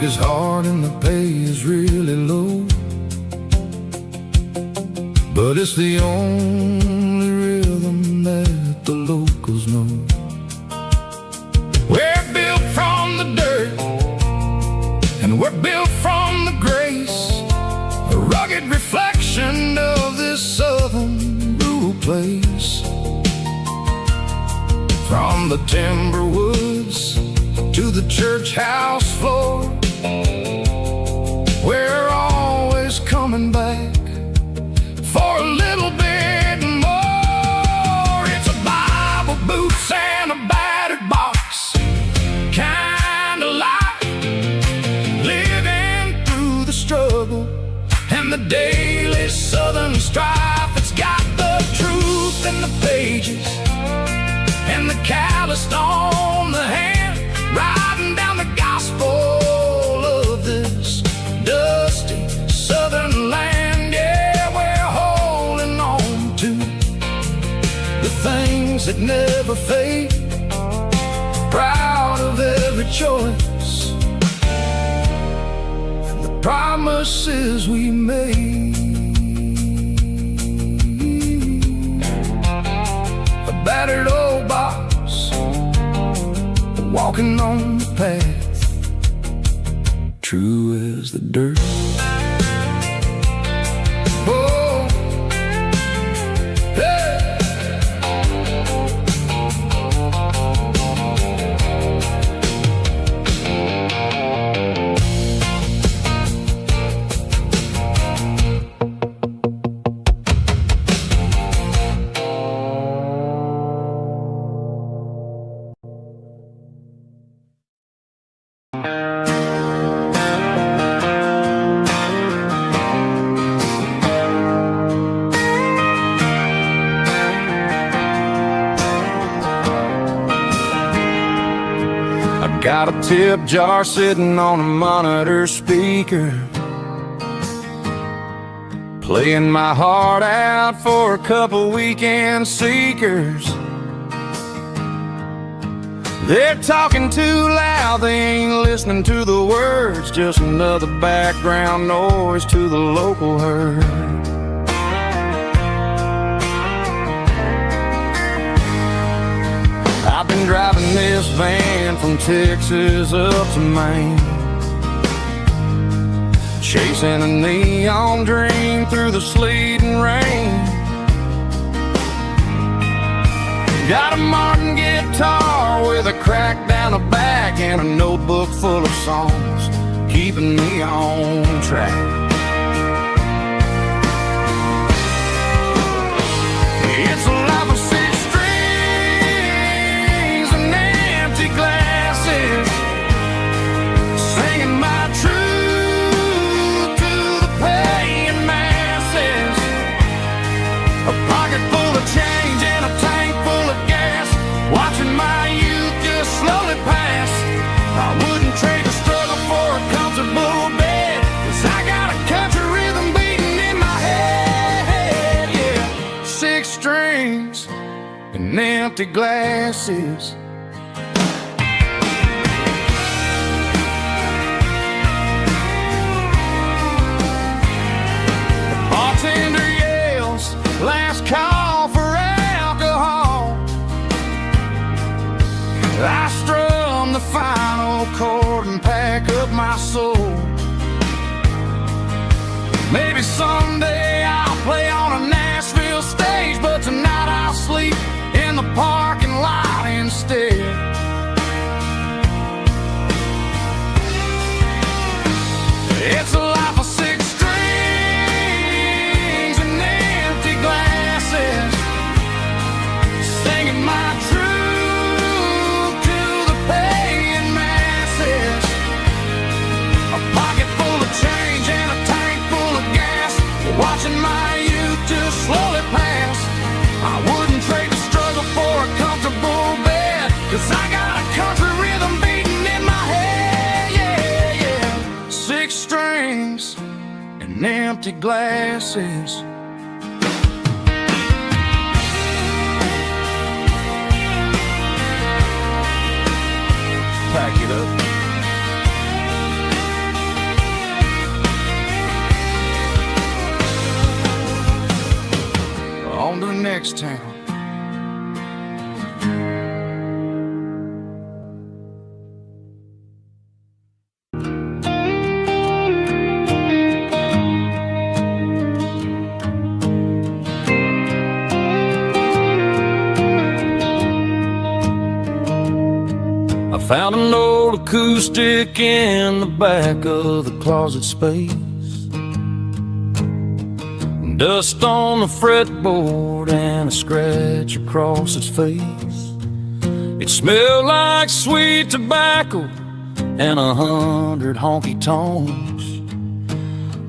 is hard and the pay is really low, but it's the only rhythm that the locals know. We're built from the dirt, and we're built from the grace, a rugged reflection of this southern rural place. From the timber woods to the church house floor, we're always coming back for a little bit more. It's a Bible, boots, and a battered box kind of life, living through the struggle and the daily southern strife. It's got the truth in the pages and the calloused on the hand, riding down the gospel of this dusty southern land. Yeah, we're holding on to the things that never fade, proud of every choice and the promises we made. A battered old box, walking on the path, true as the dirt. Oh, hey. Got a tip jar sitting on a monitor speaker, playing my heart out for a couple weekend seekers. They're talking too loud, they ain't listening to the words, just another background noise to the local herd. I've been driving this van from Texas up to Maine, chasing a neon dream through the sleet and rain. Got a Martin guitar with a crack down the back and a notebook full of songs, keeping me on track. It's a life of six strings and empty glasses, singing my truth to the paying masses. A pocket full of change and a tank full of gas, watching my youth just slowly pass. I wouldn't trade the struggle for a comfortable bed, 'cause I got a country rhythm beating in my head. Yeah, six strings and empty glasses. The bartender yells, last call for alcohol. I strum the final chord and pack up my soul. Maybe someday I'll play on a Nashville stage, but tonight I'll sleep in the parking lot instead. It's a life of six strings and empty glasses, singing my truth to the paying masses. A pocket full of change and a tank full of gas, watching my youth just slowly pass. I wouldn't trade the struggle for a comfortable bed, 'cause I got a country rhythm beating in my head. Yeah, yeah. Six strings and empty glasses. Pack it up. next town. I found an old acoustic in the back of the closet space. Dust on the fretboard and a scratch across its face. It smelled like sweet tobacco and 100 honky tonks.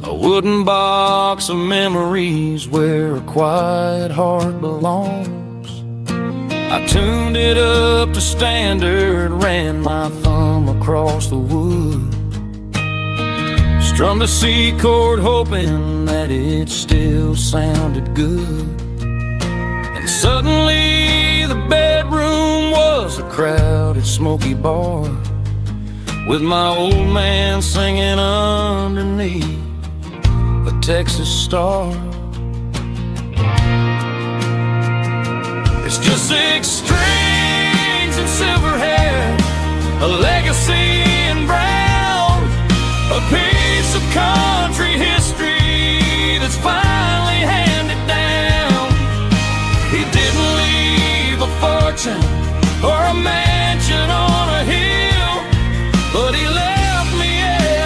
A wooden box of memories where a quiet heart belongs. I tuned it up to standard, ran my thumb across the wood, strummed a C chord hoping that it still sounded good. And suddenly the bedroom was a crowded smoky bar, with my old man singing underneath the Texas star. It's just 6 strings and silver hair, a legacy in brown, a piece of country history that's finally handed down. He didn't leave a fortune or a mansion on a hill, but he left me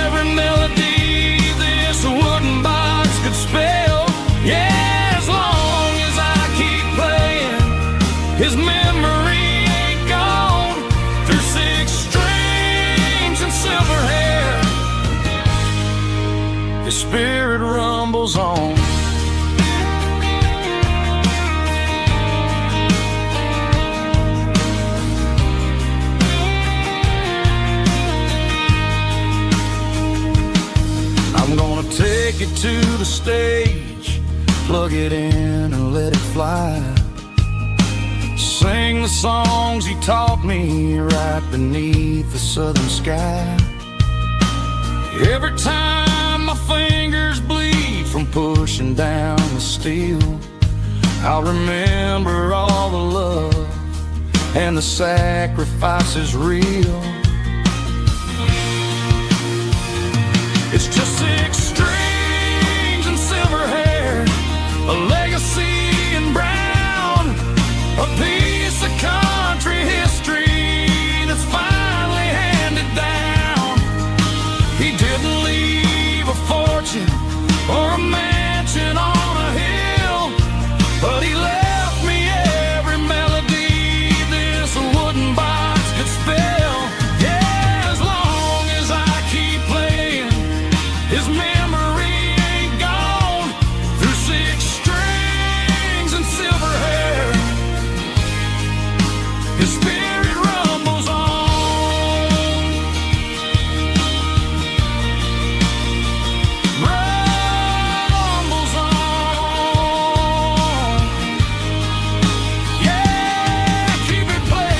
every melody this wooden box could spell. Yeah, as long as I keep playing, his memory ain't gone. Through 6 strings and silver hair, his spirit rumbles on. I'm gonna take it to the stage, plug it in and let it fly. Sing the songs he taught me right beneath the southern sky. Every time my fingers bleed from pushing down the steel, I'll remember all the love and the sacrifices real. It's just 6 strings and silver hair, a legacy in brown, a piece of country history that's finally handed down. He didn't leave a fortune or a mansion on a hill, but he left me every melody this wooden box could spell. Yeah, as long as I keep playing, his memory ain't gone. Through 6 strings and silver hair, his spirit rumbles on. Rumbles on. Yeah, keep it playing.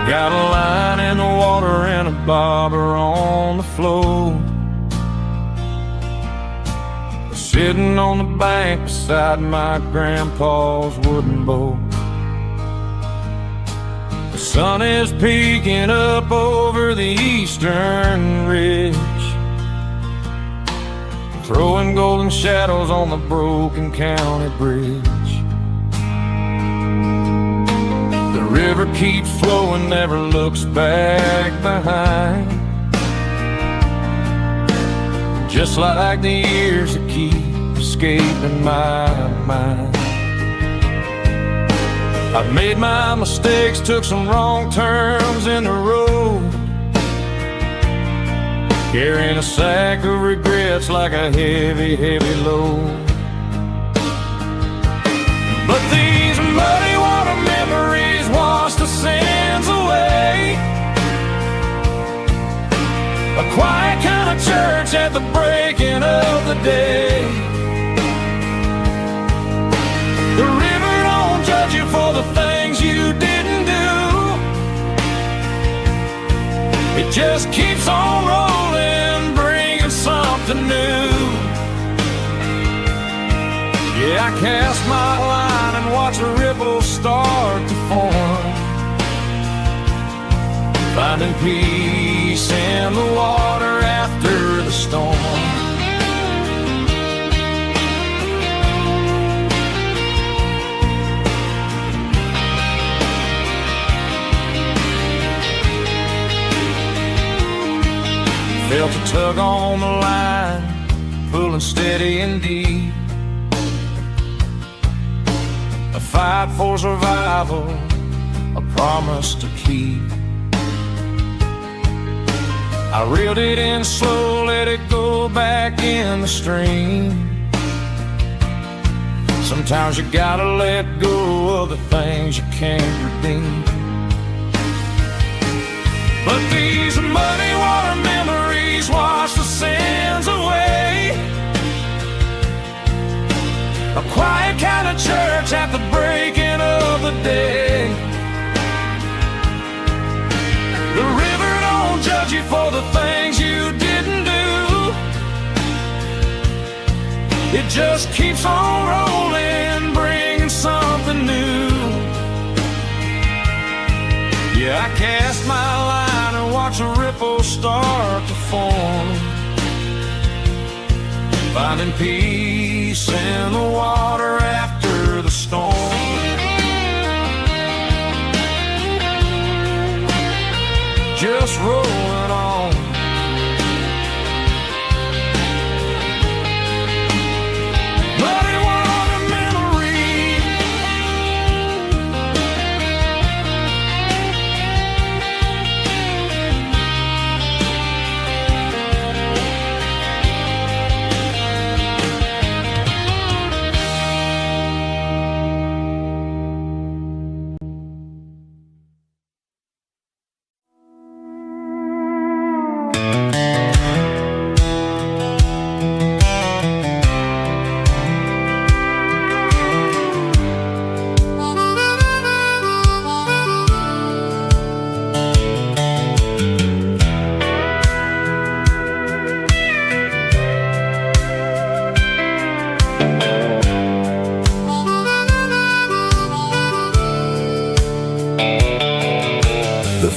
Got a line in the water and a bobber on the floor, sitting on the bank beside my grandpa's wooden boat. The sun is peeking up over the eastern ridge, throwing golden shadows on the broken county bridge. The river keeps flowing, never looks back behind, just like the years that keep escaping my mind. I've made my mistakes, took some wrong turns in the road, carrying a sack of regrets like a heavy, heavy load. But these muddy water memories wash the sins away. A quiet kind of church at the breaking of the day. The river don't judge you for the things you didn't do. It just keeps on rolling, bringing something new. Yeah, I cast my line and watch the ripples start to form, finding peace in the water after the storm. Felt a tug on the line, pulling steady and deep. A fight for survival, a promise to keep. I reeled it in slow, let it go back in the stream. Sometimes you gotta let go of the things you can't redeem. But these muddy water memories wash the sins away. A quiet kind of church at the breaking of the day. The river don't judge you for the things you didn't do. It just keeps on rolling, bringing something new. Yeah, I cast my line and watch a ripple start to form, finding peace in the water after the storm. Just rolling on. Muddy water memory.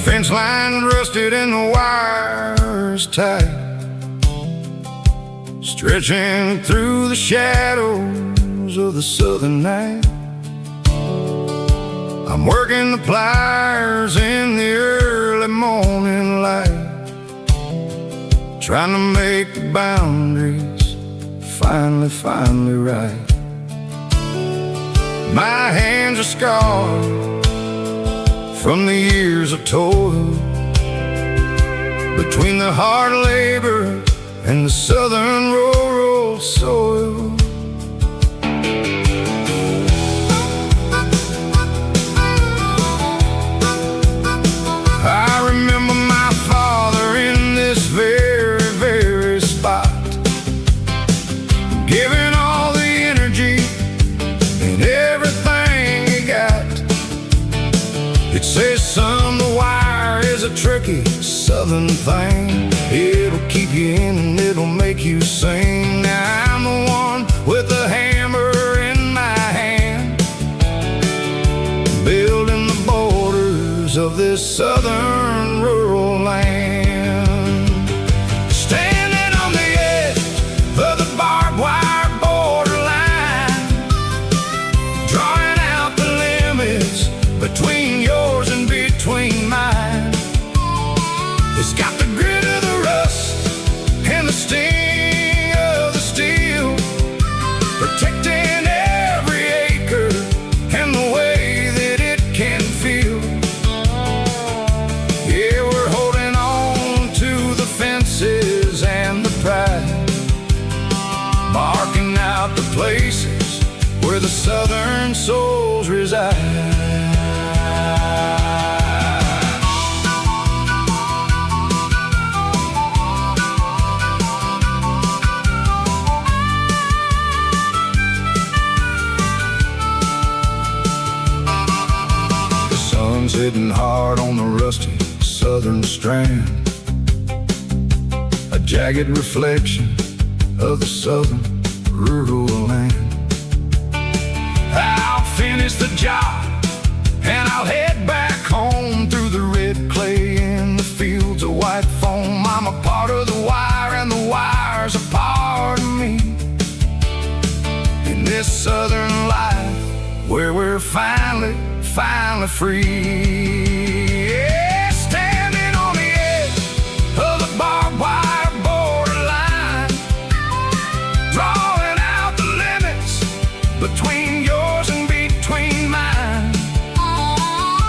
Fence line rusted and the wires tight, stretching through the shadows of the southern night. I'm working the pliers in the early morning light, trying to make the boundaries finally right. My hands are scarred from the years of toil, between the hard labor and the southern rural soil. I remember my father in this very spot, giving all the energy and everything he got. It says, son, the wire is a tricky southern thing. It'll keep you in and it'll make you sing. Now I'm the one with the hammer in my hand, building the borders of this southern rural land. Standing on the edge of the barbed wire borderline, drawing out the limits between yours and between mine. It's got the grit of the rust and the sting of the steel, protecting every acre and the way that it can feel. Yeah, we're holding on to the fences places where the southern souls reside. The sun's hitting hard on the rusty southern strand, a jagged reflection of the southern rural land. I'll finish the job and I'll head back home through the red clay in the fields of white foam. I'm a part of the wire and the wire's a part of me. In this southern life where we're finally free. Yeah, standing on the edge of the barbed wire borderline, drawing out the limits between yours and between mine.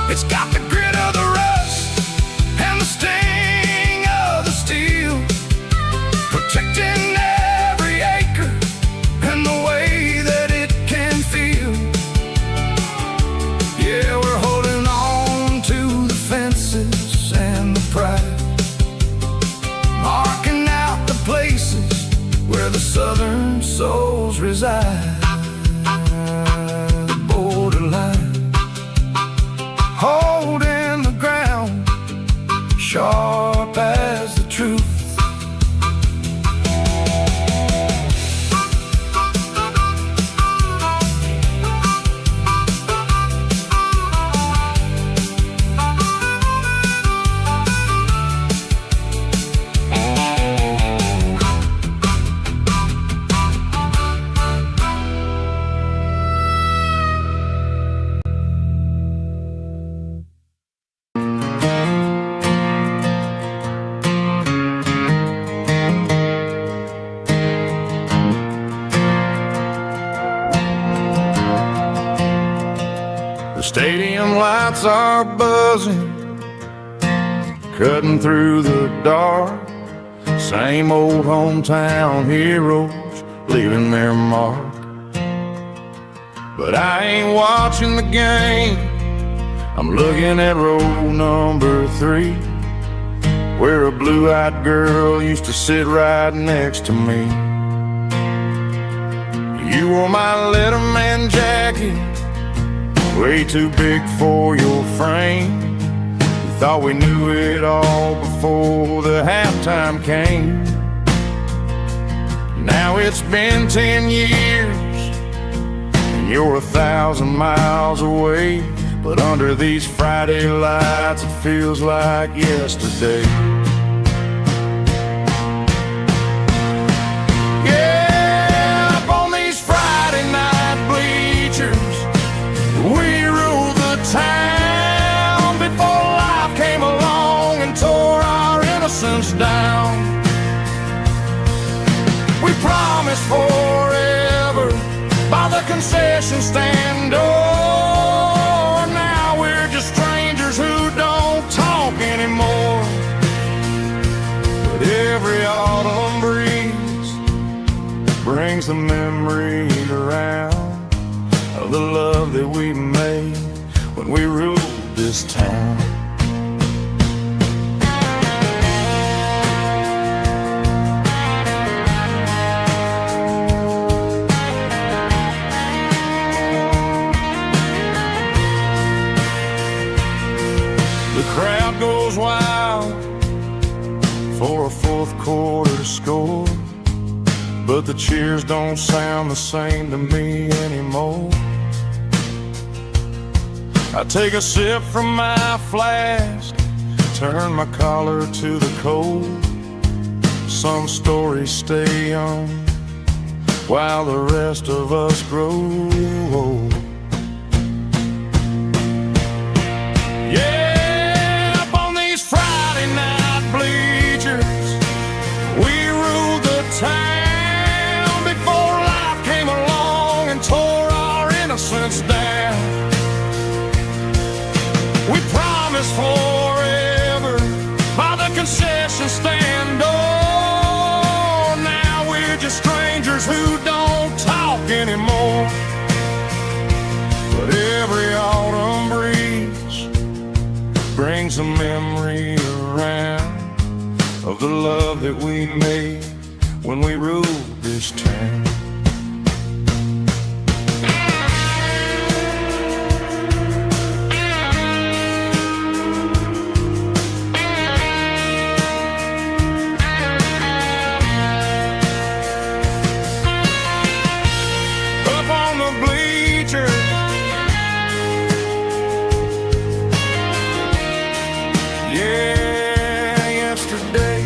It's got the grit of the rust and the sting of the steel, protecting every acre and the way that it can feel. Yeah, we're holding on to the fences and the pride, marking out the places where the southern souls reside. The borderline, holding the ground, sharp as the truth. The stadium lights are buzzing, cutting through the dark. Same old hometown heroes leaving their mark. But I ain't watching the game, I'm looking at row number 3, where a blue-eyed girl used to sit right next to me. You wore my Letterman jacket, way too big for your frame. We thought we knew it all before the halftime came. Now it's been 10 years and you're 1,000 miles away, but under these Friday lights it feels like yesterday. Yeah, up on these Friday night bleachers, we ruled the town before life came along and tore our innocence down. We promised forever by the concession stand door. Now we're just strangers who don't talk anymore. But every autumn breeze brings the memories around of the love that we made when we ruled this town. The crowd goes wild for a fourth quarter score, but the cheers don't sound the same to me anymore. I take a sip from my flask, turn my collar to the cold. Some stories stay young while the rest of us grow old. Yeah, up on these Friday night bleachers, we ruled the town before life came along and tore our innocence down. We promised forever by the concession stand door. Now we're just strangers who don't talk anymore. anymore. But every autumn breeze brings a memory around of the love that we made when we ruled this town. Up on the bleachers, yeah, yesterday.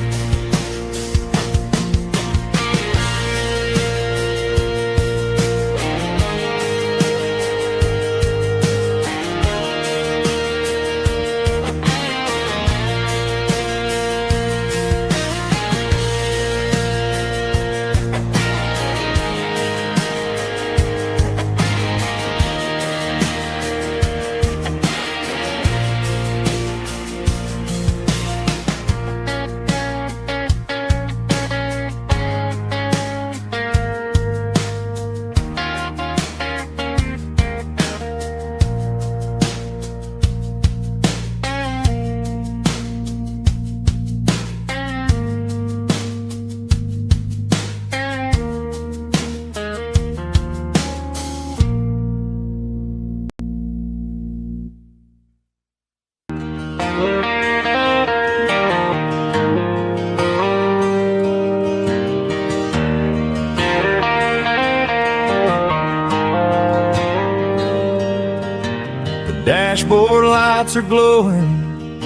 Dashboard lights are glowing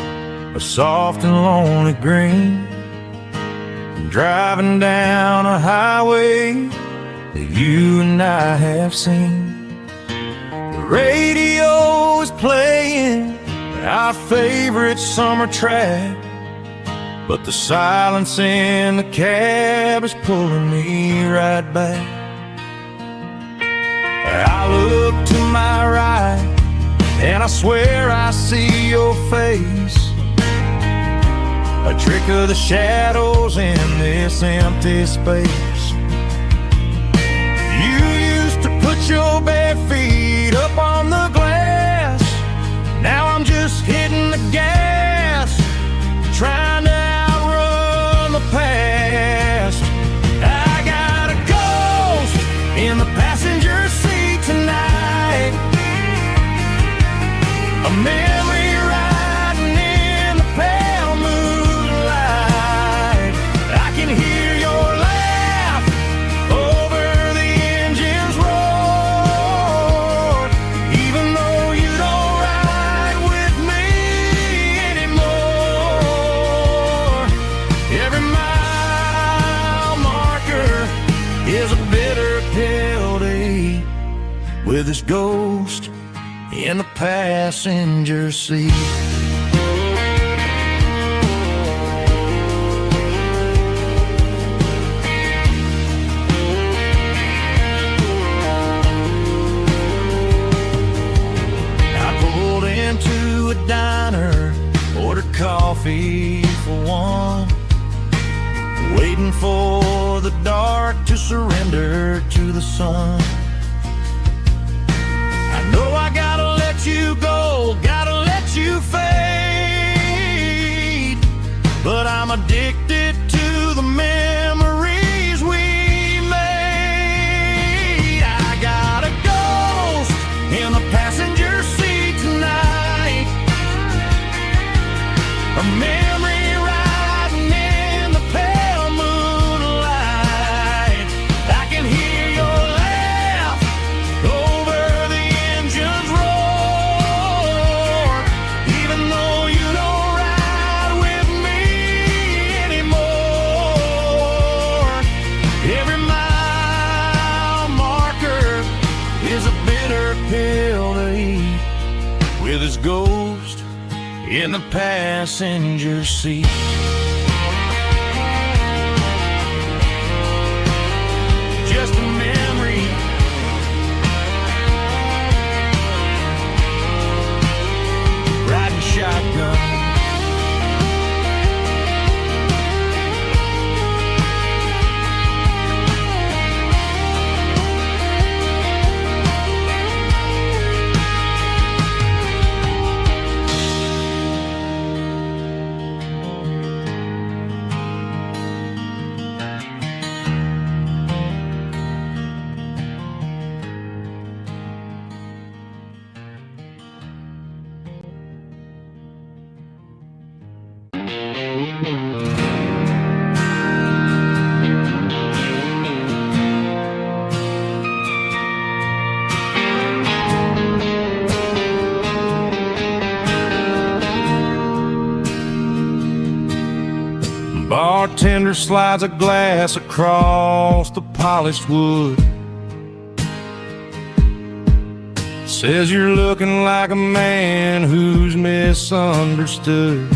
a soft and lonely green. Driving down a highway that you and I have seen. The radio is playing our favorite summer track, but the silence in the cab is pulling me right back. I look to my right and I swear I see your face, a trick of the shadows in this empty space. You used to put your bare feet up on the glass. Now I'm just hitting the gas, trying to outrun the past. I got a ghost in the passenger seat tonight, a memory riding in the pale moonlight. I can hear your laugh over the engine's roar, even though you don't ride with me anymore. Every mile marker is a bitter pill to eat with this ghost in the passenger seat. I pulled into a diner, ordered coffee for one, waiting for the dark to surrender to the sun. I know I gotta let you go, gotta let you fade, but I'm addicted to the memories we made. I got a ghost in the passenger seat tonight, a memory riding in the pale moonlight. I can hear your laugh over the engine's roar, even though you don't ride with me anymore. Every mile marker is a bitter pill to eat with his ghost in the passenger seat. Just a memory, riding shotgun. bartender slides a glass across the polished wood. Says you're looking like a man who's misunderstood.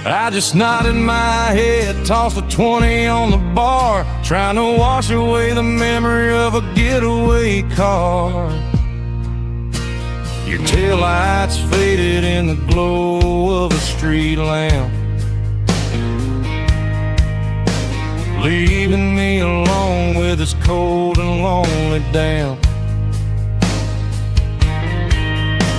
I just nodded my head, tossed a 20 on the bar, trying to wash away the memory of a getaway car. Your taillights faded in the glow of a street lamp, leaving me alone with this cold and lonely damp.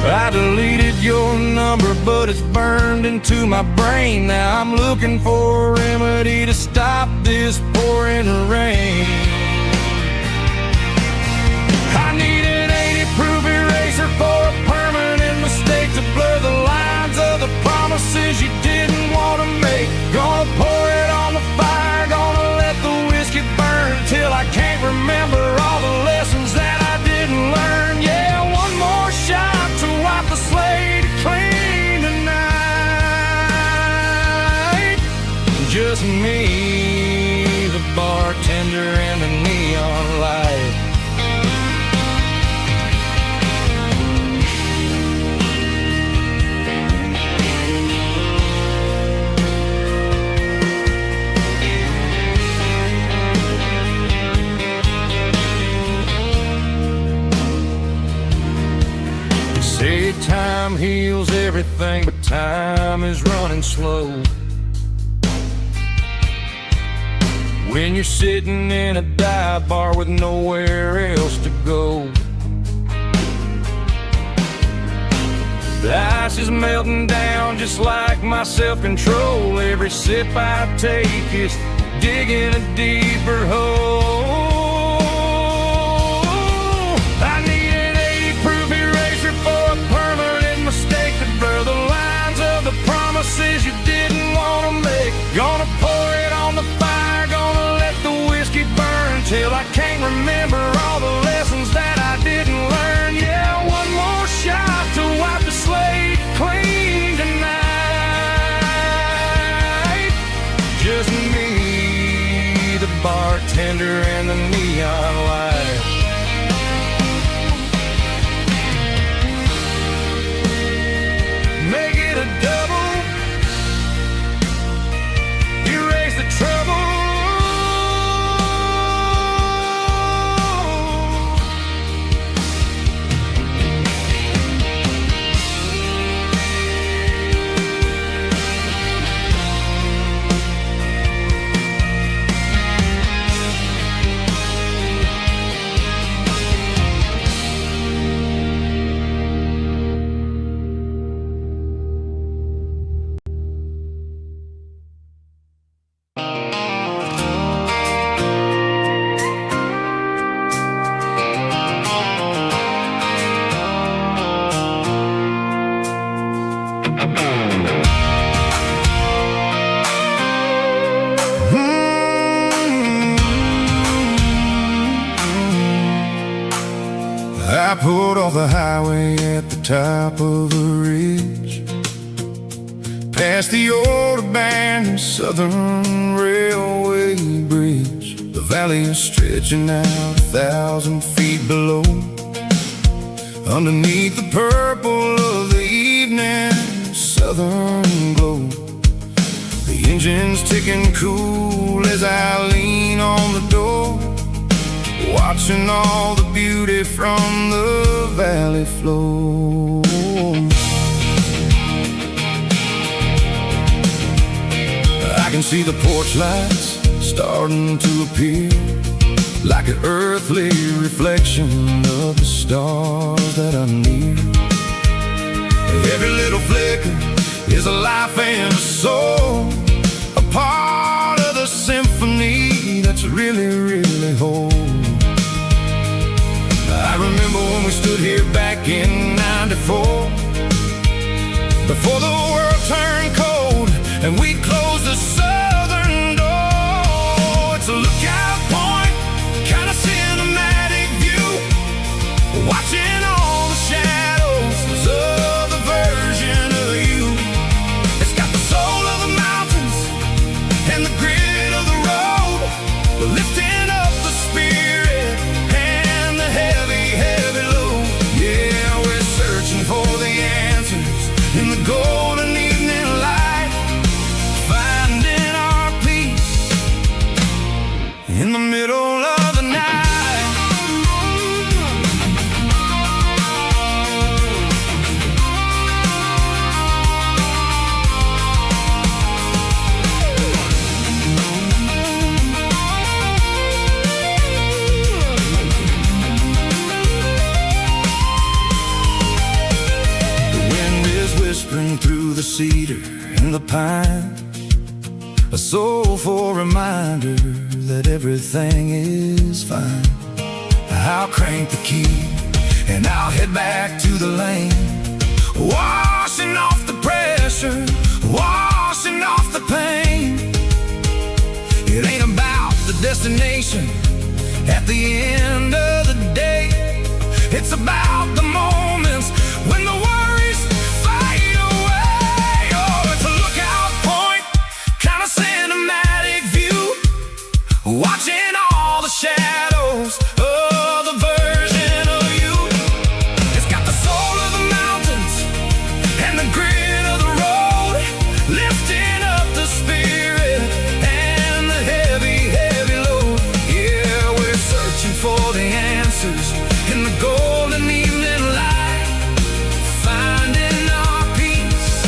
I deleted your number, but it's burned into my brain. Now I'm looking for a remedy to stop this pouring rain. I need an 80-proof eraser for a permanent mistake, to blur the lines of the promises you didn't want to make. Gonna pour it on the fire, gonna let the whiskey burn till I can't remember all the lessons that I didn't learn. Yeah, one more shot to wipe the slate clean tonight. Just me, the bartender, and the neon light. Say time heals everything, but time is running slow. When you're sitting in a dive bar with nowhere else to go, the ice is melting down just like my self-control. Every sip I take is digging a deeper hole. I need an 80-proof eraser for a permanent mistake, to blur the lines of the promises you didn't want to make. Gonna pour it on the fire, gonna let the whiskey burn till I can't remember all the lessons that I didn't learn. Yeah, one more shot to wipe the slate clean tonight. Just me, the bartender, and the neon light. Make it a double, erase the trouble. I pulled off the highway at the top of a ridge, past the old abandoned Southern Railway bridge. The valley is stretching out 1,000 feet below, underneath the purple of the evening southern glow. The engine's ticking cool as I lean on the door, watching all the beauty from the valley flow. I can see the porch lights starting to appear, like an earthly reflection of the stars that are near. Every little flicker is a life and a soul, a part of the symphony that's really, really whole. I remember when we stood here back in '94, before the world turned cold and we closed the southern door. It's a lookout point, kind of cinematic view, watching all the shadows of the version of you. It's got the soul of the in the middle of the night. The wind is whispering through the cedar and the pine, a soulful reminder that everything is fine. I'll crank the key and I'll head back to the lane, washing off the pressure, washing off the pain. It ain't about the destination at the end of the day. It's about the moments when the worries fade away. Oh, it's a lookout point, kind of cinematic view, watching all the shadows of the version of you. It's got the soul of the mountains and the grit of the road, lifting up the spirit and the heavy, heavy load. Yeah, we're searching for the answers in the golden evening light, finding our peace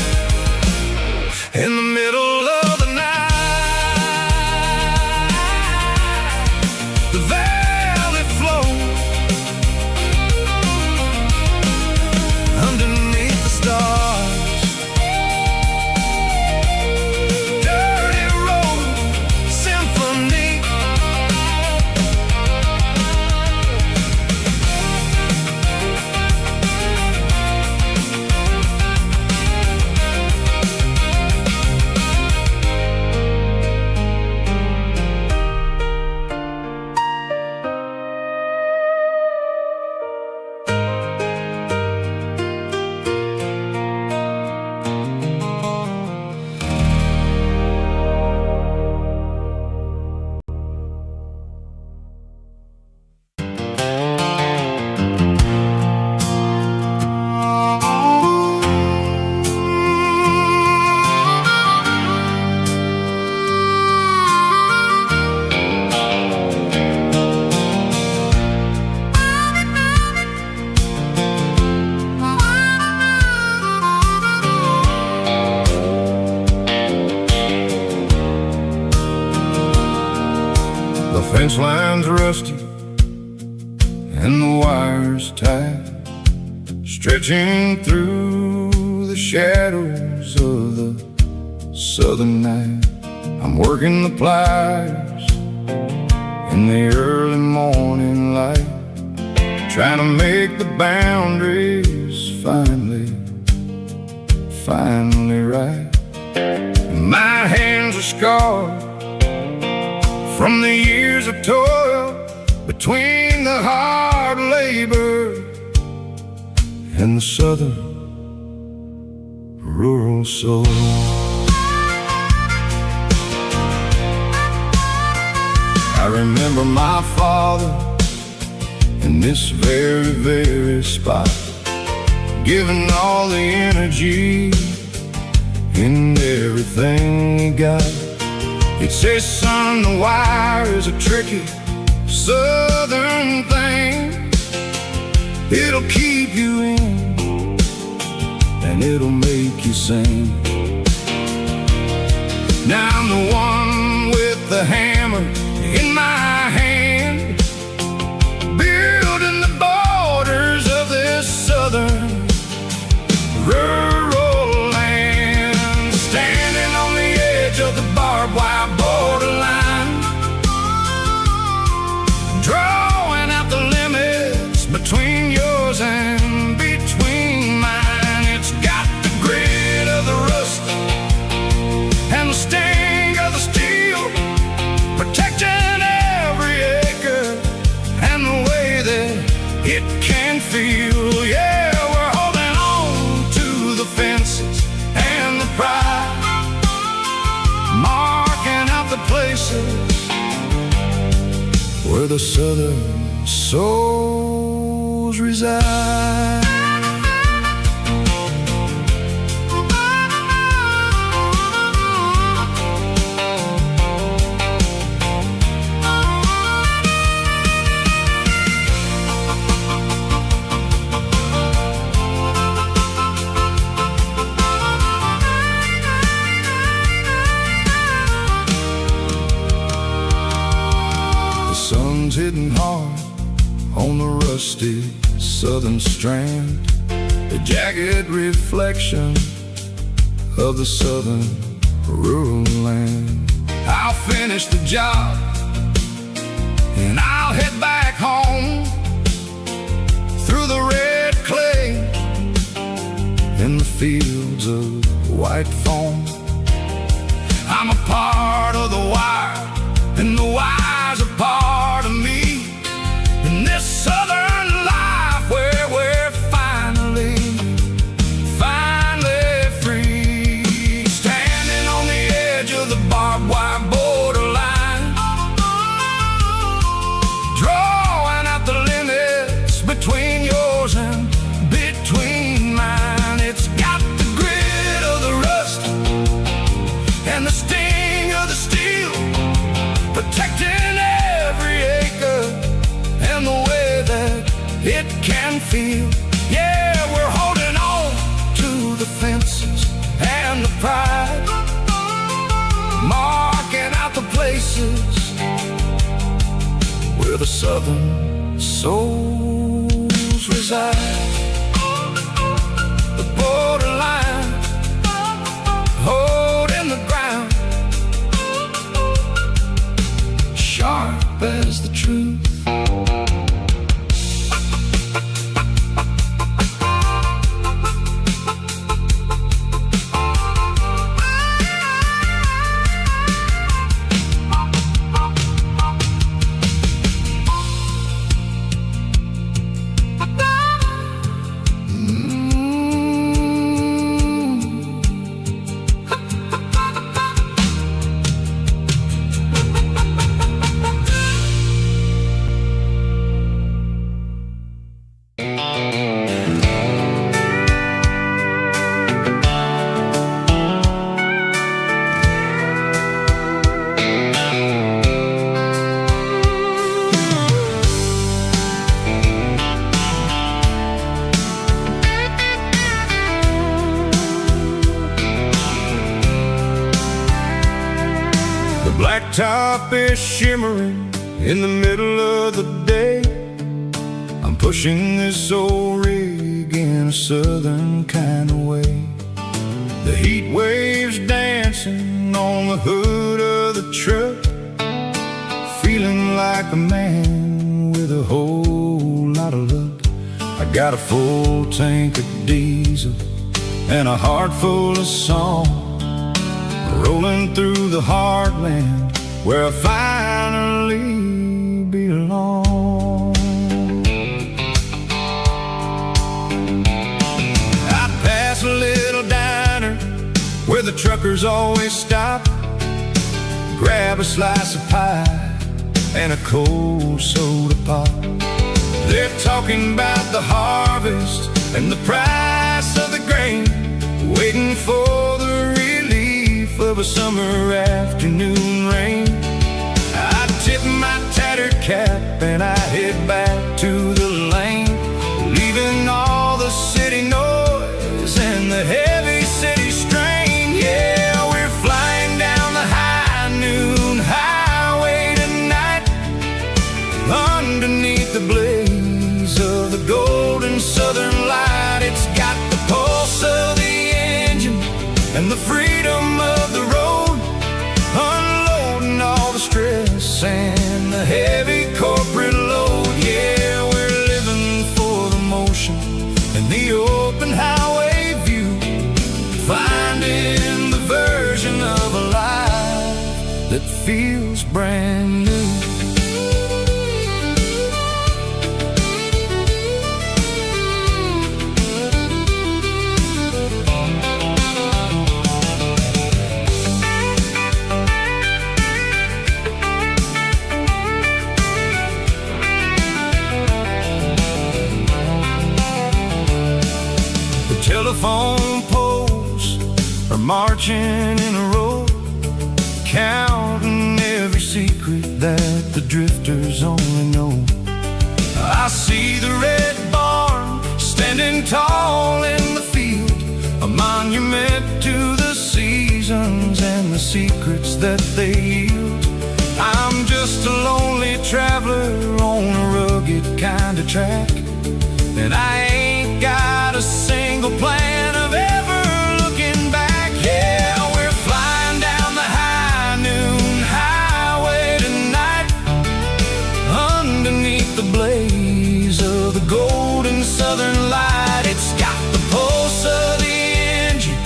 in the middle of the night. The valley flows underneath the stars. Dirty Road Symphony. The fence line's rusty and the wires tight, stretching through the shadows of the southern night. I'm working the pliers in the early morning light, trying to make the boundaries finally right. My hands are scarred from the years of toil, between the hard labor and the southern rural soul. I remember my father in this very, very spot, giving all the energy in everything he got. He'd say, son, the wire is a tricky southern thing. It'll keep you in and it'll make you sing. Now I'm the one with the hammer in my hand, building the borders of this southern rural land, standing on the edge of the barbed wire borderline, drawing out the limits between yours and between mine. It's got the grit of the rust and the sting of the steel, protecting every acre and the way that it can feel. Yeah, we're holding on to the fences and the pride, marking out the places where the southern souls reside. The sun's hitting hard on the rusty southern strand, a jagged reflection of the southern rural land. I'll finish the job and I'll head back home through the red clay in the fields of white foam. I'm a part of the wire, and the wire's a part of me, in this southern life where we're finally free. Standing on the edge of the barbed wire borderline, drawing out the limits between yours and between mine. It's got the grit of the rust and the sting of the steel, protecting every acre and the way that it can feel. Yeah, we're holding on to the fences and the pride, marking out the places where the southern souls reside. The borderline, holding the ground, sharp as the truth. Blacktop is shimmering in the middle of the day. I'm pushing this old rig in a southern kind of way. The heat waves dancing on the hood of the truck, feeling like a man with a whole lot of luck. I got a full tank of diesel and a heart full of song, rolling through the heartland where I finally belong. I pass a little diner where the truckers always stop, grab a slice of pie and a cold soda pop. They're talking about the harvest and the price of the grain, waiting for the relief of a summer afternoon rain. I tip my tattered cap and I head back to the lane, leaving all the city noise and the heavy city strain. Yeah, we're flying down the high noon highway tonight, underneath the blaze of the golden southern light. It's got the pulse of the engine and the freedom of the road, unloading all the stress and the heavy corporate load. Yeah, we're living for the motion and the open highway view, finding the version of a life that feels brand new. Telephone poles are marching in a row, counting every secret that the drifters only know. I see the red barn standing tall in the field, a monument to the seasons and the secrets that they yield. I'm just a lonely traveler on a rugged kind of track, and I ain't got a single plan of ever looking back. Yeah, we're flying down the high noon highway tonight, underneath the blaze of the golden southern light. It's got the pulse of the engine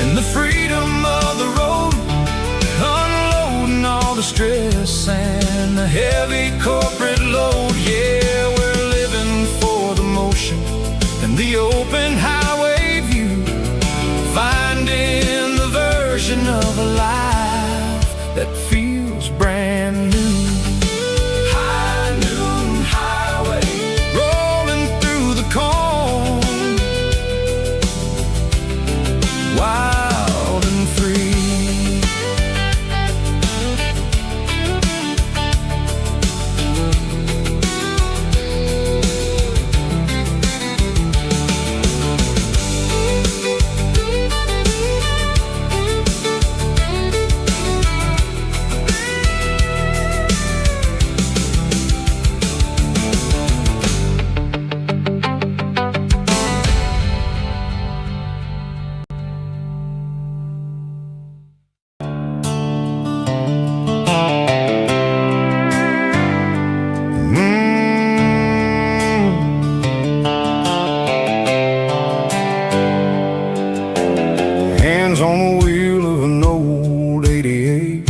and the freedom of the road, unloading all the stress and the heavy corporate load. Yeah, we're living for the motion and the open highway view, finding the version of a life that feels brand new. High noon highway, rolling through the corn, wild and free. Hands on the wheel of an old 88,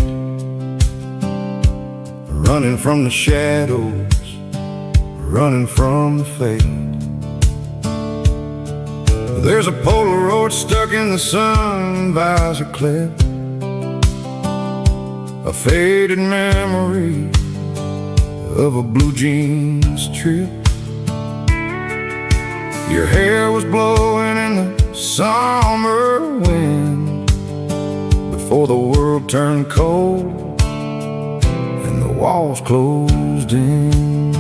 running from the shadows, running from the fate. There's a Polaroid stuck in the sun visor clip, a faded memory of a blue jeans trip. Your hair was blowing in the summer wind before the world turned cold and the walls closed in.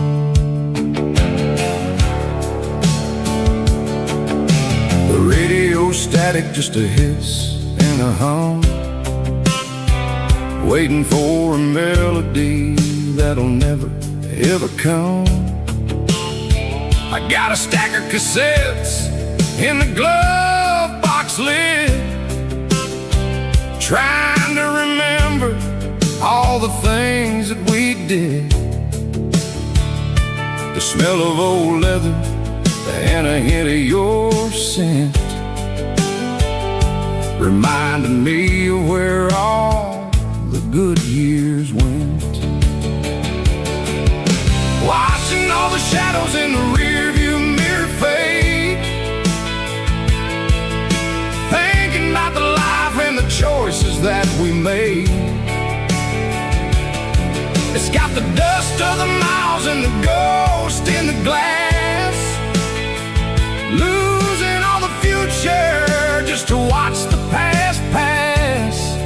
The radio static, just a hiss and a hum, waiting for a melody that'll never ever come. I got a stack of cassettes in the glove box lid, trying to remember all the things that we did. The smell of old leather and a hint of your scent reminded me of where all the good years went. Watching all the shadows in the rearview mirror fade, thinking about the life and the choices that we made. It's got the dust of the miles and the ghost in the glass, losing all the future just to watch the past pass.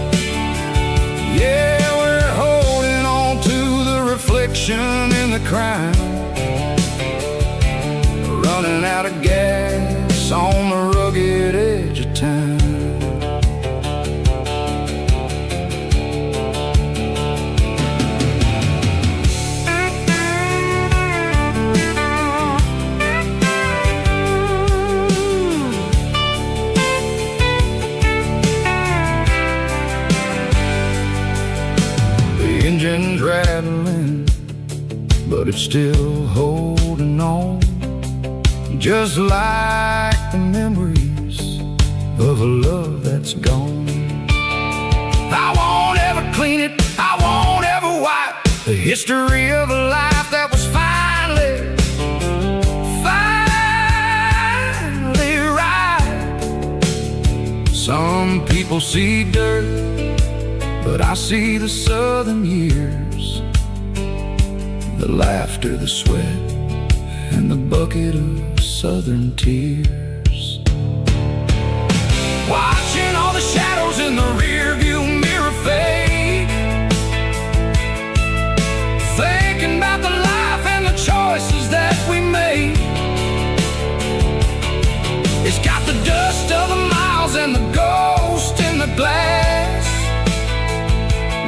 Yeah, we're holding on to the reflection in the crime, running out of gas on the rugged edge of time. The engine's rattling, but it's still holding on, just like the memories of a love that's gone. I won't ever clean it, I won't ever wipe the history of a life that was finally right. Some people see dirt, but I see the southern years, the laughter, the sweat, and the bucket of southern tears. Watching all the shadows in the rearview mirror fade, thinking about the life and the choices that we made. It's got the dust of the miles and the ghost in the glass,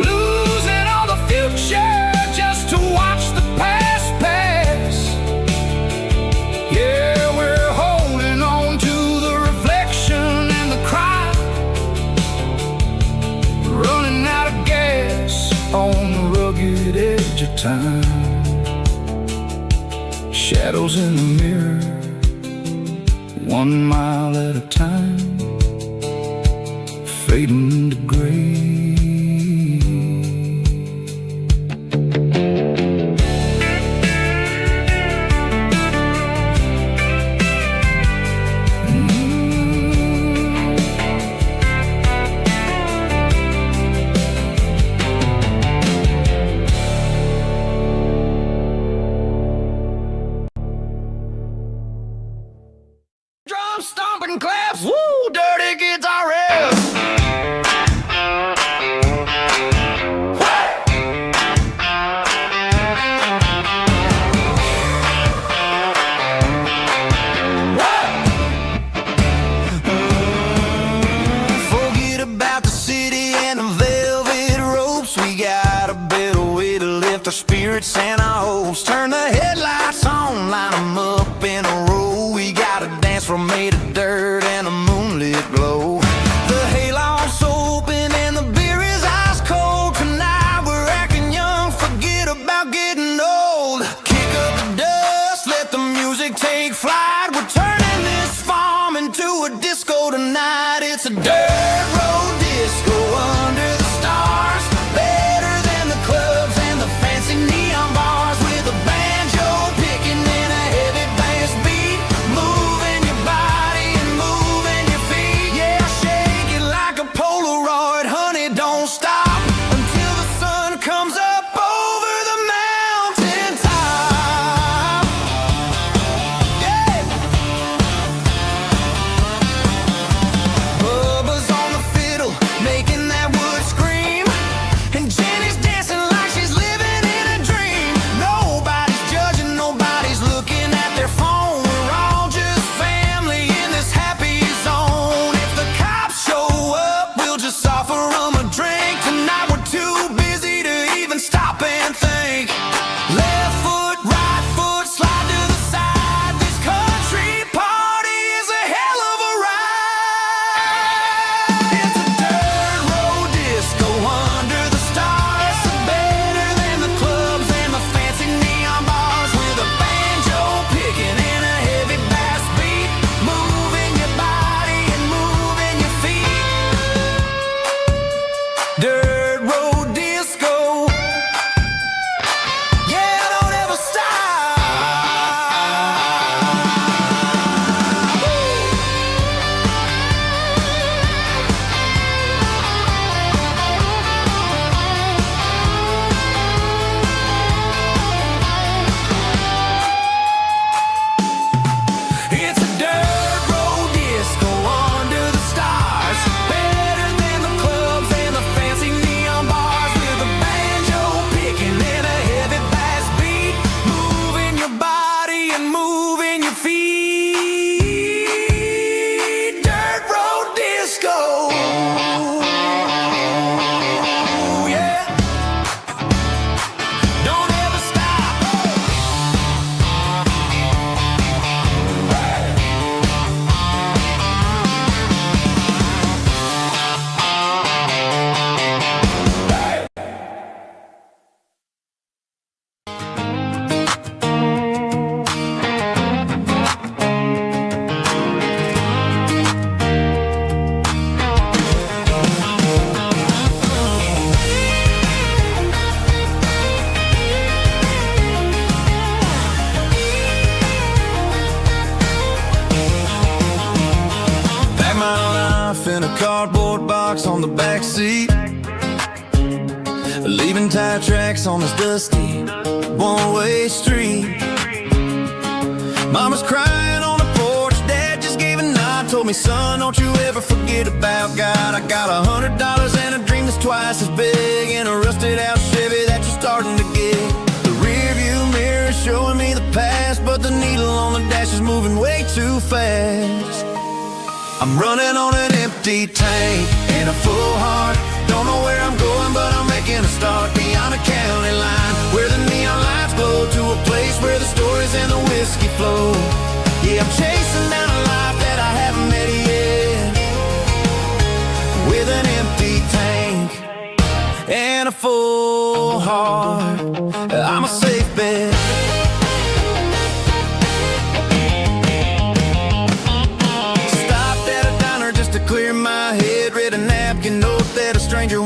losing all the future just to watch the time. Shadows in the mirror, 1 mile at a time, fading to gray. Drum stomping claps, woo, dirty guitar riffs. Forget about the city and the velvet ropes. We got a better way to lift our spirits and our hopes. Turn the headlights on, line them up in a row. We got a dance floor made of dirt and a moonlit glow. The hayloft's open and the beer is ice cold. Tonight we're acting young, forget about getting old. Kick up the dust, let the music take flight. We're turning this farm into a disco tonight. It's a dirt road disco under the stars. Better than the clubs and the fancy neon bars. With a banjo picking and a heavy bass beat. Moving your body and moving your feet. Yeah, shake it like a Polaroid, honey, don't stop until the sun comes up over the mountain top. Yeah. Bubba's on the fiddle, making that wood scream. And Jenny's dancing like she's living in a dream. Nobody's judging, nobody's looking at their phone. We're all just family in this happy zone. If the cops show up, we'll just offer them a drink. Tonight we're too busy to even stop and think. Left foot, right foot, slide to the side. This country party is a hell of a ride. It's a dirt road disco under the stars. Better than the clubs and the fancy neon bars. With a banjo picking and a heavy bass beat. Moving your body and moving your feet. Dirt road disco. Yeah, don't ever stop. It's a dirt road disco under the stars. Better than the clubs and the fancy neon bars. With a banjo picking and a heavy bass beat. Moving your body and moving your feet. Dirt road disco. Yeah. Don't ever stop. Pack my life in a cardboard box on the back seat. Leaving tire tracks on this dusty one-way street. Mama's crying on the porch, Dad just gave a nod. Told me, son, don't you ever forget about God. I got $100 and a dream that's twice as big. And a rusted out Chevy that you're starting to get. The rear view mirror is showing me the past, but the needle on the dash is moving way too fast. I'm running on an empty tank and a full heart. Don't know where I'm going, but I'm making a start. Beyond a county line, where the neon lights glow, to a place where the stories and the whiskey flow. Yeah, I'm chasing down a life that I haven't met yet. With an empty tank and a full heart, I'm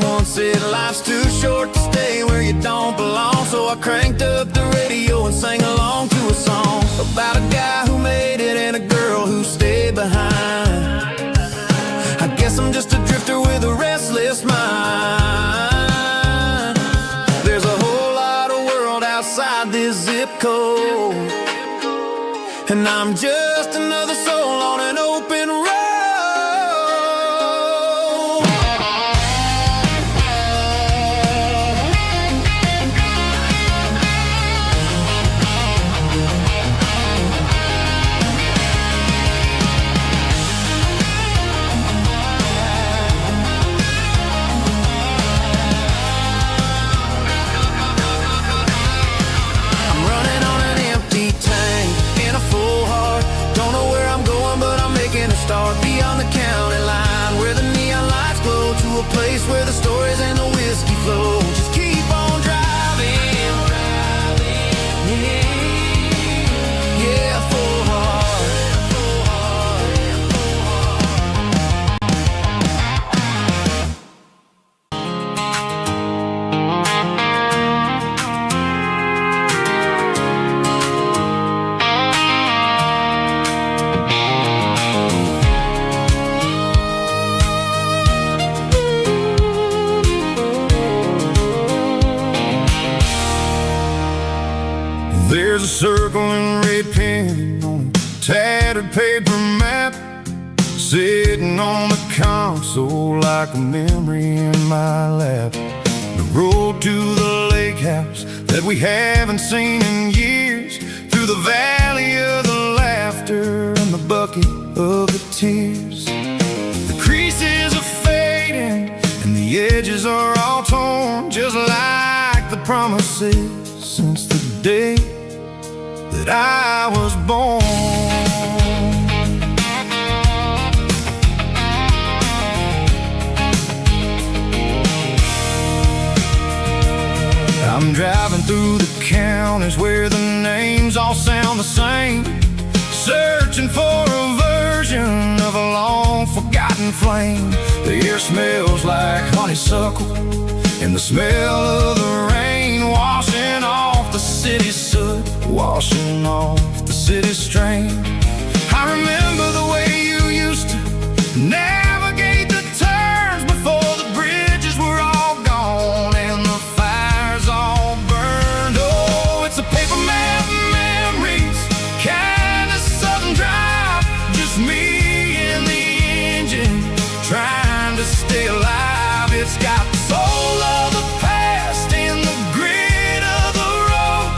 Someone said life's too short to stay where you don't belong, so I cranked up the radio and sang along to a song about a guy who made it and a girl who stayed behind. I guess I'm just a drifter with a restless mind. There's a whole lot of world outside this zip code, and I'm just another soul on an open road. Start beyond the county line, where the neon lights glow, to a place where the stories and the whiskey flow. Just keep on driving, yeah, full heart. There's a circle and red pen on a tattered paper map, sitting on the console like a memory in my lap. The road to the lake house that we haven't seen in years, through the valley of the laughter and the bucket of the tears. The creases are fading and the edges are all torn, just like the promises since the day that I was born. I'm driving through the counties where the names all sound the same, searching for a version of a long forgotten flame. The air smells like honeysuckle, and the smell of the rain washing off the city's soot, washing off the city's strain. I remember the way you used to navigate the turns before the bridges were all gone and the fires all burned. Oh, it's a paper map memories, kind of southern drive, just me and the engine trying to stay alive. It's got the soul of the past in the grit of the road,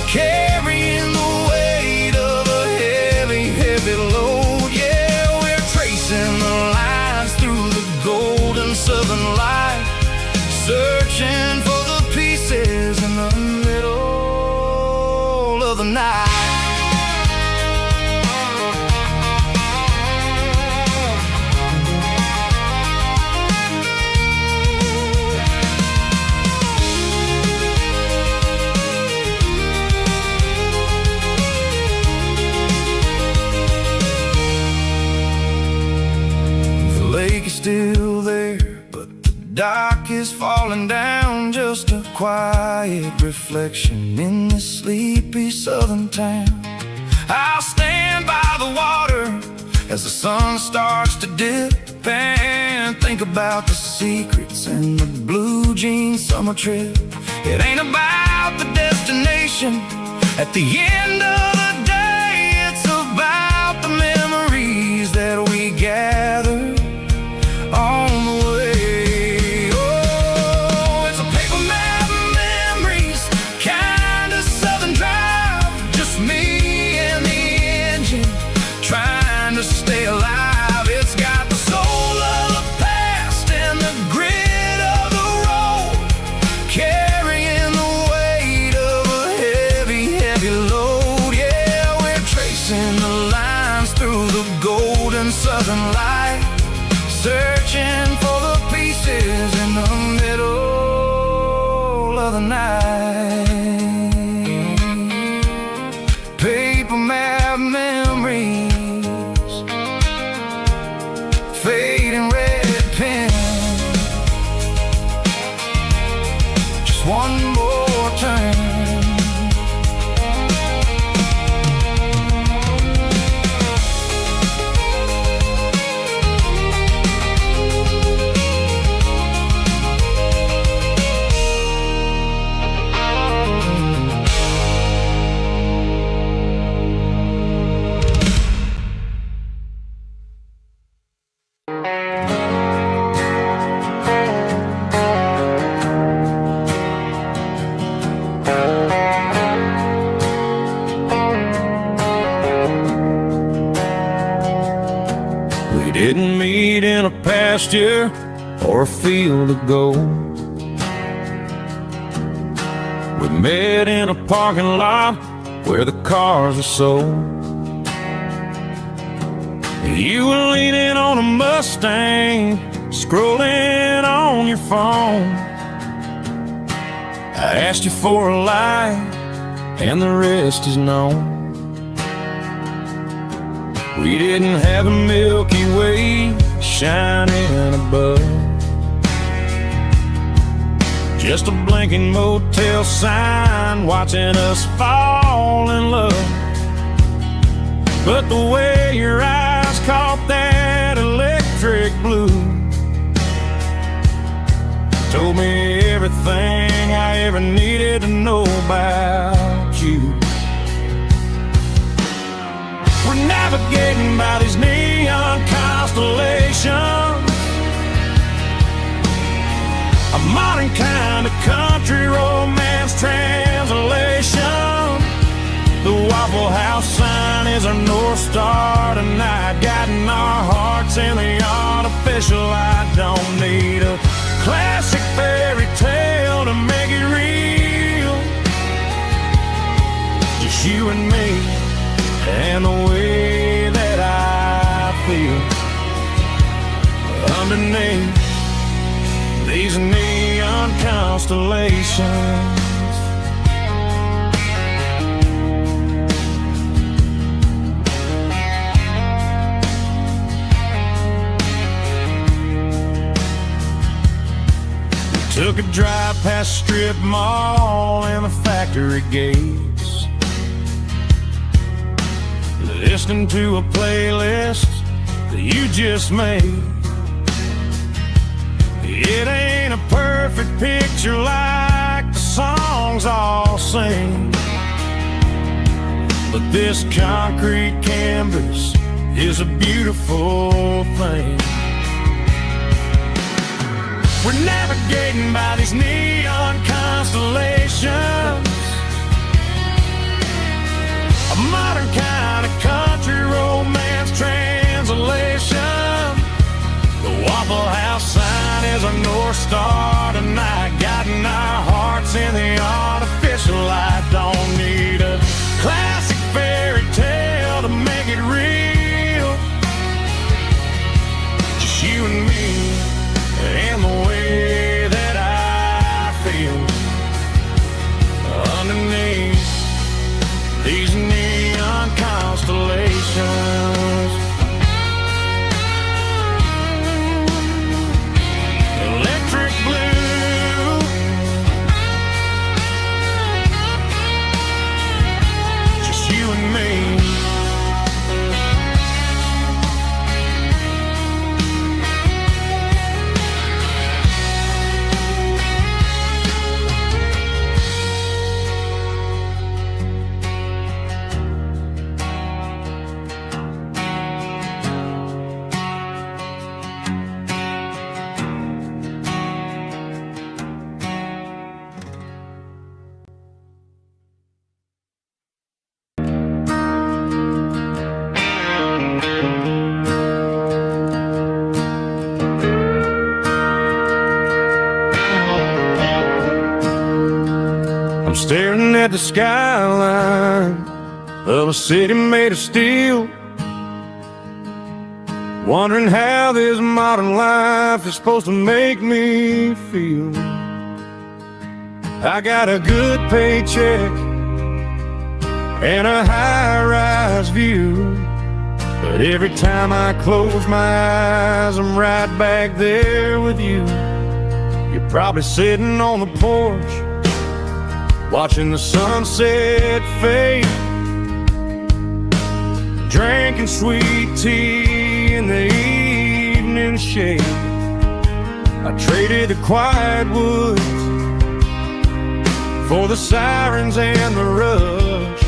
carrying the weight of a heavy, heavy load. Yeah, we're tracing the lines through the golden southern light, searching for the pieces in the middle of the night. Still there, but the dock is falling down, just a quiet reflection in this sleepy southern town. I'll stand by the water as the sun starts to dip and think about the secrets and the blue jean summer trip. It ain't about the destination at the end of the day, it's about the memories that we gather on the way. Oh, it's a paper map memories, kind of southern drive, just me and the engine trying to stay alive. It's got the soul of the past and the grit of the road, carrying the weight of a heavy, heavy load. Yeah, we're tracing the lines through the golden southern light, searching for the pieces in the middle of the night. Paper map memories, fading red pen, didn't meet in a pasture or a field of gold. We met in a parking lot where the cars are sold. You were leaning on a Mustang, scrolling on your phone. I asked you for a light, and the rest is known. We didn't have a Milky Way shining above, just a blinking motel sign watching us fall in love. But the way your eyes caught that electric blue told me everything I ever needed to know about you. We're navigating by these neon constellations, a modern kind of country romance translation. The Waffle House sign is our North Star tonight, guiding our hearts in the artificial. I don't need a classic fairy tale to make it real, just you and me and the way that I feel underneath these neon constellations. We took a drive past Strip Mall and the factory gates, listening to a playlist that you just made. It ain't a perfect picture like the songs all sing, but this concrete canvas is a beautiful thing. We're navigating by these neon constellations, a modern kind of country romance translation. The Waffle House sign is our North Star tonight, guiding our hearts in the artificial. I don't need a classic fairy tale to make it real, just you and me and the way that I feel underneath these neon constellations. Electric blue, just you and me. I'm staring at the skyline of a city made of steel, wondering how this modern life is supposed to make me feel. I got a good paycheck and a high-rise view, but every time I close my eyes, I'm right back there with you. You're probably sitting on the porch, watching the sunset fade, drinking sweet tea in the evening shade. I traded the quiet woods for the sirens and the rush,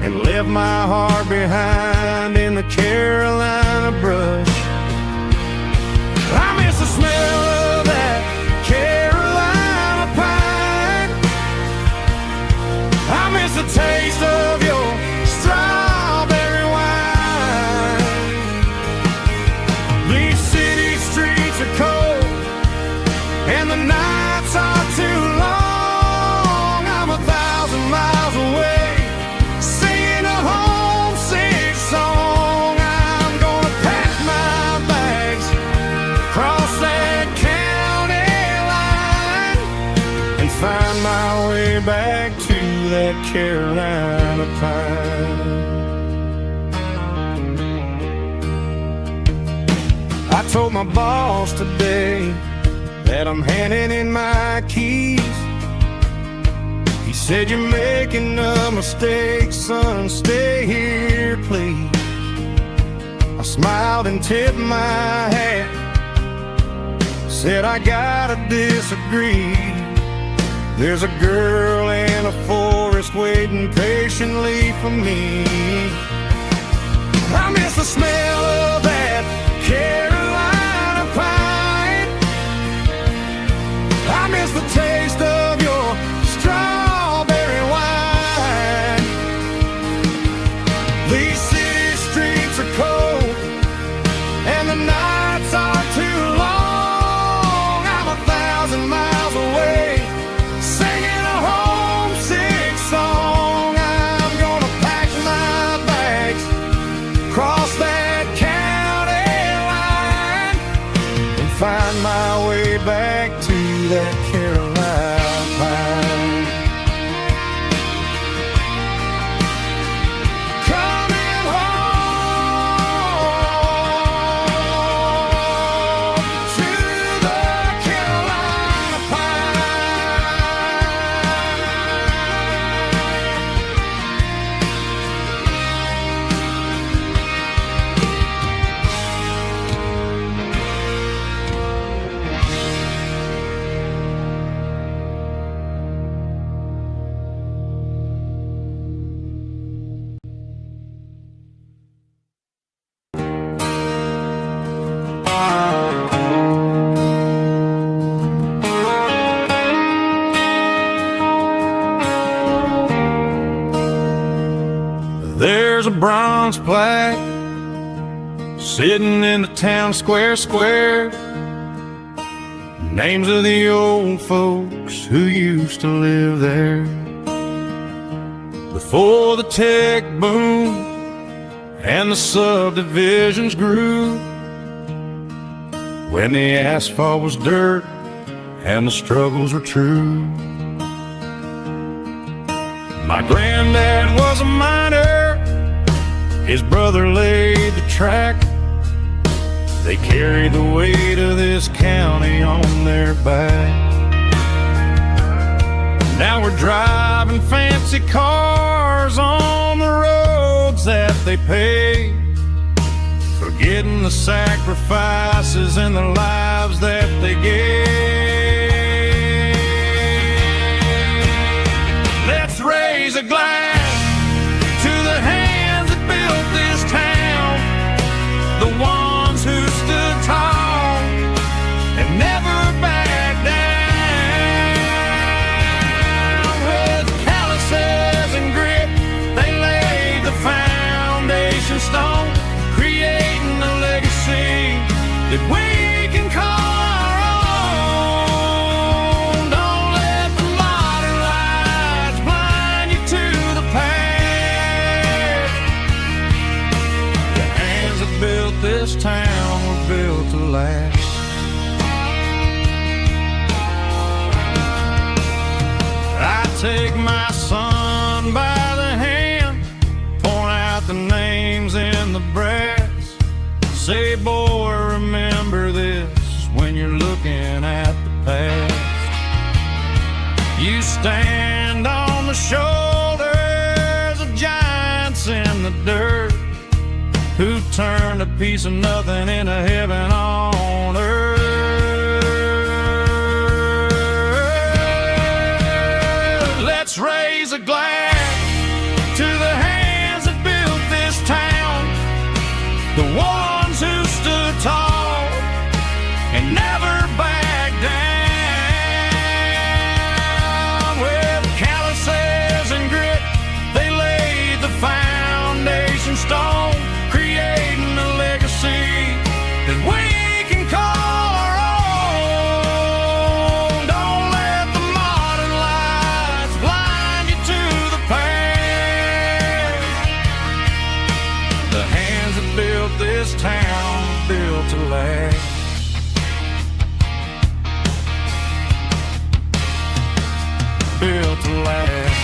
and left my heart behind in the Carolina brush. I miss the smell of that Carolina pine, I miss the taste of your strawberry wine. Carolina pine. I told my boss today that I'm handing in my keys. He said, "You're making a mistake, son, stay here, please." I smiled and tipped my hat, said, "I gotta disagree. There's a girl in a forest waiting patiently for me. I miss the smell of that Carolina pine. I miss the taste of your strawberry wine. These city streets are cold and the nights are too long. I'm 1,000 miles away singing a homesick song. I'm gonna pack my bags, cross that county line, and find my way back to that Carolina pine. Coming home to the Carolina There's a bronze plaque sitting in the town square. Names of the old folks who used to live there before the tech boom and the subdivisions grew, when the asphalt was dirt and the struggles were true. My granddad was a miner, his brother laid the track. They carried the weight of this county on their back. Now we're driving fancy cars on the roads that they paved, forgetting the sacrifices and the lives that they gave. Let's raise a glass to the hands that built this town, the ones who stood tall and never backed down. With calluses and grit, they laid the foundation stone, creating a legacy that we can call our own. Don't let the modern lights blind you to the past. The hands that built this town were built to last. I take my son by the hand, point out the names in the brass, say, "Boy, remember this when you're looking at the past." You stand on the shoulders of giants in the dirt, who turned a piece of nothing into heaven on earth. Let's raise a glass to the hands that built this town, the ones who stood tall and never backed down. With calluses and grit, they laid the foundation stone, creating a legacy that we can call our own. Don't let the modern lights blind you to the past. The hands that built this town built to last. Built to last.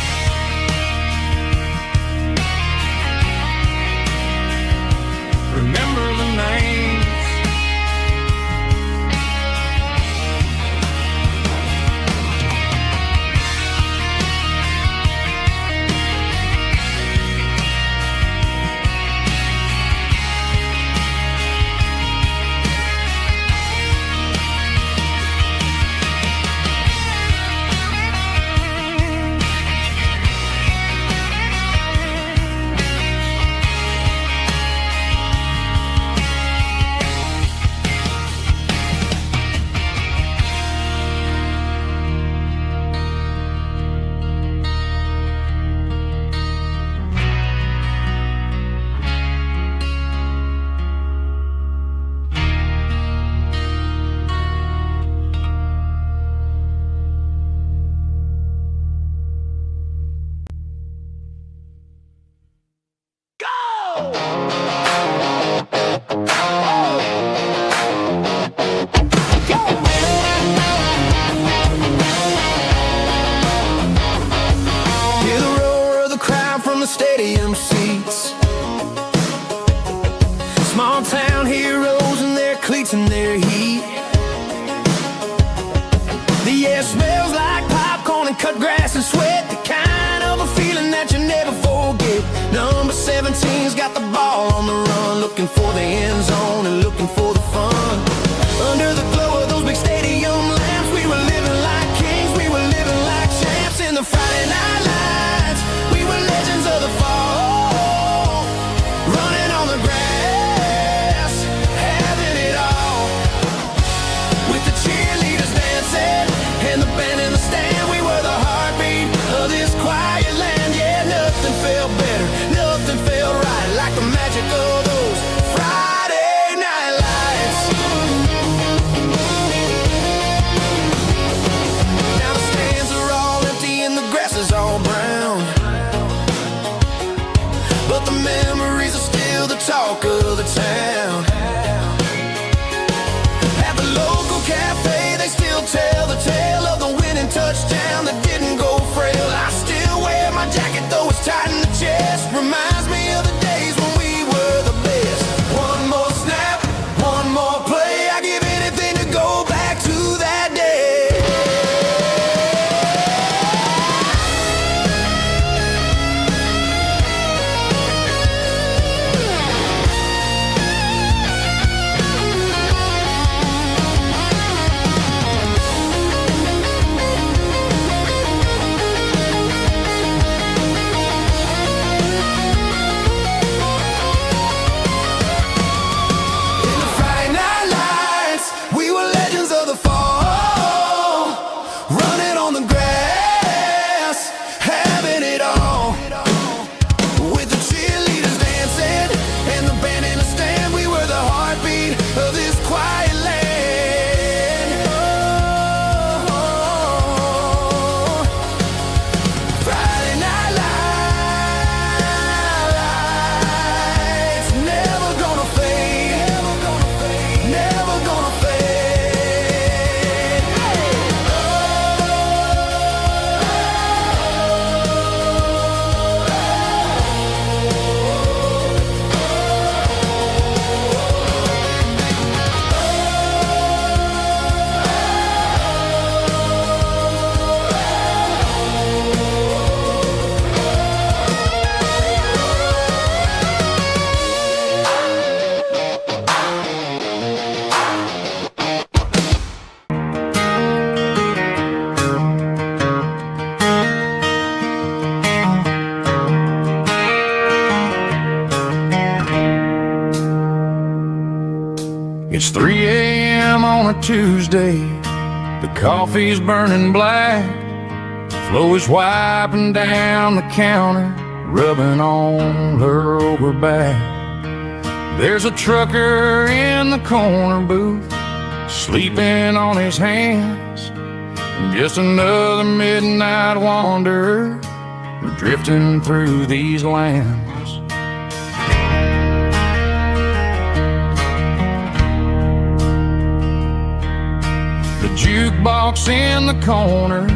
Hear the roar of the crowd from the stadium seats. Small town heroes in their cleats and their heat. The air smells like popcorn and cut grass and sweat. The kind of a feeling that you never forget. Number 17's got the ball on the run, looking for the end zone and looking for the fun. Under the glow of those big stadium lamps, we were living like kings, we were living like champs. In the Friday night lights, we were legends of the fall, running on the grass, having it all. With the cheerleaders dancing and the band in the stand, we were the heartbeat of this quiet land. Yeah, nothing felt better, nothing felt right like the magic of those Friday night lights. Now the stands are all empty and the grass is all brown, but the memories are still the talk of the town. At the local cafe, they still tell the tale of the winning touchdown that didn't go frail. I still wear my jacket though it's tight in the chest. Reminds me of the days when we were the best. One more snap, one more play. I give anything to go back to that day. In the Friday night lights, we were legends of the fall, running on the grass, having it all. With the cheerleaders dancing and the band in the stand, we were the heartbeat of this quiet land. Oh, Friday night lights, never gonna fade, never gonna fade. It's 3 a.m. on a Tuesday. The coffee's burning black. Flo is wiping down the counter, rubbing on her over back. There's a trucker in the corner booth, sleeping on his hands. Just another midnight wanderer, drifting through these lands. The jukebox in the corner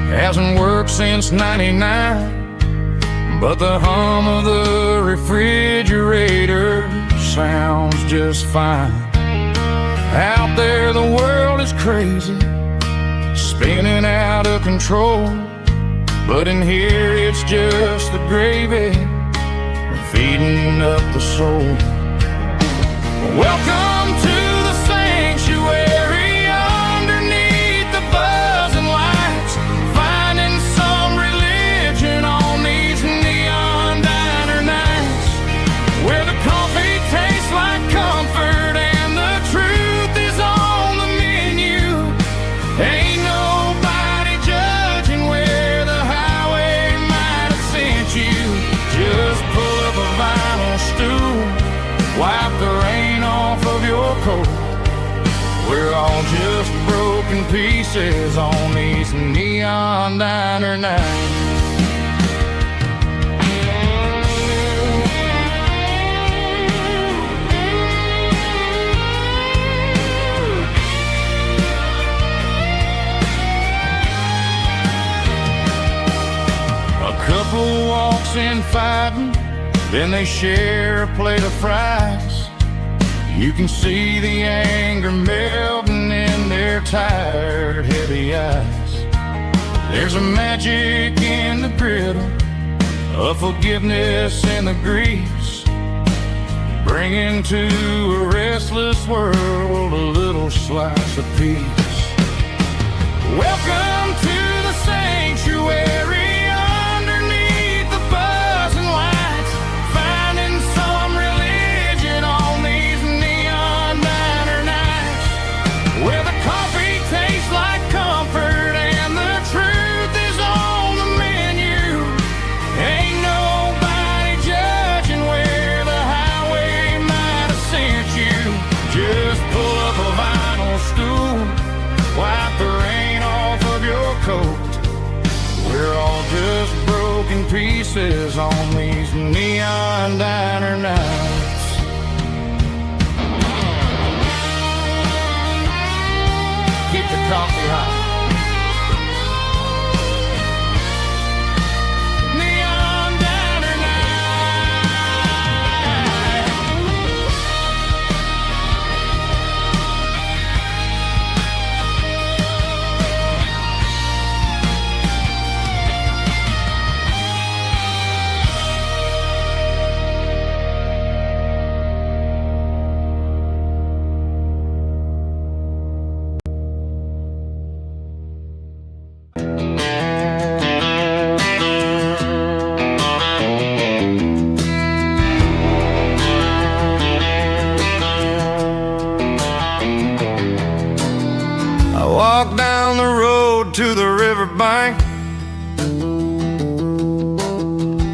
hasn't worked since '99, but the hum of the refrigerator sounds just fine. Out there the world is crazy, spinning out of control, but in here it's just the gravy feeding up the soul. Welcome to the sanctuary underneath the buzzing lights, finding some religion on these neon diner nights, where the coffee tastes like comfort and the truth is on the menu. Ain't nobody judging where the highway might have sent you. Just pull up a vinyl stool, wipe the rain off of your coat. We're all just broken pieces on these neon diner nights. and fighting, then they share a plate of fries. You can see the anger melting in their tired, heavy eyes. There's a magic in the griddle, a forgiveness in the grease, bringing to a restless world a little slice of peace. Welcome to the sanctuary underneath the buzzing lights, finding some religion on these neon diner nights, where the coffee tastes like comfort and the truth is on the menu. Ain't nobody judging where the highway might have sent you. Just pull up a vinyl stool, wipe the rain off of your coat. We're all just broken pieces on these neon diner nights. Keep the coffee hot. Neon diner night. I walk down the road to the riverbank,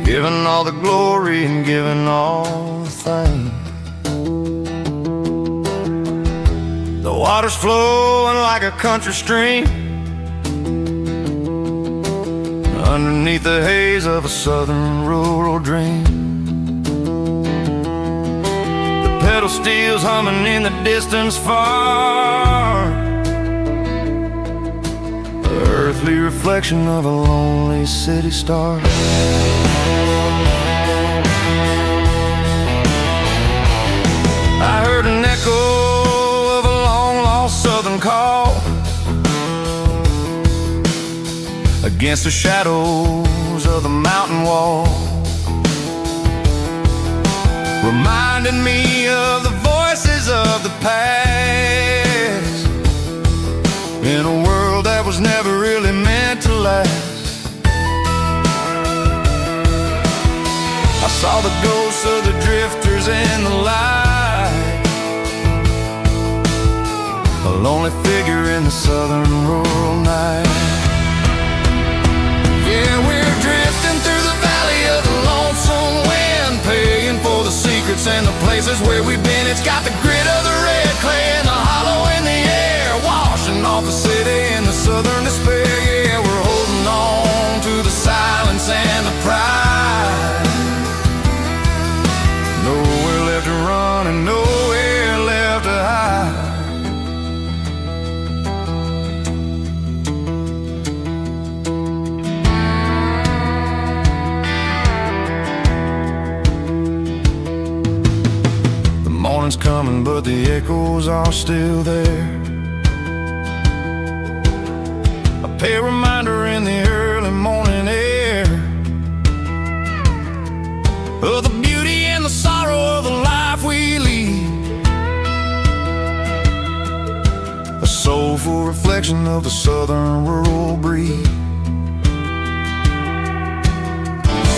giving all the glory and giving all the thanks. The water's flowing like a country stream underneath the haze of a southern rural dream. The pedal steel's humming in the distance far, the earthly reflection of a lonely city star. I heard an echo of a long-lost southern call against the shadows of the mountain wall, reminding me of the voices of the past in a world that was never really meant to last. I saw the ghosts of the drifters in the light, a lonely figure in the southern rural night. Yeah, we're drifting through the valley of the lonesome wind, paying for the secrets and the places where we've been. It's got the grit of the red clay and the hollow in the air, washing off the city in the southern despair. Yeah, we're holding on to the silence and the pride. Nowhere left to run and nowhere left to hide. The morning's coming, but the echoes are still there. A pale reminder in the early morning air of the beauty and the sorrow of the life we lead, a soulful reflection of the southern rural breed.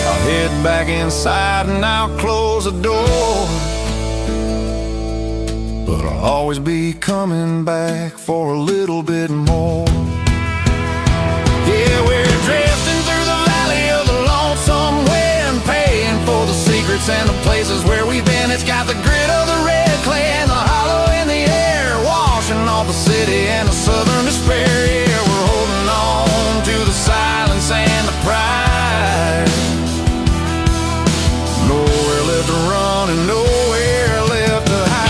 I'll head back inside and I'll close the door, but I'll always be coming back for a little bit more. Yeah, we're drifting through the valley of the lonesome wind, paying for the secrets and the places where we've been. It's got the grit of the red clay and the hollow in the air, washing off the city and the southern despair. Yeah, we're holding on to the silence and the pride. Nowhere left to run and nowhere left to hide.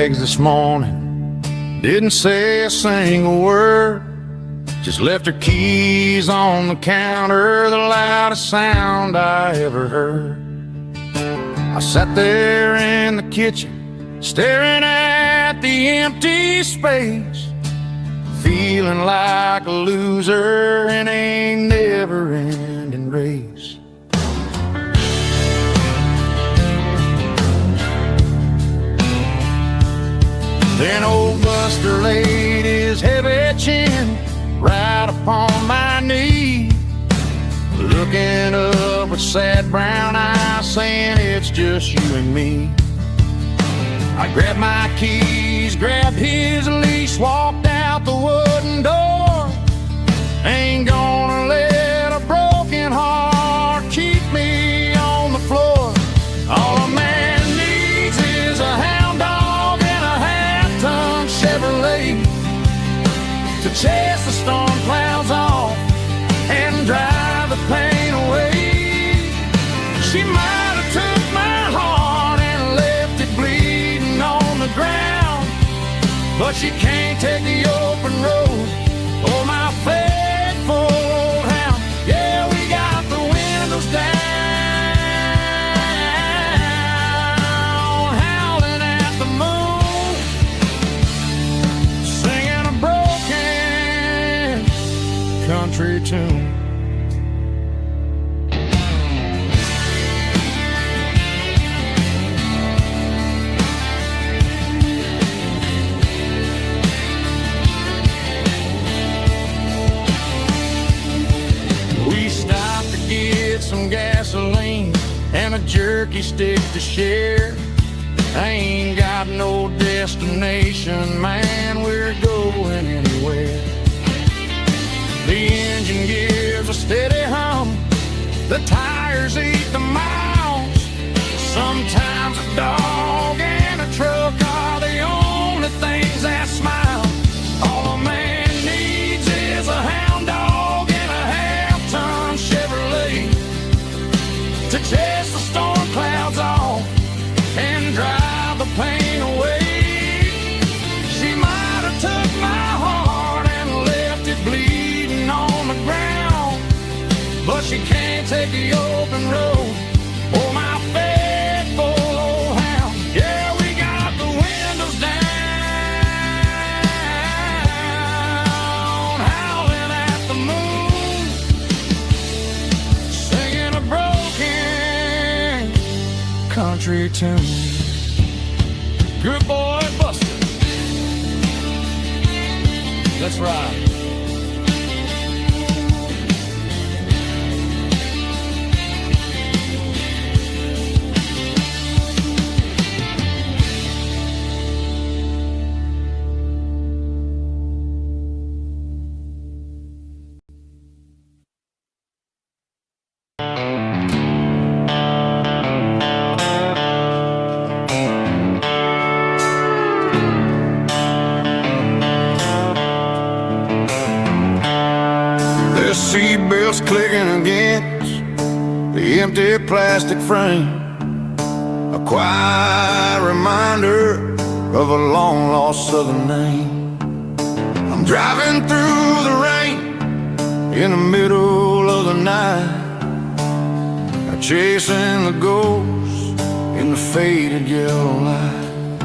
bags this morning. Didn't say a single word, just left her keys on the counter, the loudest sound I ever heard. I sat there in the kitchen, staring at the empty space, feeling like a loser in a never-ending race. Then old Buster laid his heavy chin right upon my knee, looking up with sad brown eyes, saying it's just you and me. I grabbed my keys, grabbed his leash, walked out the wooden door. Ain't gonna let a broken heart keep me on the floor. All a man needs is a hound dog and a half-ton Chevrolet to chase the storm clouds off and drive the pain away. She might have took my heart and left it bleeding on the ground, but she can't take the open road or my faithful old hound. Yeah, we got the windows down, howling at the moon, singing a broken country tune. Some gasoline and a jerky stick to share. I ain't got no destination, man, we're going anywhere. The engine gives a steady hum, the tires eat the miles. Sometimes a dog and a truck are the only things that smile. All a man needs is a hound dog and a half-ton Chevrolet to chase the storm clouds off and drive the pain away. She might have took my heart and left it bleeding on the ground, but she can't take the open road or my faithful old hound. Yeah, we got the windows down, howling at the moon, singing a broken country tune. Good boy, Buster. Let's ride. Seatbelts clicking against the empty plastic frame, a quiet reminder of a long-lost southern name. I'm driving through the rain in the middle of the night, chasing the ghosts in the faded yellow light.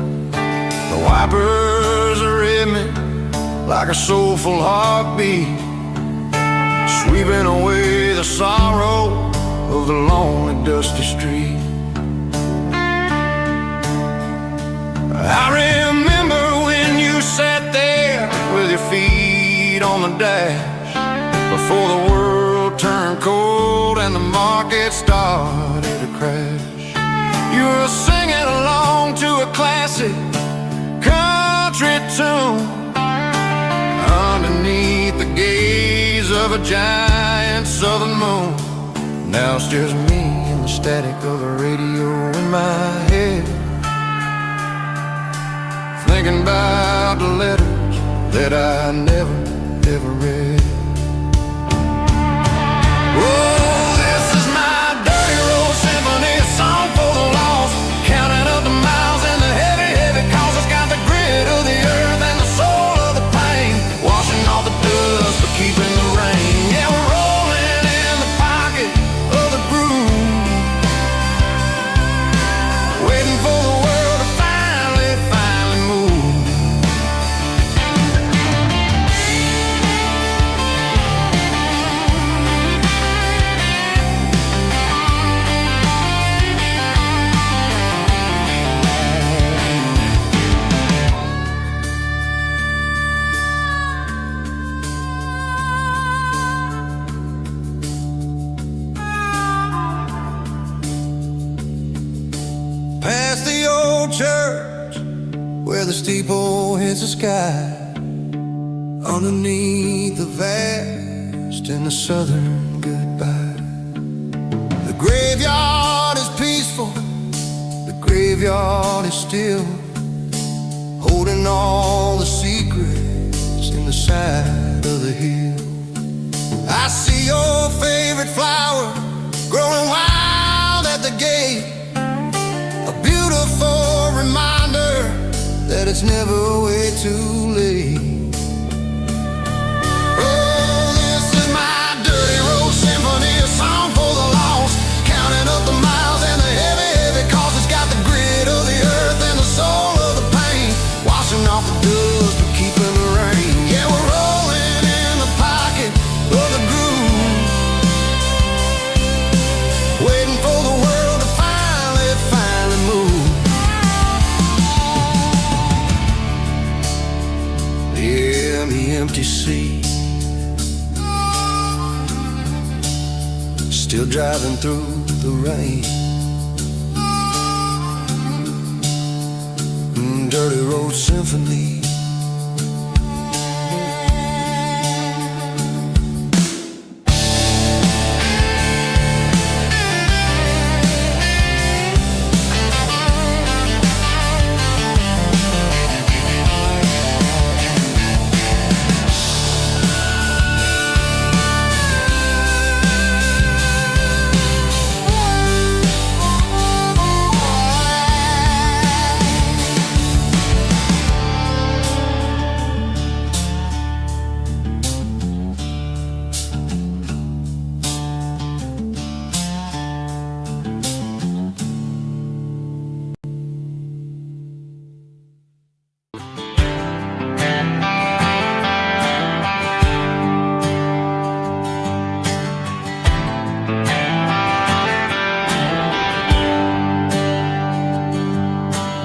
The wipers are in me like a soulful heartbeat, sweeping away the sorrow of the lonely, dusty street. I remember when you sat there with your feet on the dash, before the world turned cold and the market started to crash. You were singing along to a classic country tune underneath the gaze of a giant southern moon. Now it's just me and the static of the radio in my head, thinking about the letters that I never, ever read. Oh, this is my dirty road symphony, a song for the lost, counting up the miles and the heavy, heavy calls. It's got the church where the steeple hits the sky, underneath the vast and the southern goodbye. The graveyard is peaceful, the graveyard is still, holding all the secrets in the side of the hill. I see your favorite flower growing wild at the gate, a beautiful reminder that it's never way too late. Oh, this is my dirty road symphony, a song for the lost, counting up the miles and the heavy, heavy cost. It's got the grit of the earth and the soul of the pain, washing off the dust but keeping the rain. Yeah, we're rolling in the pocket of the groove, waiting for the world to finally move. Yeah, the empty seat, still driving through the rain. Dirty Road Symphony.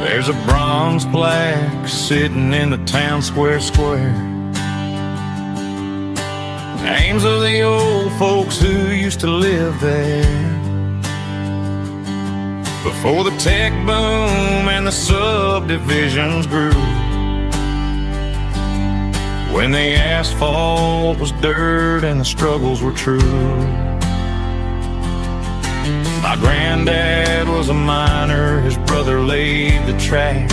There's a bronze plaque sitting in the town square. Names of the old folks who used to live there before the tech boom and the subdivisions grew, when the asphalt was dirt and the struggles were true. My granddad was a miner, his brother laid the track.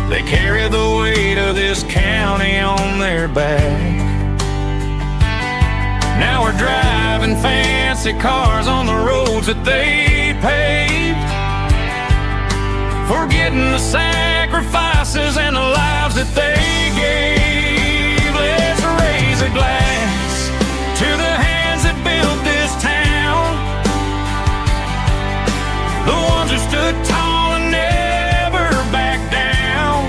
They carried the weight of this county on their back. Now we're driving fancy cars on the roads that they paved, forgetting the sacrifices and the lives that they gave. Let's raise a glass to the hands that built this town, the ones who stood tall and never backed down.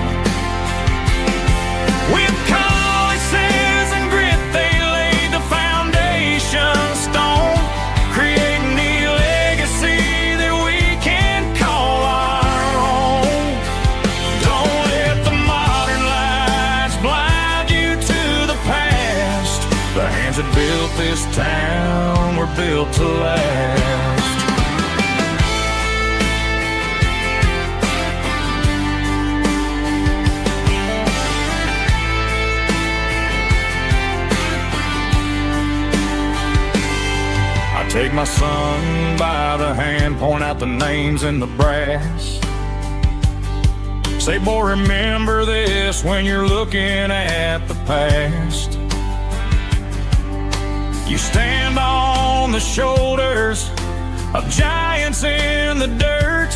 With calluses and grit they laid the foundation stone, creating the legacy that we can call our own. Don't let the modern lights blind you to the past. The hands that built this town were built to last. Take my son by the hand, point out the names in the brass. Say, boy, remember this when you're looking at the past. You stand on the shoulders of giants in the dirt,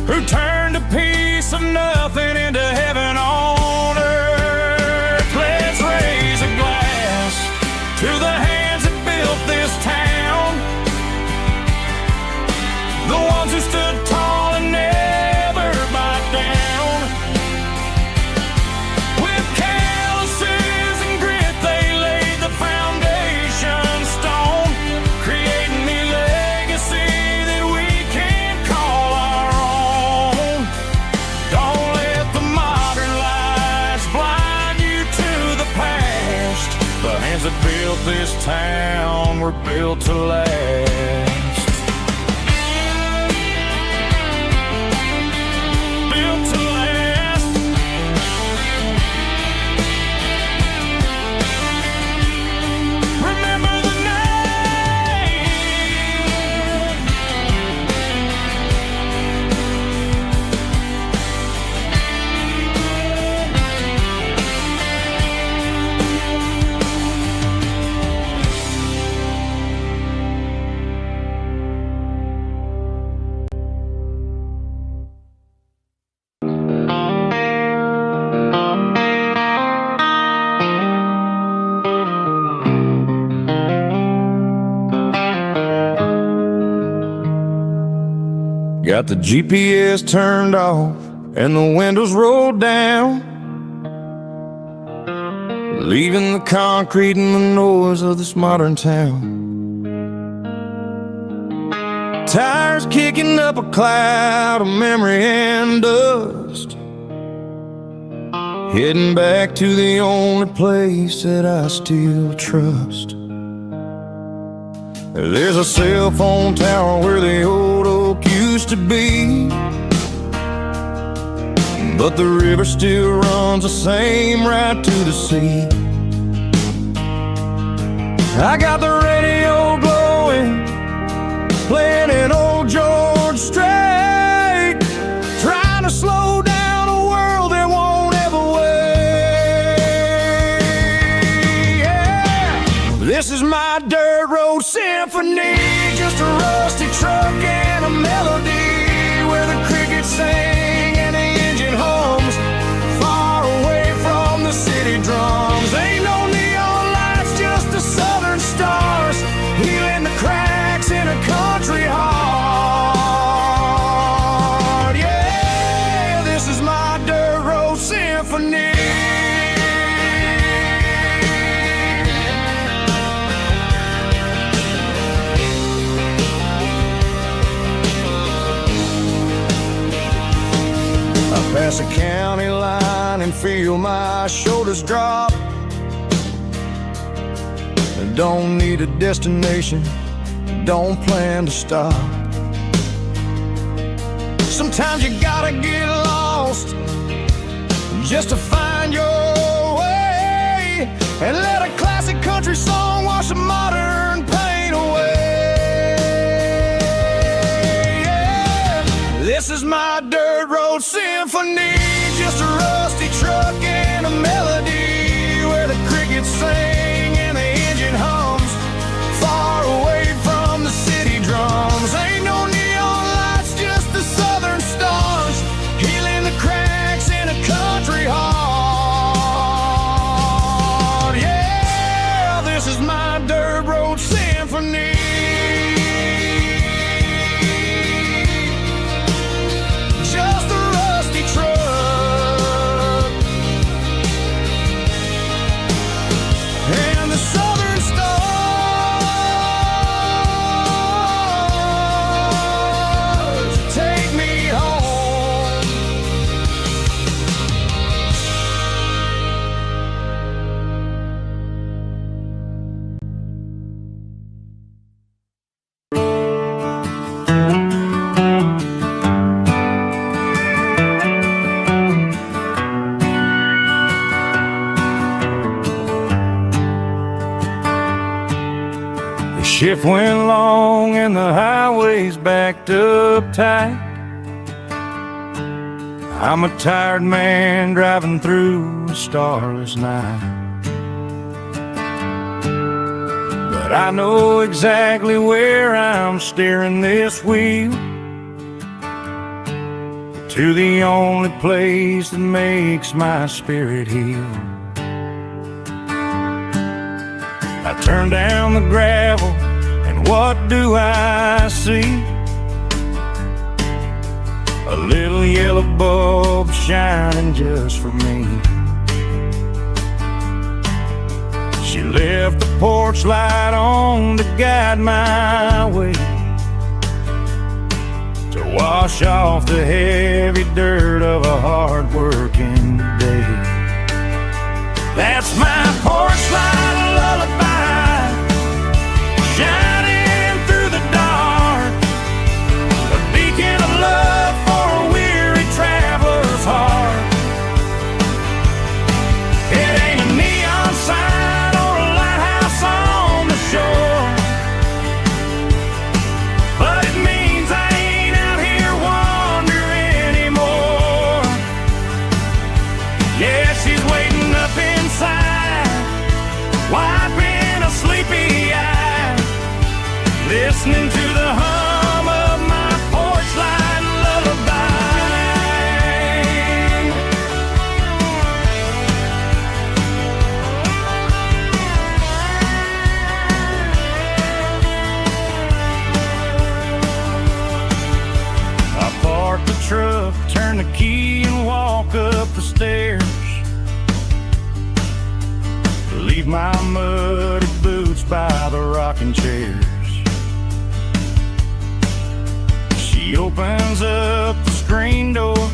who turned a piece of nothing into heaven on earth. Let's raise a glass to the hands that built this town, the ones who stood tall and never backed down. With calluses and grit they laid the foundation stone, creating the legacy that we can call our own. Don't let the modern lights blind you to the past. The hands that built this town were built to last. Got the GPS turned off and the windows rolled down, leaving the concrete and the noise of this modern town. Tires kicking up a cloud of memory and dust, heading back to the only place that I still trust. There's a cell phone tower where the old oak used to be, but the river still runs the same right to the sea. I got the radio glowing, playing an old George Strait, trying to slow down a world that won't ever wait. Yeah. This is my dirt road symphony, just a rusty truck and a melody where the crickets sing and the engine hums, far away from the city drums. Ain't no neon lights, just the southern stars, healing the cracks in a country heart. Yeah, this is my dirt road symphony. Pass a county line and feel my shoulders drop. Don't need a destination, don't plan to stop. Sometimes you gotta get lost just to find your way, and let a classic country song wash a modern pain away. Yeah. This is my dirt road symphony, just a rusty truck and a melody where the crickets sing and the engine hums, far away from the city drums. Ain't no neon lights, just the southern stars, healing the cracks in a country heart. Yeah, this is my dirt road symphony. Just a rusty truck and the southern stars take me home. The shift went long and the highway's backed up tight. I'm a tired man driving through a starless night, but I know exactly where I'm steering this wheel, to the only place that makes my spirit heal. I turn down the gravel, and what do I see? A little yellow bulb shining just for me. She left the porch light on to guide my way, to wash off the heavy dirt of a hard-working day. That's my porch light lullaby, shining through the dark, a beacon of love for a weary traveler's heart. It ain't a neon sign or a lighthouse on the shore, but it means I ain't out here wandering anymore. Yeah, she's waiting up inside, wiping a sleepy eye, listening to the hum of my porch light lullaby. I leave my muddy boots by the rocking chairs. She opens up the screen door,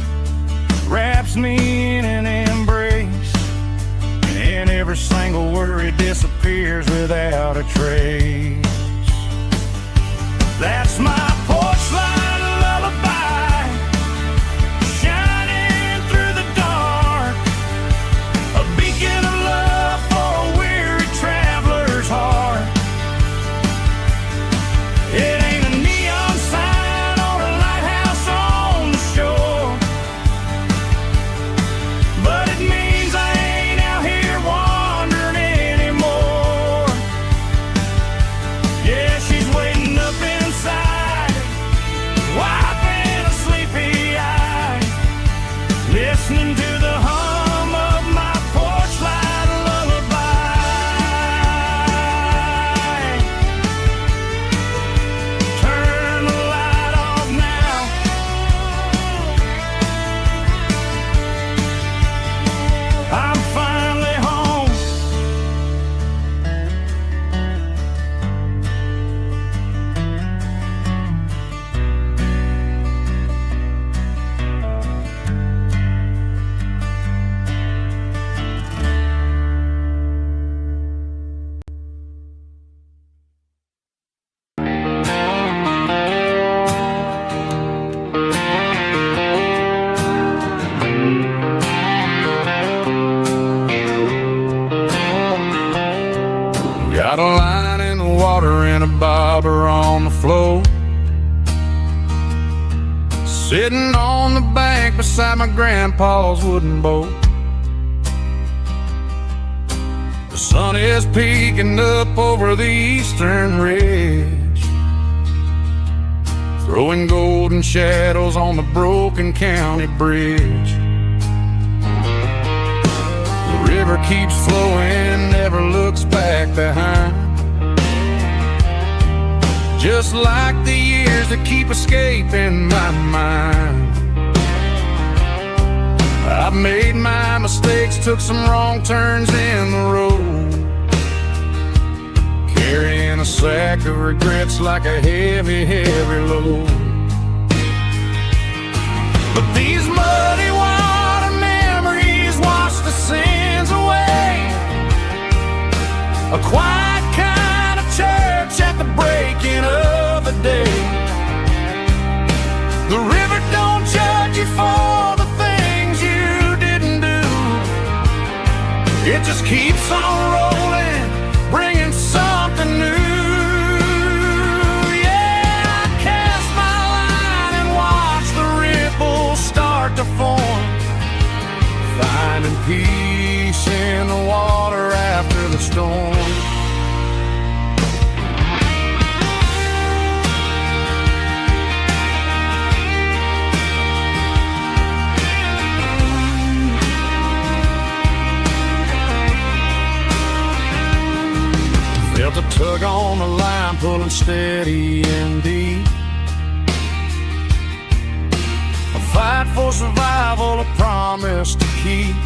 wraps me in an embrace, and every single worry disappears without a trace. That's my porch light lullaby, shining through the dark, a beacon of love for a weary traveler's heart. It ain't a neon sign or a lighthouse on the shore, but it means I ain't out here wandering anymore. Yeah, she's waiting up inside, wiping a sleepy eye, listening to the hum of my porch light lullaby. Turn the light off now. I'm finally home. Got a line in the water and a bobber on the floor, sitting on the bank beside my grandpa's wooden boat. The sun is peeking up over the eastern ridge, throwing golden shadows on the broken county bridge. The river keeps flowing, never looks back behind, just like the years that keep escaping my mind. I've made my mistakes, took some wrong turns in the road, carrying a sack of regrets like a heavy, heavy load. But these muddy water memories wash the sins away, a quiet kind of church at the breaking of the day. The river don't judge you for the things you didn't do, it just keeps on rolling, bringing something new. Yeah, I cast my line and watch the ripples start to form, finding peace in the water after the storm. Felt a tug on the line, pulling steady and deep, a fight for survival, a promise to keep.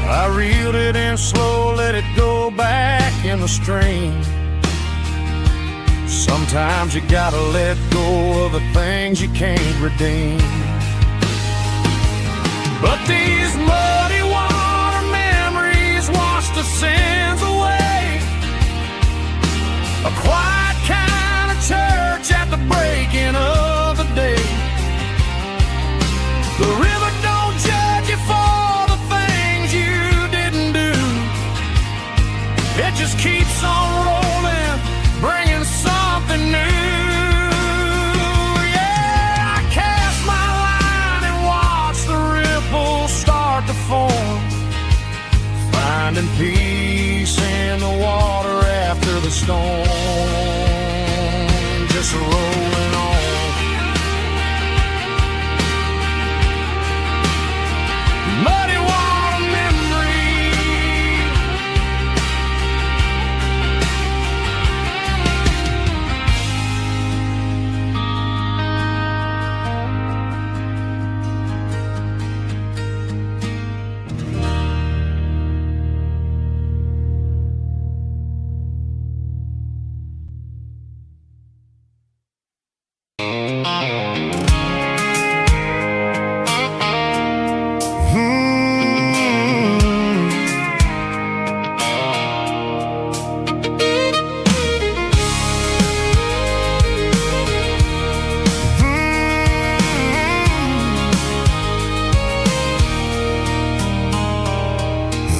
I reeled it in slow, let it go back in the stream. Sometimes you gotta let go of the things you can't redeem. But these muddy water memories wash the sins away, a quiet kind of church at the breaking of the day. The river don't judge you for the things you didn't do, it just keeps on rolling, bringing something new. Yeah, I cast my line and watch the ripples start to form, finding peace in the water after the storm, just rolling on. Muddy water memory,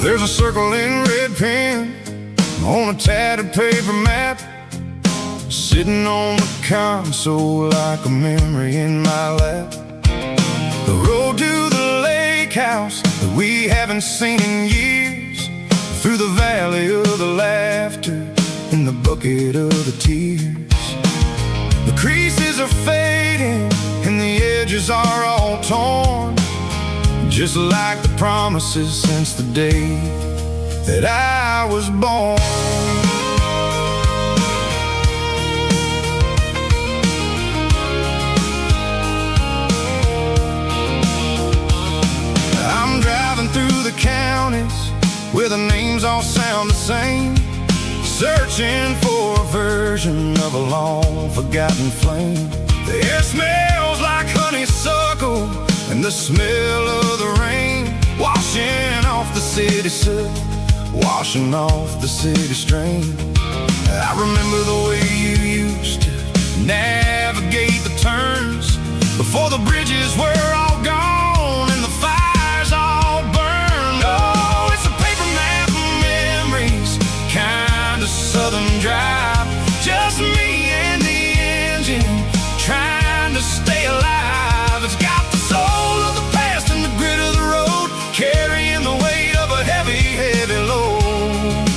There's a circle in red pen on a tattered paper map, sitting on the console like a memory in my lap. The road to the lake house that we haven't seen in years, through the valley of the laughter in the bucket of the tears. The creases are fading and the edges are all torn, just like the promises since the day that I was born. I'm driving through the counties where the names all sound the same, searching for a version of a long forgotten flame. The air smells like honeysuckle and the smell of the rain, washing off the city soot, washing off the city strain. I remember the way you used to navigate the turns before the bridges were all gone and the fires all burned. Oh, it's a paper map of memories, kind of southern drive, just me and the engine trying to stay alive. It's got the soul of the past and the grit of the road, carrying the weight of a heavy, heavy load.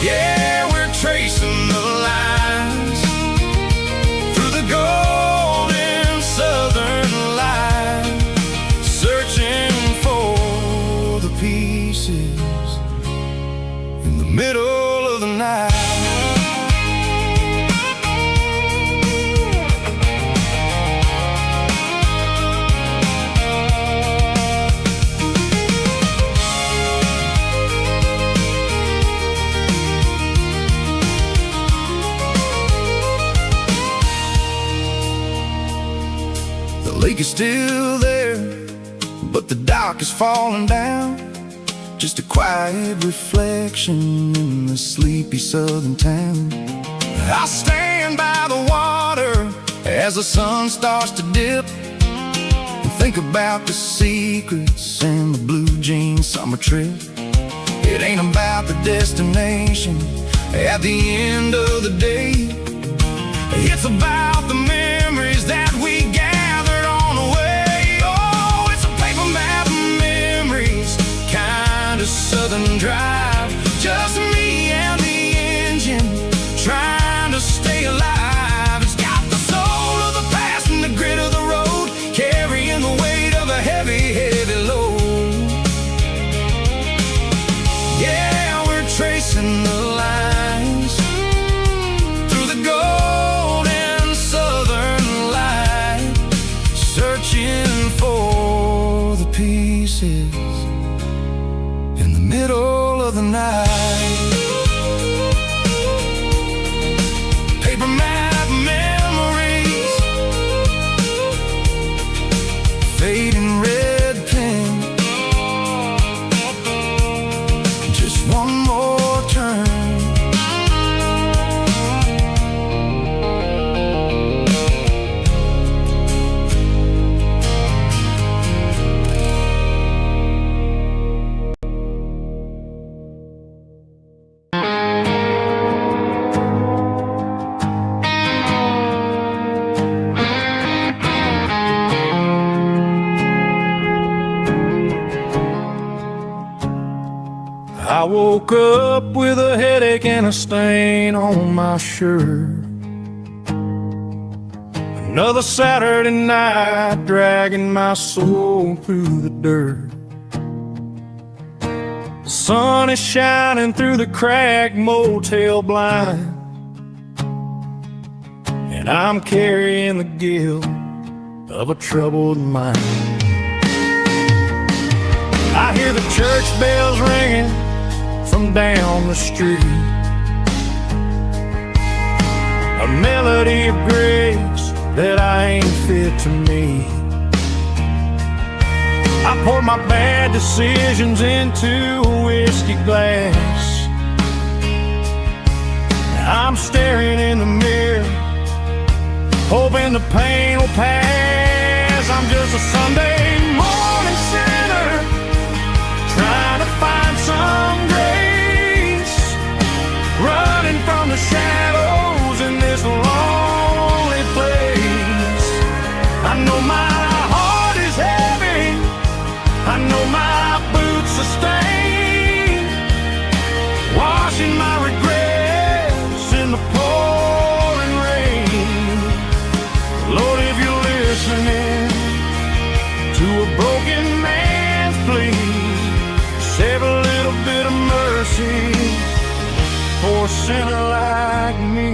Yeah, we're tracing the lines through the golden southern light, searching for the pieces in the middle of the night. The lake is still there, but the dock is falling down, just a quiet reflection in the sleepy southern town. I stand by the water as the sun starts to dip, and think about the secrets and the blue jean summer trip. It ain't about the destination at the end of the day, it's about the memories that we gathered on the way. Oh, it's a paper map of memories, kind of southern drive, just me and the engine trying to stay alive. It's got the soul of the past and the grit of the road, carrying the weight of a heavy, heavy load. Yeah, we're tracing the lines through the golden southern light, searching for the pieces in the middle of the night. Paper map memories, fading red pen, just one more turn. I woke up with a headache and a stain on my shirt. Another Saturday night dragging my soul through the dirt. The sun is shining through the cracked motel blind, and I'm carrying the guilt of a troubled mind. I hear the church bells ringing from down the street, a melody of grace that I ain't fit to meet. I poured my bad decisions into a whiskey glass. I'm staring in the mirror, hoping the pain will pass. I'm just a Sunday morning sinner, a stain, washing my regrets in the pouring rain. Lord, if you're listening to a broken man's plea, save a little bit of mercy for a sinner like me.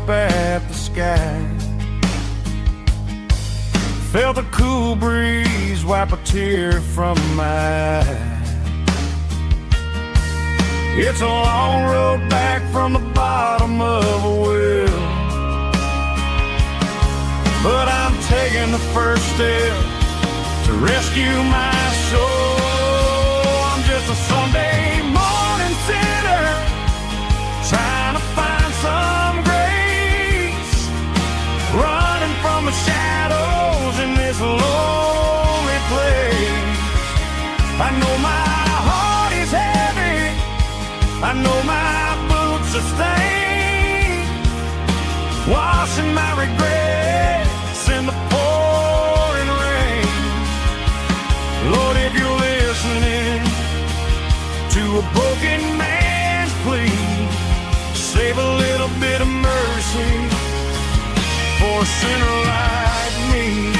At the sky, felt a cool breeze wipe a tear from my eye. It's a long road back from the bottom of a well, but I'm taking the first step to rescue my soul. I'm just a Sunday morning sinner trying to find some running from the shadows in this lonely place. I know my heart is heavy, I know my boots are stained, washing my regrets in the pouring rain. Lord, if you're listening to a broken man's plea, save a little bit of mercy for a sinner like me, a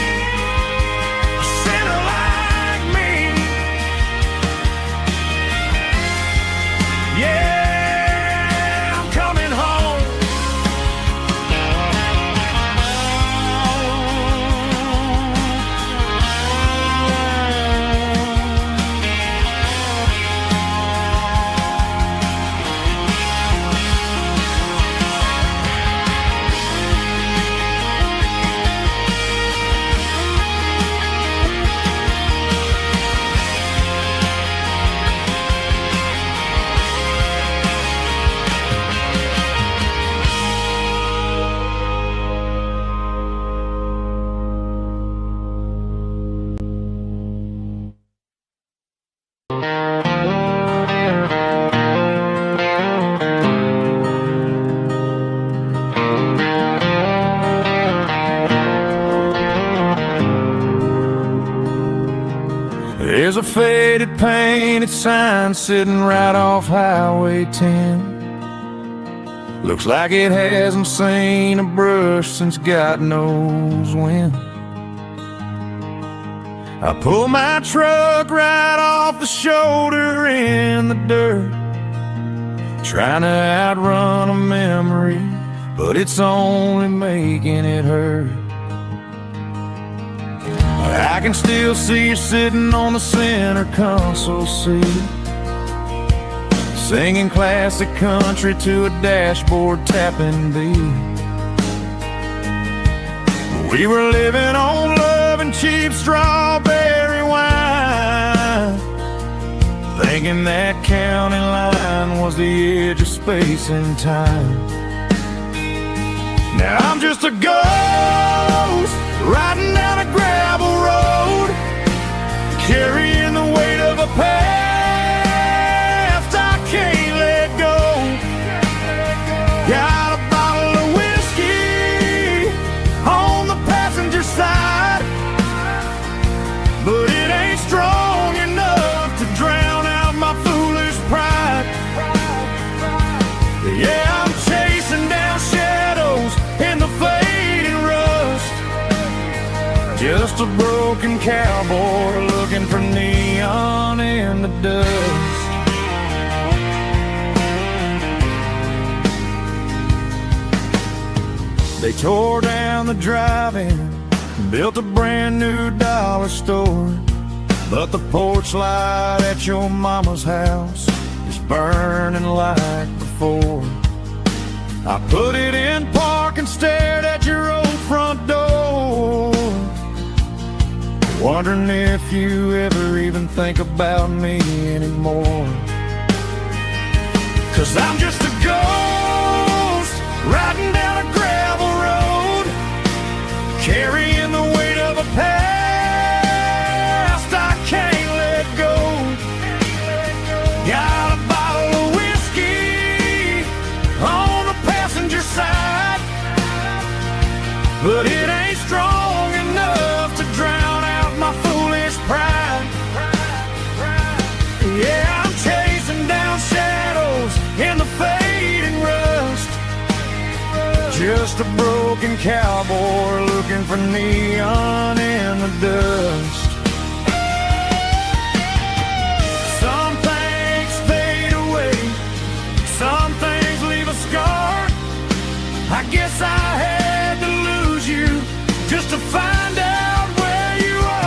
sinner like me. Yeah, I'm coming home. There's a faded painted sign sitting right off Highway 10. Looks like it hasn't seen a brush since God knows when. I pull my truck right off the shoulder in the dirt, trying to outrun a memory, but it's only making it hurt. I can still see you sitting on the center console seat, singing classic country to a dashboard tapping beat. We were living on love and cheap strawberry wine, thinking that county line was the edge of space and time. Now I'm just a ghost riding down a gravel road, carrying the weight of a past I can't let go. Got a bottle of whiskey on the passenger side, but it ain't strong enough to drown out my foolish pride. Yeah, I'm chasing down shadows in the fading rust, just a broken cowboy looking for neon in the dust. They tore down the drive-in, built a brand new dollar store, but the porch light at your mama's house is burning like before. I put it in park and stared at your old front door, wondering if you ever even think about me anymore. 'Cause I'm just a ghost riding down a gravel road, carrying the weight of a past just a broken cowboy looking for neon in the dust. Some things fade away, some things leave a scar. I guess I had to lose you just to find out where you are.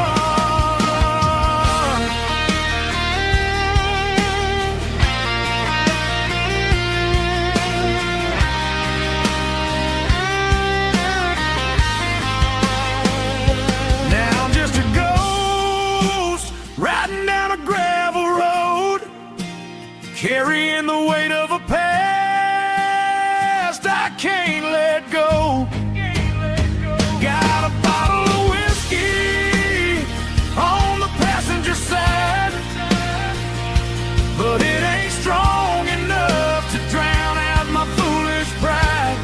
Now I'm just a ghost riding down a gravel road, carrying the weight of a past I can't let go. Got a bottle of whiskey on the passenger side, but it ain't strong enough to drown out my foolish pride.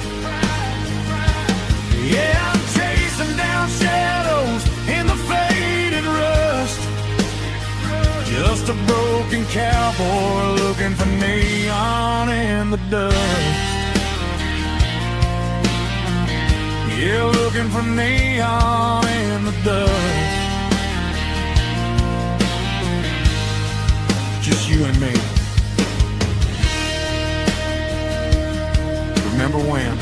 Yeah, I'm chasing down shadows in the faded rust, just a broken cowboy looking for neon in the dust. Yeah, looking for neon in the dust. Just you and me. Remember when?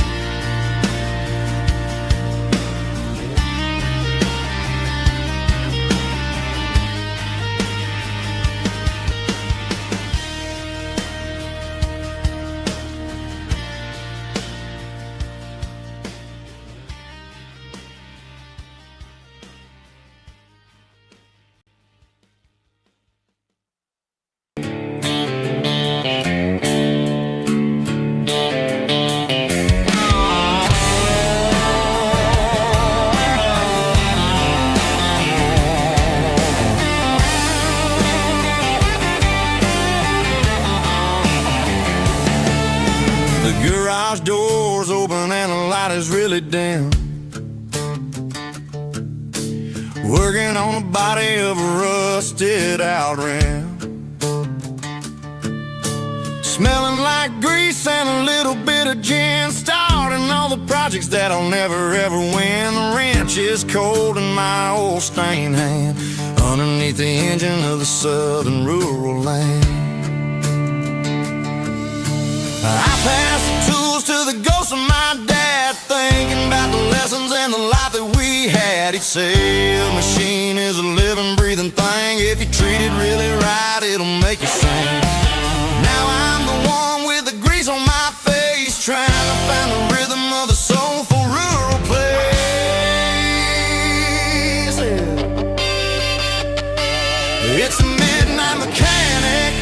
Garage doors open and the light is really dim. Working on the body of a rusted out rim, smelling like grease and a little bit of gin. Starting all the projects that I'll never ever win. The wrench is cold in my old stained hand, underneath the engine of the southern rural land. I pass the tools to the ghost of my dad, thinking about the lessons and the life that we had. He'd say a machine is a living, breathing thing. If you treat it really right, it'll make you sing. Now I'm the one with the grease on my face, trying to find the rhythm of the soulful rural place. It's a midnight mechanic,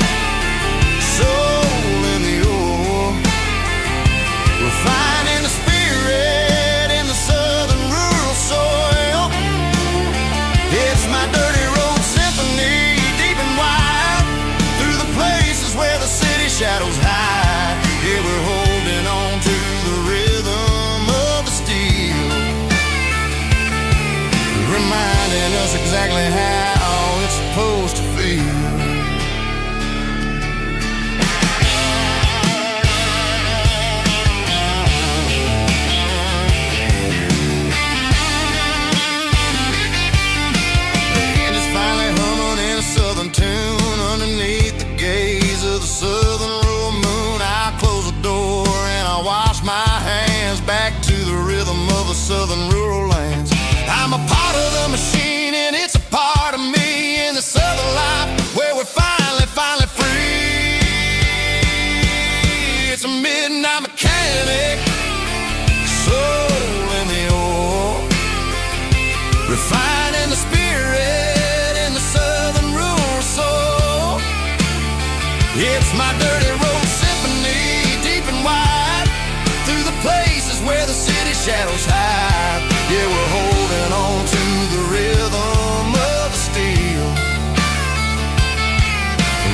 finding the spirit in the southern rural soil. It's my dirty road symphony, deep and wide, through the places where the city shadows hide. Yeah, we're holding on to the rhythm of the steel, reminding us exactly how it's supposed to feel. Tune underneath the gaze of the southern rural moon. I close the door and I wash my hands, back to the rhythm of the southern rural lands. I'm a part of the machine and it's a part of me, in the southern life where we're finally free. It's a midnight mechanic, soul in the ore, refining the spirit in the southern rural soul. It's my dirty road symphony, deep and wide, through the places where the city shadows hide. Yeah, we're holding on to the rhythm of the steel,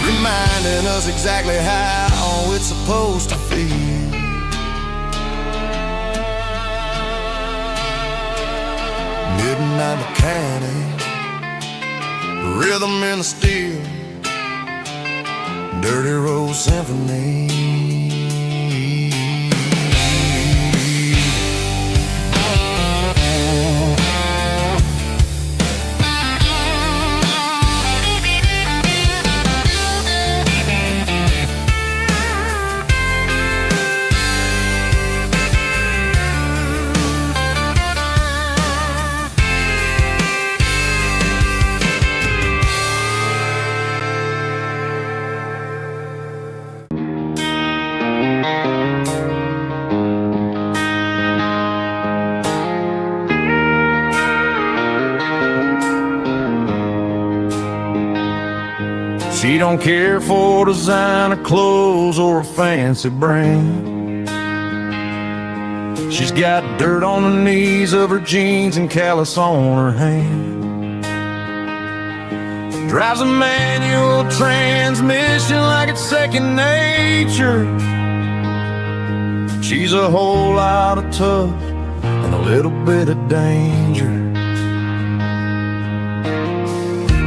reminding us exactly how it's supposed to feel. Midnight mechanic, rhythm in the steel, dirty road symphony. She don't care for designer clothes or a fancy brand. She's got dirt on the knees of her jeans and callus on her hand. Drives a manual transmission like it's second nature. She's a whole lot of tough and a little bit of danger.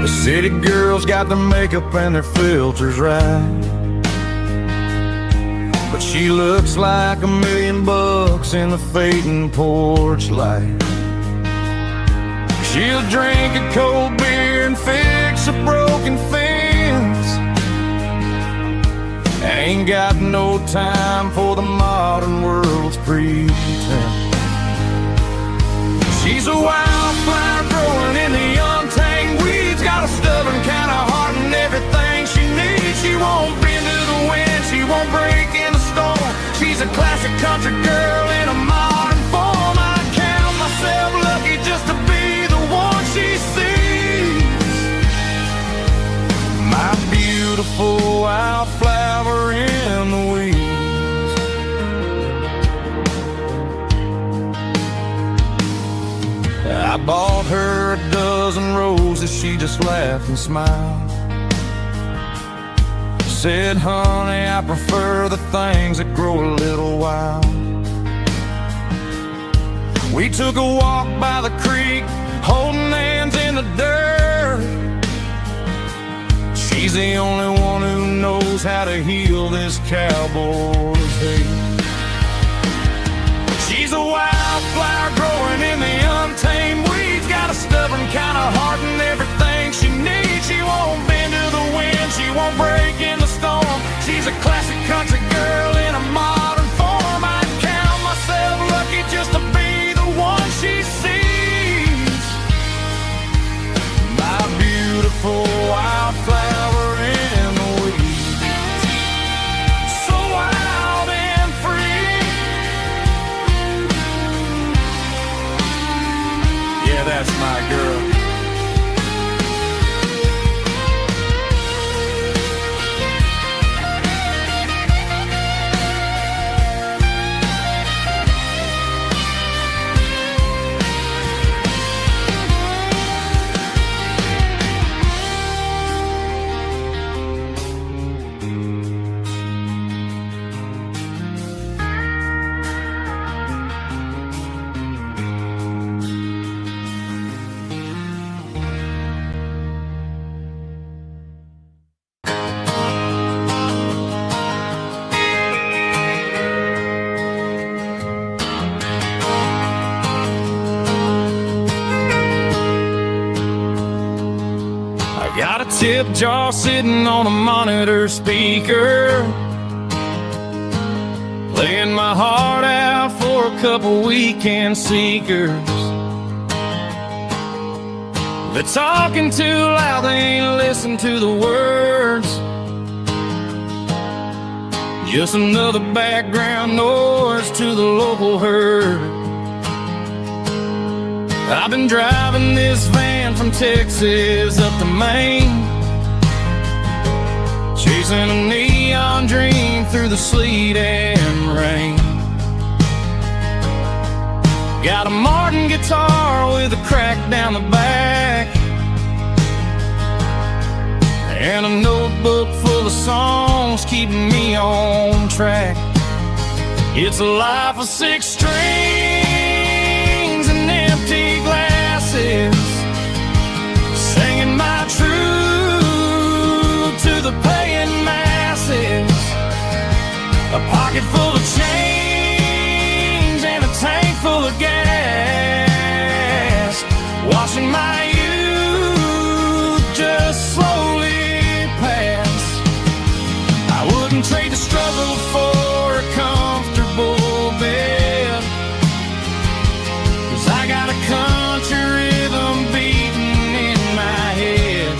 The city girls got their makeup and their filters right, but she looks like $1,000,000 in the fading porch light. She'll drink a cold beer and fix a broken fence. Ain't got no time for the modern world's pretense. She's a wildflower growing in the untamed weeds. Got a stubborn kind of heart and everything she needs. She won't bend to the wind, she won't break in the storm. She's a classic country girl in a modern form. I count myself lucky just to be the one she sees. My beautiful wildflower in the weeds. I bought her a dozen roses, she just laughed and smiled. Said, honey, I prefer the things that grow a little wild. We took a walk by the creek, holding hands in the dirt. She's the only one who knows how to heal this cowboy's hate. She's a wildflower growing in the untamed weeds. Got a stubborn kind of heart and everything she needs. She won't bend to the wind, she won't break in the storm. She's a classic country girl in a modern form. I count myself lucky just to be the one she sees. My beautiful wildflower in the weeds. So wild and free. Yeah, that's my girl. Got a tip jar sitting on a monitor speaker, playing my heart out for a couple weekend seekers. They're talking too loud, they ain't listen to the words. Just another background noise to the local herd. I've been driving this van from Texas up to Maine, chasing a neon dream through the sleet and rain. Got a Martin guitar with a crack down the back, and a notebook full of songs keeping me on track. It's a life of 6 strings and empty glasses, singing my truth to the paying masses. A pocket full of change and a tank full of gas, watching my youth just slowly pass. I wouldn't trade the struggle for a comfortable bed, 'cause I got a country rhythm beating in my head.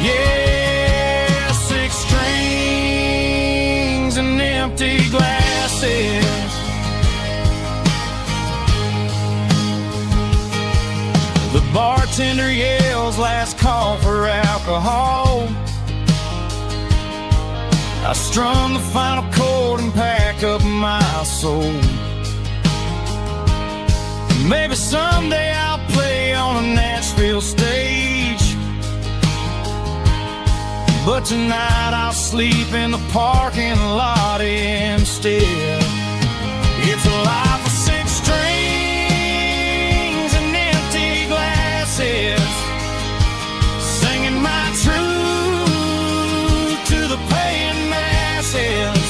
Yeah, 6 strings and empty glasses. The bartender yells last call for alcohol, I strummed the final chord and packed up my soul. Maybe someday I'll play on a Nashville stage, but tonight I'll sleep in the parking lot instead. It's a life of six strings and empty glasses, singing my truth to the paying masses.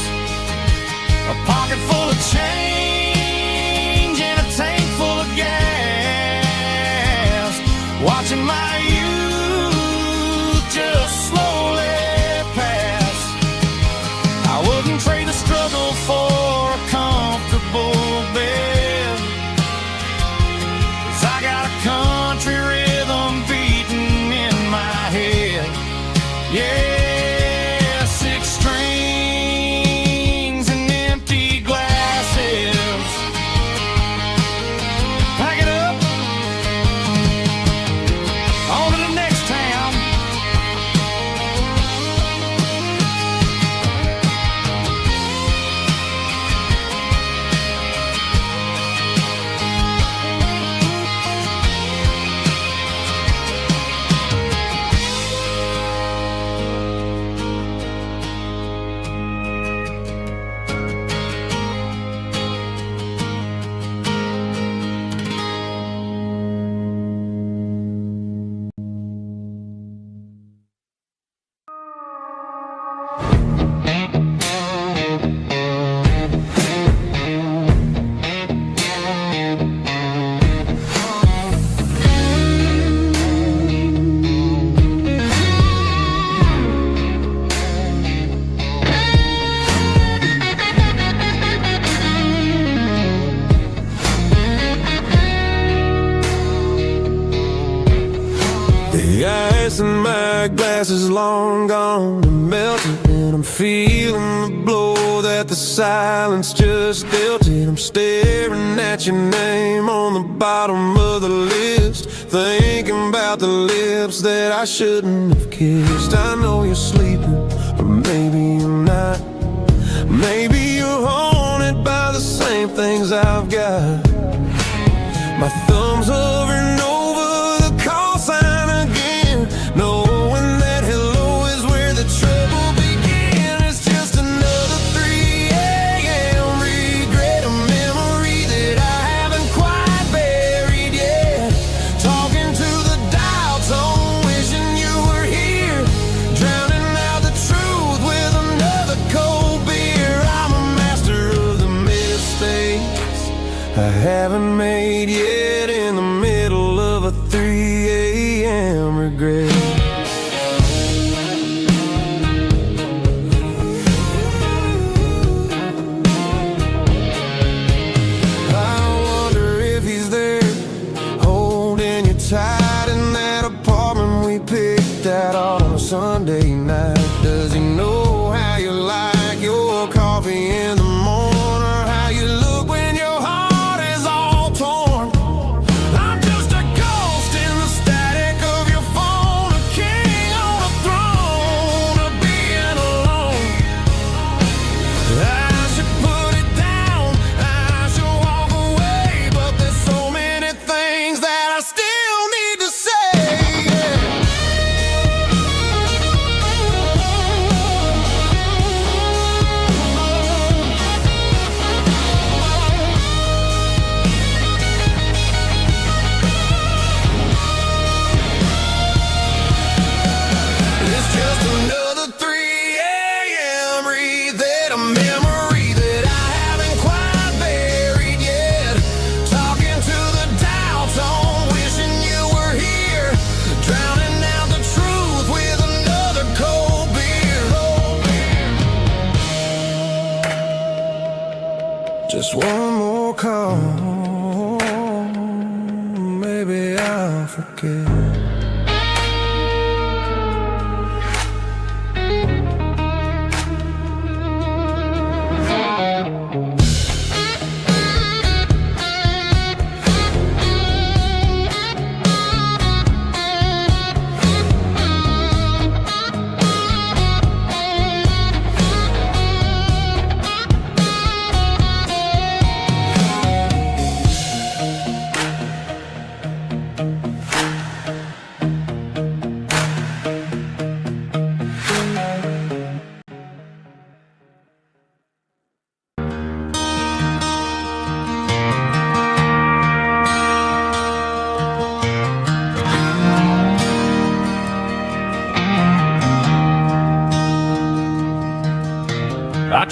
A pocket full of change and a tank full of gas, watching my youth just slowly pass. I wouldn't trade the struggle for a comfortable bed, 'cause I got a country rhythm beating in my head. Yeah, six strings and empty glasses. Pack it up, on to the next town. The ice in my glass is long gone and melted, and I'm feeling the blow that the silence just dealt it. I'm staring at your name on the bottom of the list, thinking about the lips that I shouldn't have kissed. I know you're sleeping, but maybe you're not. Maybe you're haunted by the same things I've got. My thumb's hovering over the call sign again, knowing that hello is where the trouble began. It's just another 3 a.m. regret, a memory that I haven't quite buried yet. Talking to the dial tone, wishing you were here, drowning out the truth with another cold beer. I'm a master of the mistakes I haven't made yet, in the middle of a 3 a.m. regret. I wonder if he's there, holding you tight in that apartment we picked out on a Sunday night. Does he know how you like your coffee in the morning, or how you look when your heart is all torn? I'm just a ghost in the static of your phone, a king on a throne of being alone. I should put it down, I should walk away, but there's so many things that I still need to say. Yeah.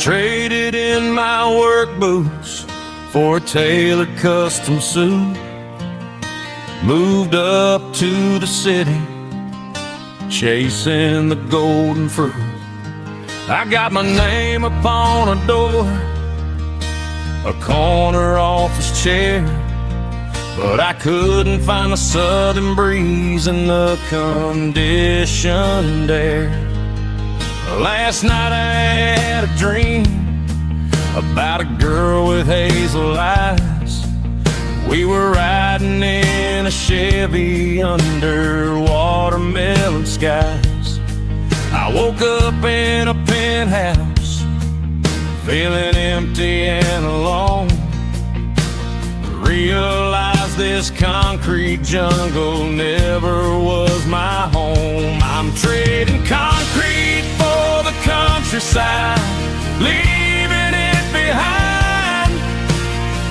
traded in my work boots for a tailored custom suit. Moved up to the city, chasing the golden fruit. I got my name upon a door, a corner office chair, but I couldn't find the southern breeze in the conditioned air. Last night I had a dream about a girl with hazel eyes. We were riding in a Chevy under watermelon skies. I woke up in a penthouse, feeling empty and alone. Realized this concrete jungle never was my home. I'm trading concrete for the countryside, leaving it behind,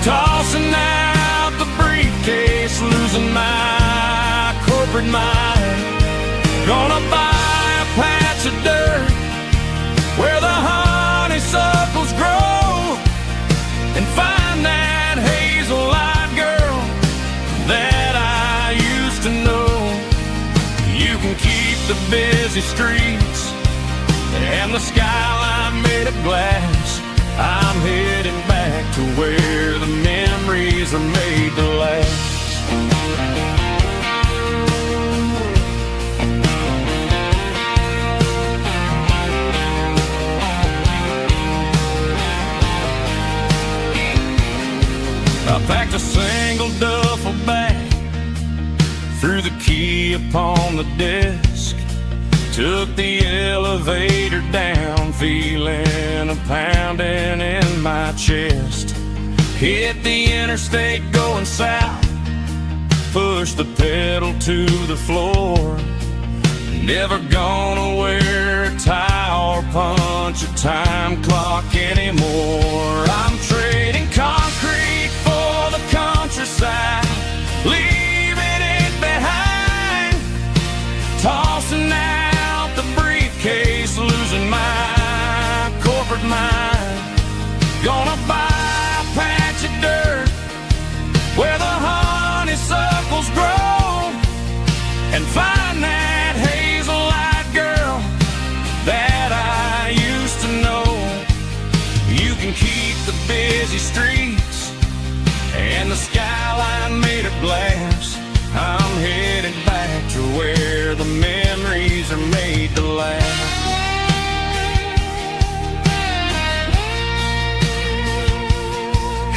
tossing out the briefcase, losing my corporate mind. Gonna buy a patch of dirt where the honeysuckles grow and find that hazel-eyed girl that I used to know. You can keep the busy streets and the skyline made of glass. I'm heading back to where the memories are made to last. I packed a single duffel bag, threw the key upon the desk, took the elevator down, feeling a pounding in my chest. Hit the interstate going south, pushed the pedal to the floor. Never gonna wear a tie or punch a time clock anymore. I'm trading concrete for the countryside, leaving it behind, tossing out the briefcase, losing my corporate mind. Gonna buy a patch of dirt where the honeysuckles grow and find that hazel-eyed girl that I used to know. You can keep the busy streets and the skyline made of glass. I'm headed back to where the memories are made to last.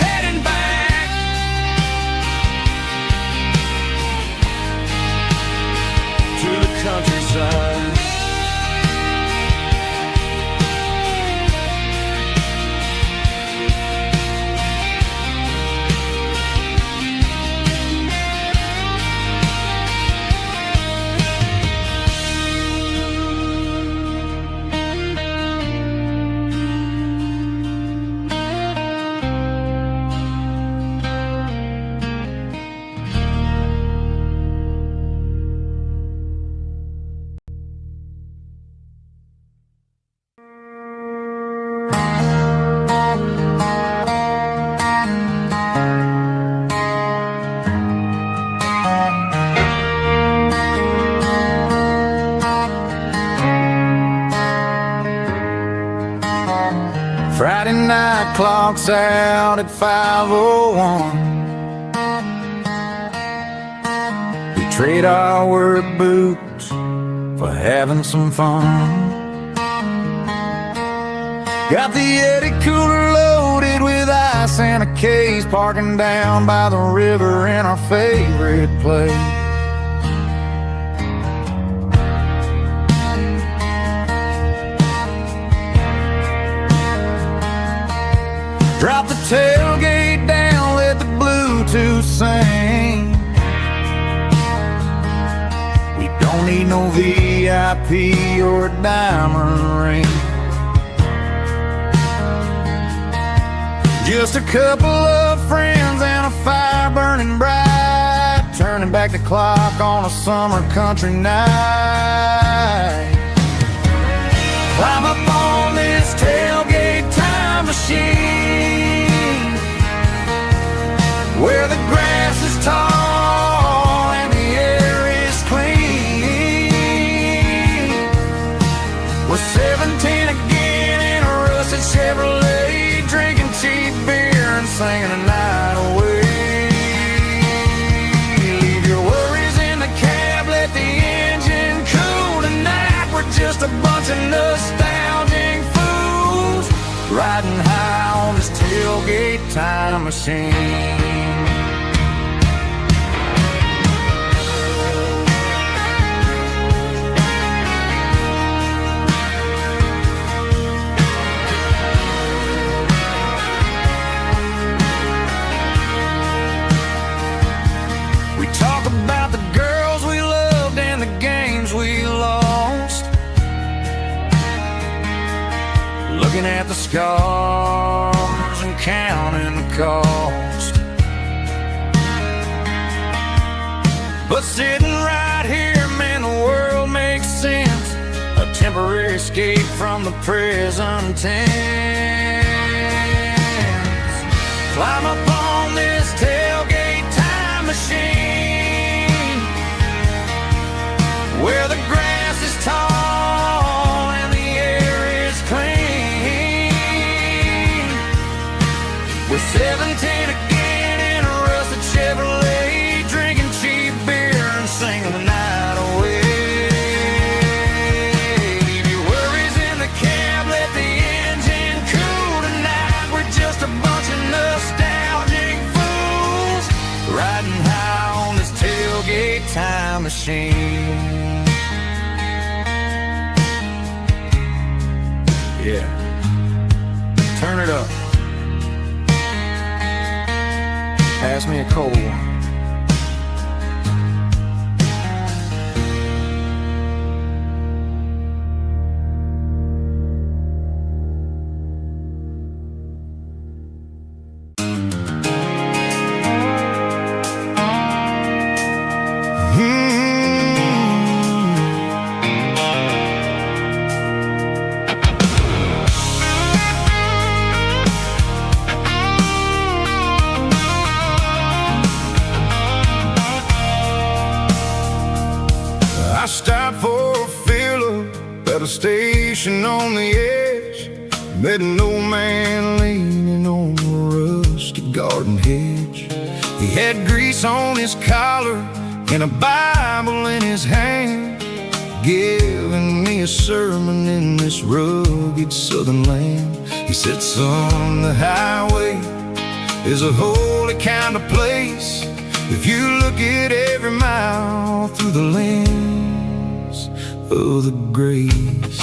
Heading back to the countryside. Friday night clock's out at 5:01. We trade our work boots for having some fun. Got the Yeti cooler loaded with ice and a case, parking down by the river in our favorite place. Drop the tailgate down, let the Bluetooth sing. We don't need no VIP or a diamond ring. Just a couple of friends and a fire burning bright, turning back the clock on a summer country night. Climb up on this tailgate time machine, where the grass is tall and the air is clean. We're 17 again in a rusted Chevrolet, drinking cheap beer and singing the night away. Leave your worries in the cab, let the engine cool tonight. We're just a bunch of nostalgic fools riding high on this tailgate time machine. About the girls we loved and the games we lost, looking at the scars and counting the cost. But sitting right here, man, the world makes sense. A temporary escape from the present tense. Climb up on this tailgate time machine, where the grass is tall and the air is clean. We're 17 again in a rusted Chevrolet, drinking cheap beer and singing the night away. Leave your worries in the cab, let the engine cool tonight. We're just a bunch of nostalgic fools riding high on this tailgate time machine. Yeah, turn it up. Pass me a cold one. I stopped for a fill-up at a station on the edge. Met an old man leaning on a rusty garden hedge. He had grease on his collar and a Bible in his hand, giving me a sermon in this rugged southern land. He said, son, the highway is a holy kind of place if you look at every mile through the lens of the grace.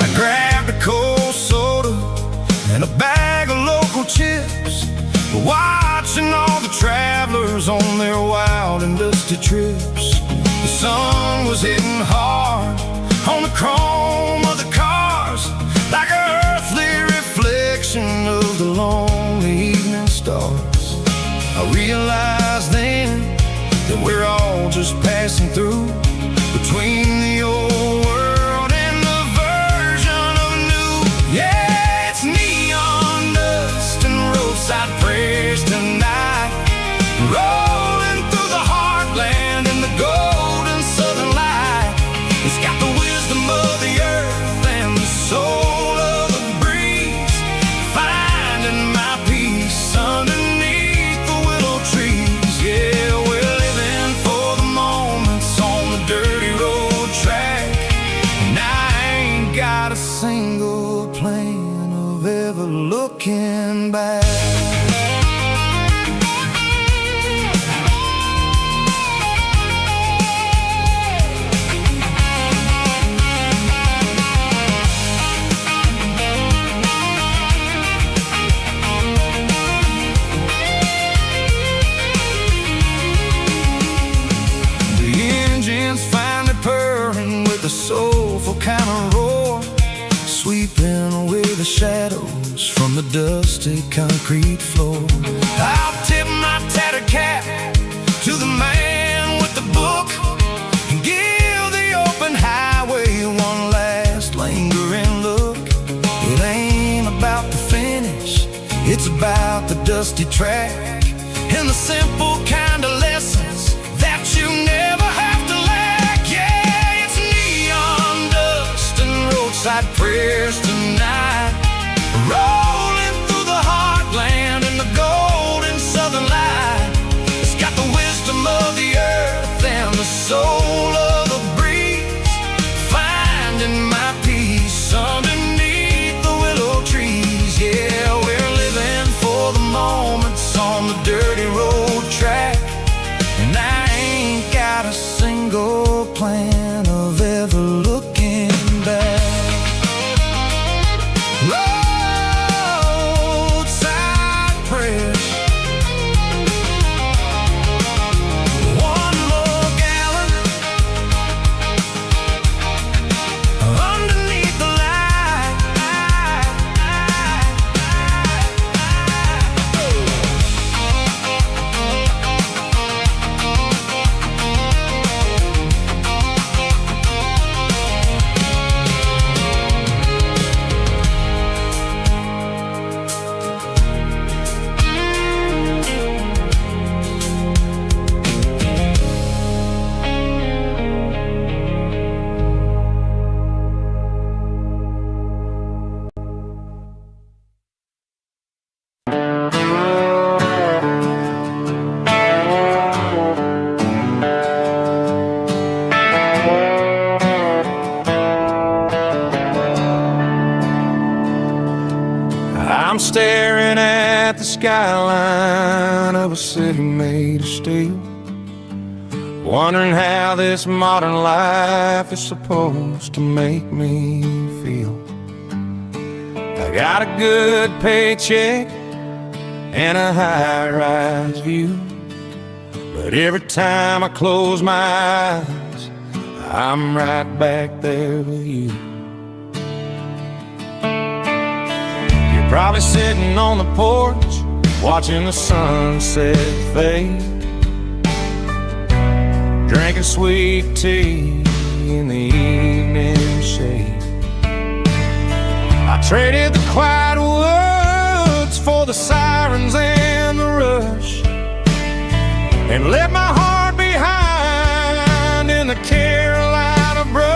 I grabbed a cold soda and a bag of local chips, watching all the travelers on their wild and dusty trips. The sun was hitting hard on the chrome of the cars, like an earthly reflection of the lonely evening stars. I realized then that we're all just passing through between the old world and the version of new. Yeah, it's neon dust and roadside prayers tonight, rolling through the heartland in the golden southern light. It's got the wisdom of the earth and the soul of the breeze, finding my peace underneath the willow trees. Yeah, we're living for the moments on the dirty road track, and I ain't got a single plan of ever looking back. A soulful kind of roar, sweeping away the shadows from the dusty concrete floor. I'll tip my tattered cap to the man with the book and give the open highway one last lingering dusty track, and the simple kind of lessons that you never have to lack. Yeah, it's neon dust and roadside prayers tonight, rolling through the heartland in the golden southern light. It's got the wisdom of the earth and the soul of the breeze, finding my peace underneath the willow trees. Yeah, we're living for the moments on the dirty road track, and I ain't got a single plan of ever looking back. Roadside prayers, one more gallon underneath the light. I'm staring at the skyline of a city made of steel, wondering how this modern life is supposed to make me feel. I got a good paycheck and a high-rise view, but every time I close my eyes, I'm right back there with you. Probably sitting on the porch, watching the sunset fade, drinking sweet tea in the evening shade. I traded the quiet woods for the sirens and the rush, and left my heart behind in the Carolina brush.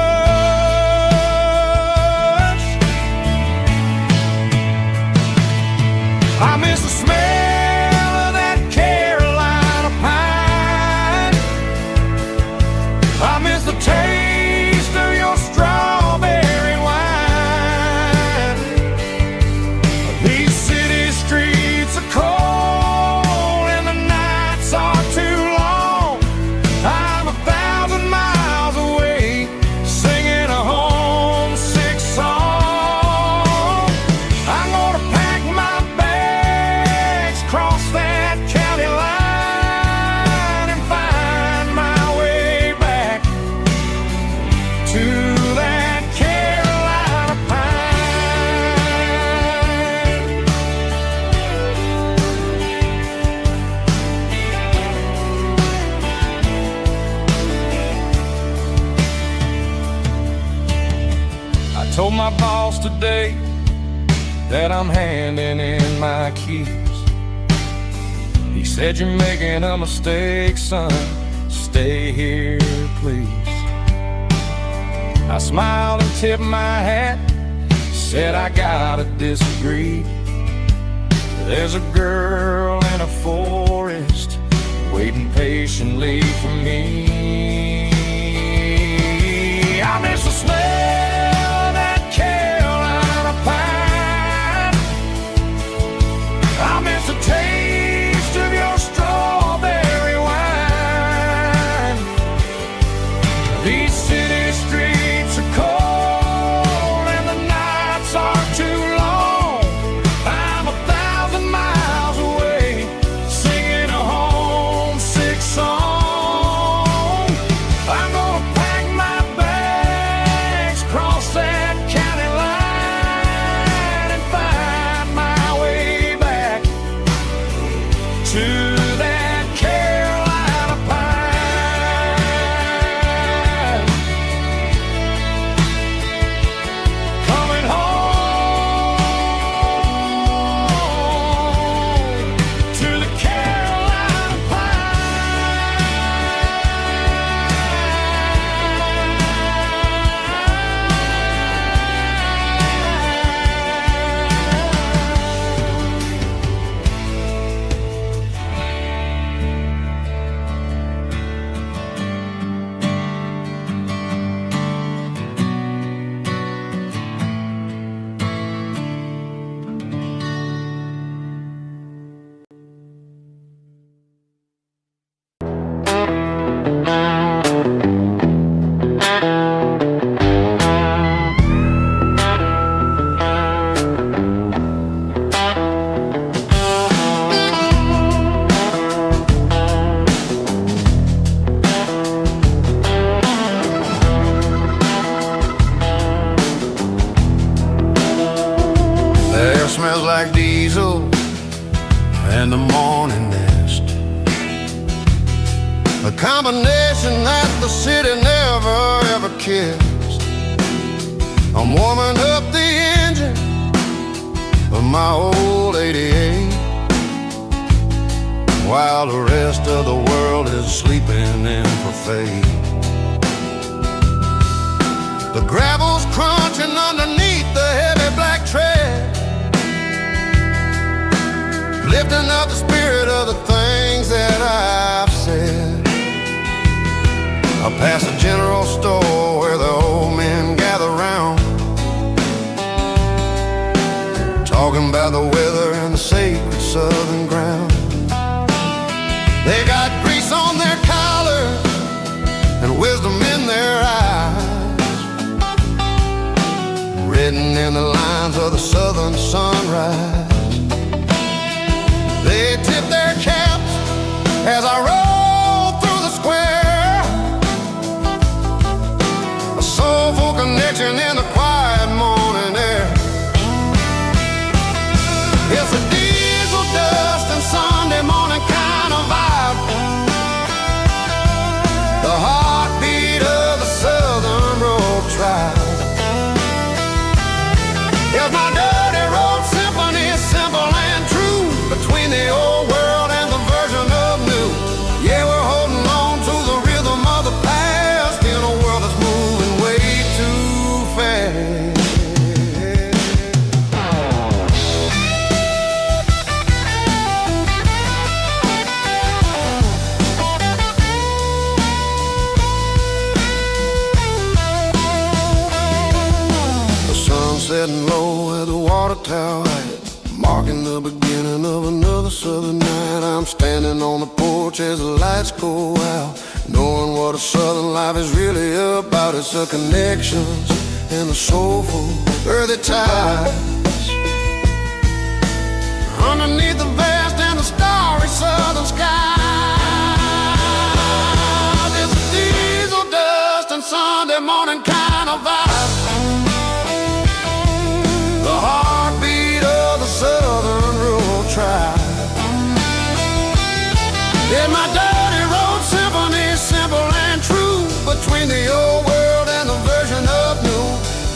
I miss the smell of that Carolina pine. I miss the taste of your strawberry wine. These city streets are cold and the nights are too long. I'm 1,000 miles away, singing a homesick song. I'm gonna pack my cross that county line and find my way back to that Carolina pine. I told my boss today that I'm handing in my keys. He said, "You're making a mistake, son. Stay here, please." I smiled and tipped my hat, said, "I gotta disagree. There's a girl in a forest waiting patiently for me. I miss the smell of that Carolina pine. I miss the taste of your strawberry wine. These city streets are cold and the nights are too long. I'm 1,000 miles away, singing a homesick song. combination that the city never ever kissed. I'm warming up the engine of my old 88 while the rest of the world is sleeping in for fate. The gravel's crunching underneath the heavy black tread, lifting up the spirit of the things that I've said. I pass a general store where the old men gather round, talking about the weather and the sacred southern ground. They got grease on their collars and wisdom in their eyes, written in the lines of the southern sunrise. They tip their caps as I roll through the square, a soulful connection in the quiet morning air. It's a diesel dust and Sunday morning kind of vibe, the heartbeat of the Southern Road Tribe. It's my dirty road symphony, simple and true, between the old world and the version of new. Yeah, we're holding on to the rhythm of the past in a world that's moving way too fast. The sun setting low at the water tower, marking the beginning of another southern night. I'm standing on the porch as the lights go out, knowing what a southern life is really about. It's the connections and the soulful earthy ties underneath the vast and the starry southern sky. It's a diesel dust and Sunday morning kind of vibe, the heartbeat of the Southern Road Tribe. In my dirty road symphony, simple and true, between the old world and the version of new.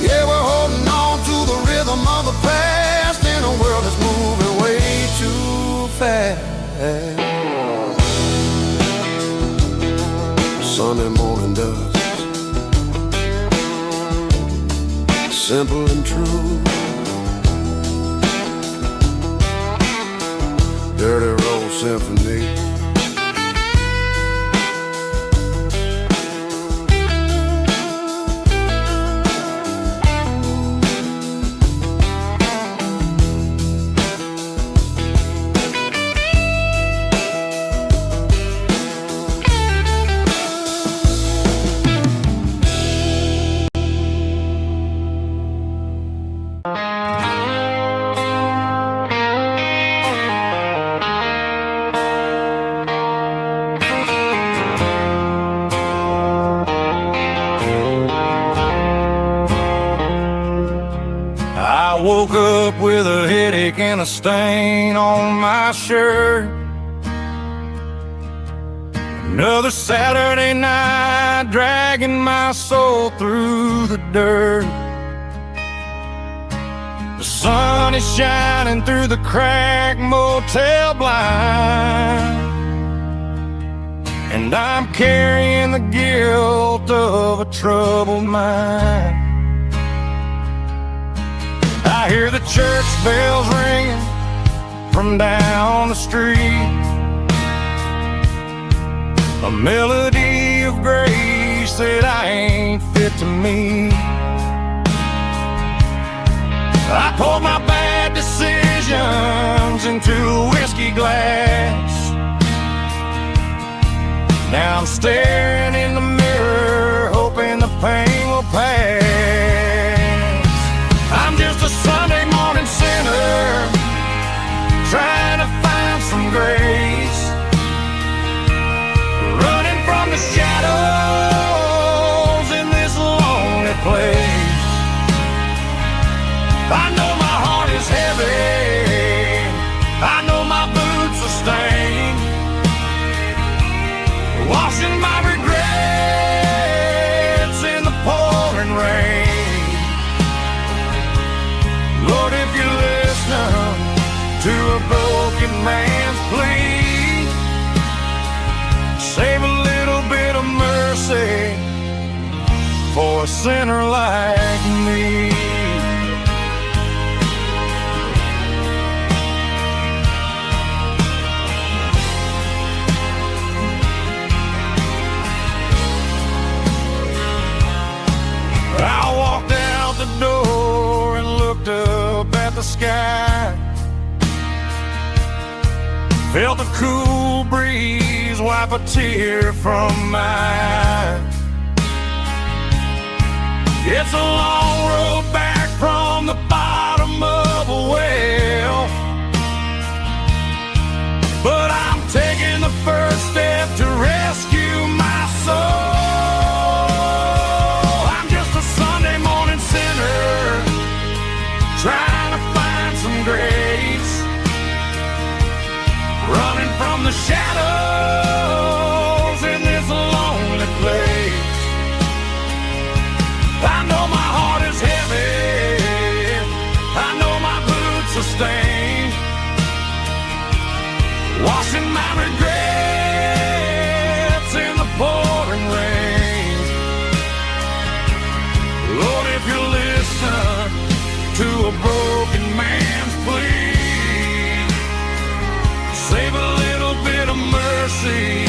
Yeah, we're holding on to the rhythm of the past in a world that's moving way too fast. Sunday morning dust, simple and true, dirty road symphony. I woke up with a headache and a stain on my shirt. Another Saturday night dragging my soul through the dirt. The sun is shining through the cracked motel blind, and I'm carrying the guilt of a troubled mind. I hear the church bells ringing from down the street, a melody of grace that I ain't fit to meet. I poured my bad decisions into a whiskey glass. Now I'm staring in the mirror, hoping the pain will pass. I'm just a Sunday morning sinner, trying to find some grace, running from the shadows in this lonely place. I know my heart is heavy, I know my boots are stained, washing my a sinner like me. I walked out the door and looked up at the sky. Felt the cool breeze wipe a tear from my eye. It's a long road back from the bottom of a well, but I'm taking the first step to rescue my soul. I'm just a Sunday morning sinner trying to find some grace, running from the shadows in this lonely place. I know my heart is heavy, I know my boots are stained, washing my regrets in the pouring rain. Lord, if you listen to a broken man's plea, save a little bit of mercy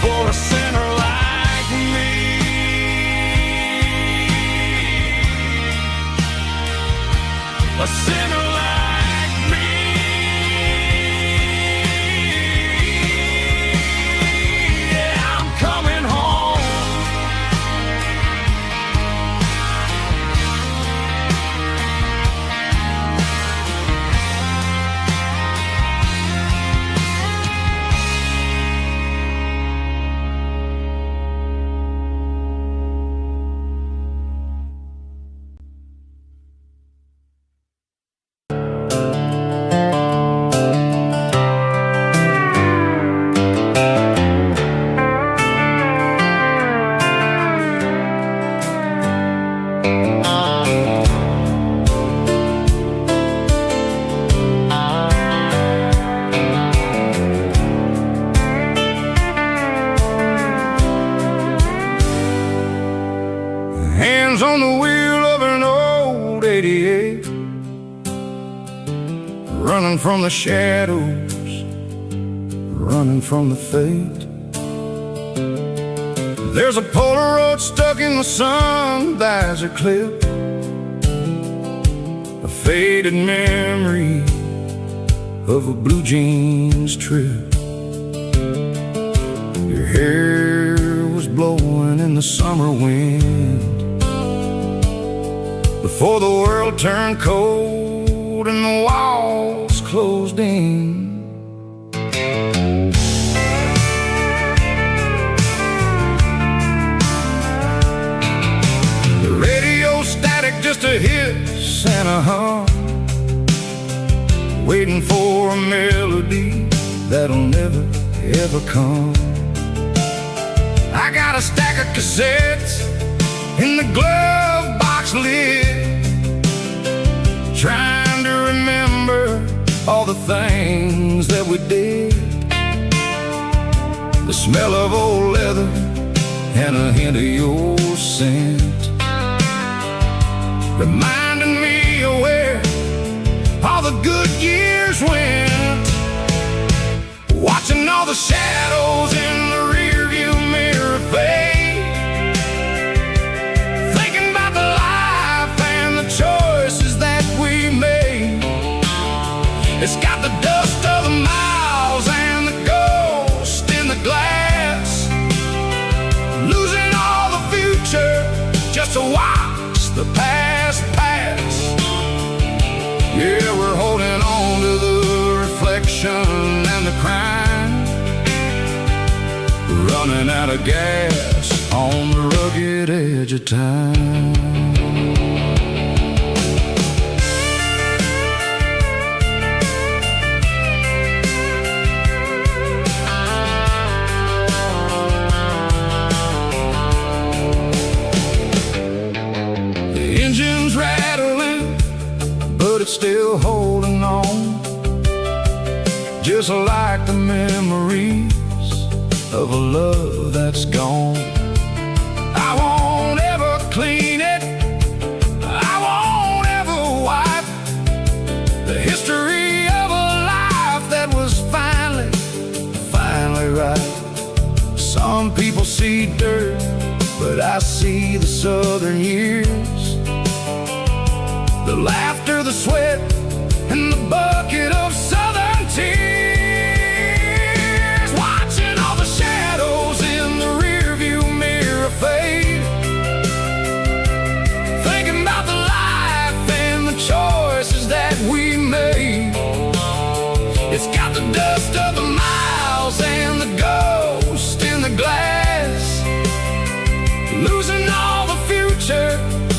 for a sinner like me. A sinner like me. Yeah, I'm coming home. Hands on the wheel of an old 88, running from the shadows, running from the fate. There's a Polaroid stuck in the sun, there's a clip, a faded memory of a blue jeans trip. Your hair was blowing in the summer wind before the world turned cold and the walls closed in. The radio static, just a hiss and a hum, waiting for a melody that'll never ever come. I got a stack of cassettes in the glove box lid, trying to remember all the things that we did. The smell of old leather and a hint of your scent, reminding me of where all the good years went. Watching all the shadows in the rearview mirror fade, thinking about the life and the choices that we made. It's got the dust of the miles and the ghost in the glass, losing all the future just to watch the past pass. Yeah, we're holding on to the reflection and the crime, running out of gas on the rugged edge of time. The engine's rattling, but it's still holding on, just like the memories of a love that's gone. I want every clean it. I won't ever wipe the history of a life that was finally right. Some people see dirt, but I see the southern years, the laughter, the sweat, and the bucket of southern tears. Watching all the shadows in the rearview mirror fade, thinking about the life and the choices that we made. It's got the dust of the miles and the ghost in the glass, losing all the future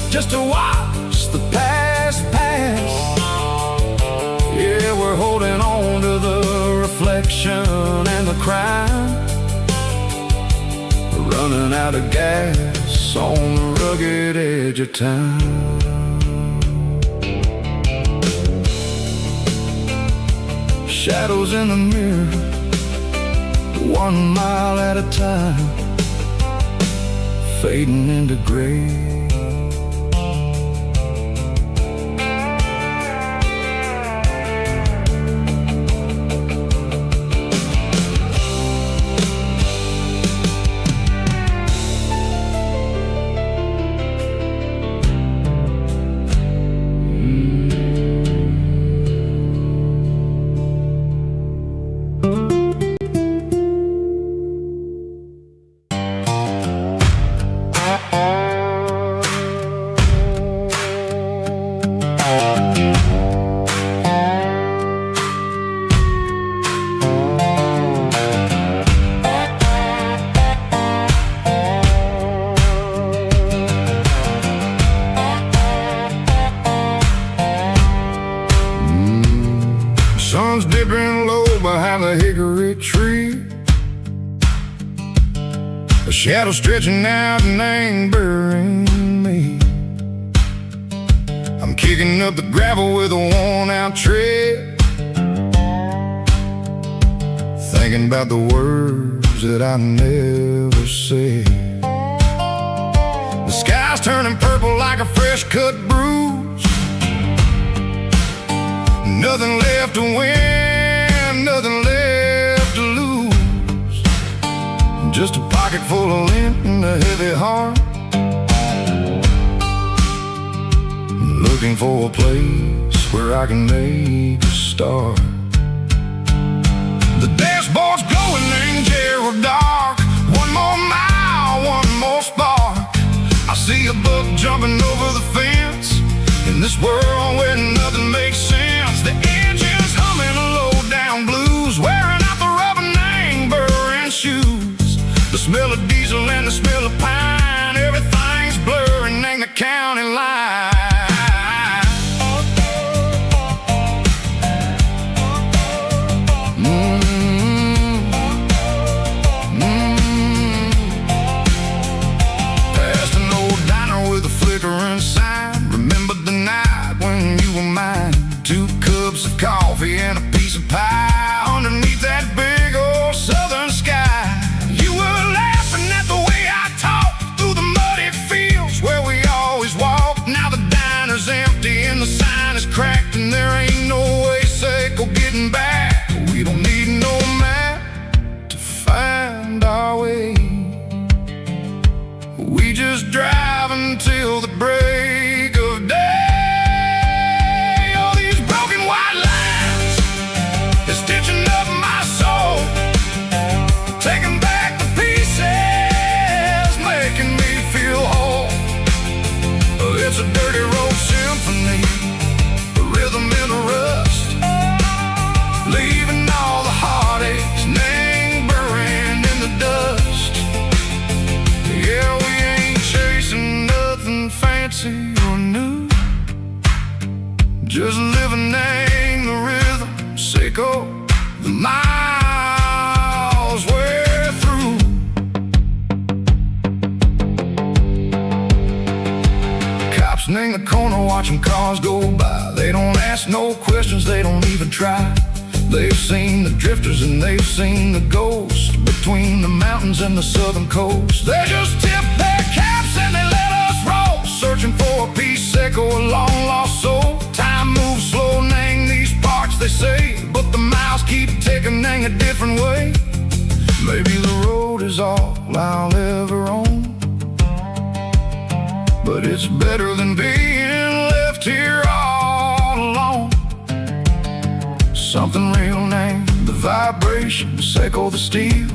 just to watch the past pass. Yeah, we're holding on to the reflection and the crime, running out of gas on the rugged edge of time. Shadows in the mirror, 1 mile at a time, fading into gray. Sun's dipping low behind the hickory tree, a shadow stretching out and angering me. I'm kicking up the gravel with a worn-out tread, thinking about the words that I never said. The sky's turning purple like a fresh-cut bruise, nothing left to win, nothing left to lose, just a pocket full of lint and a heavy heart, looking for a place where I can make a start. The dashboard's glowing in Gerald dark, 1 more mile, 1 more spark. I see a buck jumping over the fence, in this world where nothing makes sense. The engine's humming a low-down blues, wearing out the rubber-name burring shoes. The smell of diesel and the smell of pine, everything's blurring in the county line. Past an old diner with a flickering sign, remember the night when you were mine. 2 cups of coffee and a piece of pie underneath that big old southern sky. You were laughing at the way I talked through the muddy fields where we always walked. Now the diner's empty and the sign is cracked, and there ain't no way safe of getting back. We don't need no map to find our way, we just drive until the break of day. Stitching up my soul, taking back the pieces, making me feel whole. It's a dirty road symphony, a rhythm in the rust, leaving all the heartaches lingering in the dust. Yeah, we ain't chasing nothing fancy or new, just living in the rhythm, sicko. The miles we're through. Cops in the corner watching cars go by. They don't ask no questions, they don't even try. They've seen the drifters and they've seen the ghosts between the mountains and the southern coast. They just tip their caps and they let us roll. searching for a piece, echo a long lost soul. Time moves slow, nang these parts they say, but the miles keep ticking a different way. Maybe the road is all I'll ever own, but it's better than being left here all alone. Something real named the vibrations echo the steel.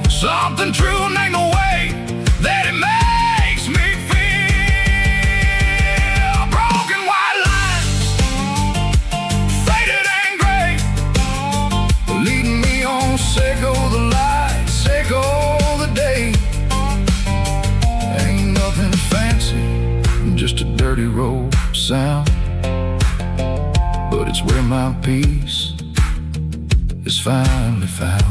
Something true named the way that it makes me feel. Broken white lines, faded and gray, leading me on, echo the lights, echo the day. Ain't nothing fancy, just a dirty road sound, but it's where my peace is finally found.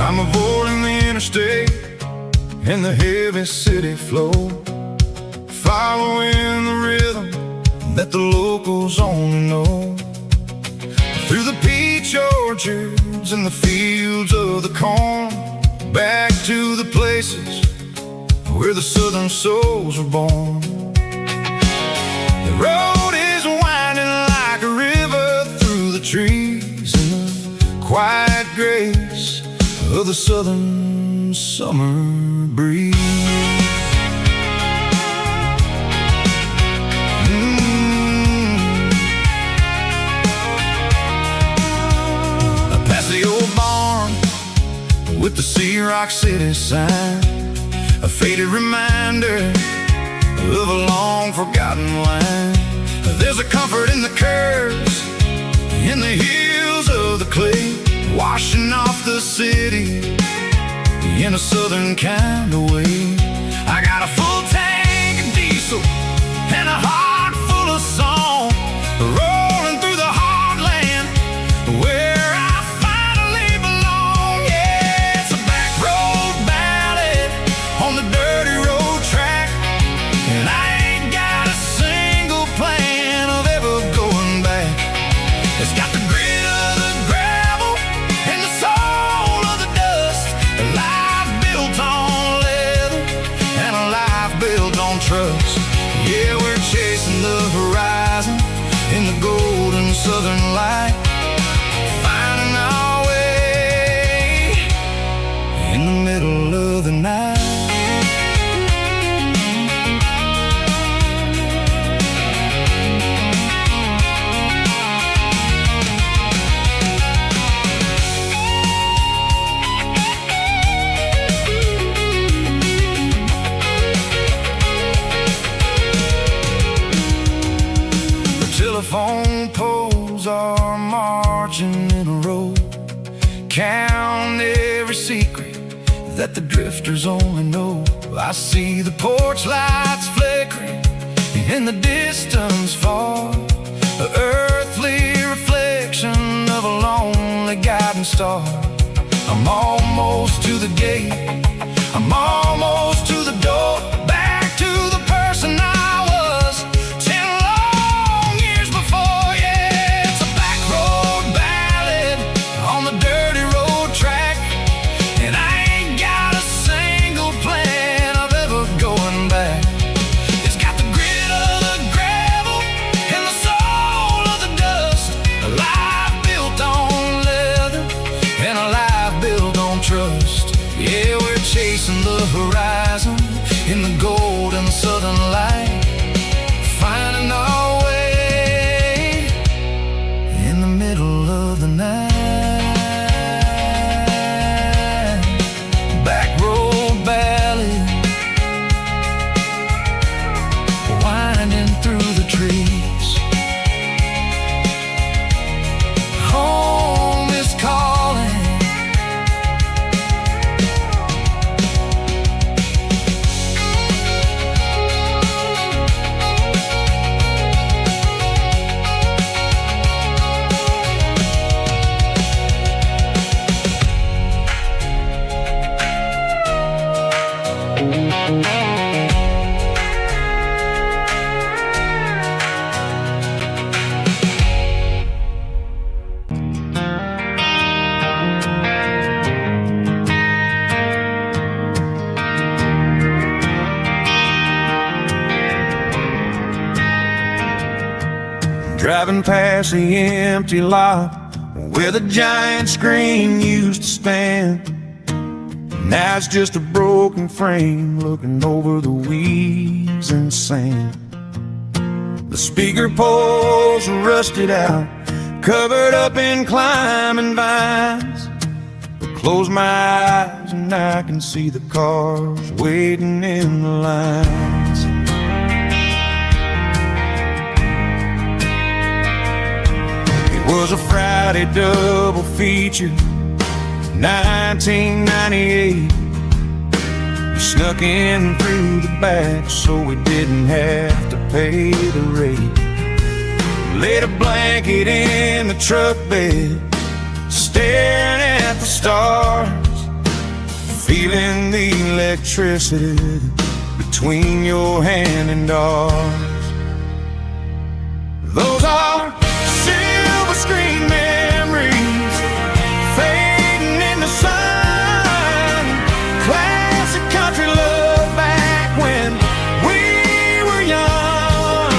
I'm avoiding the interstate and the heavy city flow, following the rhythm that the locals only know. Through the peach orchards and the fields of the corn, back to the places where the southern souls were born. The road is winding like a river through the trees in the quiet grace of the southern summer breeze. I pass the old barn with the Sea Rock City sign, a faded reminder of a long forgotten line. There's a comfort in the curves, in the hills of the clay, washing off the city in a southern kind of way. I got a full tank of diesel and a heart full of song, rolling through the heartland where I finally belong. Yeah, it's a back road ballad on the dirty road track, and I ain't got a single plan of ever going back. It's got the grit of the gravel and the soul of the dust, a life built on leather and a life built on trust. Yeah, we're chasing the horizon in the golden southern light, finding our way in the middle of the night. Telephone poles are marching in a row, count every secret that the drifters only know. I see the porch lights flickering in the distance far, the earthly reflection of a lonely guiding star. I'm almost to the gate, I'm almost to the door, back to the person I was 10 long years before. Yeah, it's a back road ballad on the dirty road track, and I ain't got a single plan of ever going back. It's got the grit of the gravel and the soul of the dust, a life built on leather and a life built on trust. Yeah, we're chasing the horizon driving past the empty lot where the giant screen used to stand. Now it's just a broken frame looking over the weeds and sand. The speaker poles are rusted out, covered up in climbing vines. I close my eyes and I can see the cars waiting in the lines. It was a Friday double feature, 1998. We snuck in through the back so we didn't have to pay the rate. Laid a blanket in the truck bed, staring at the stars, feeling the electricity between your hand and ours. Those are silver screen memories fading in the sun. Classic country love back when we were young.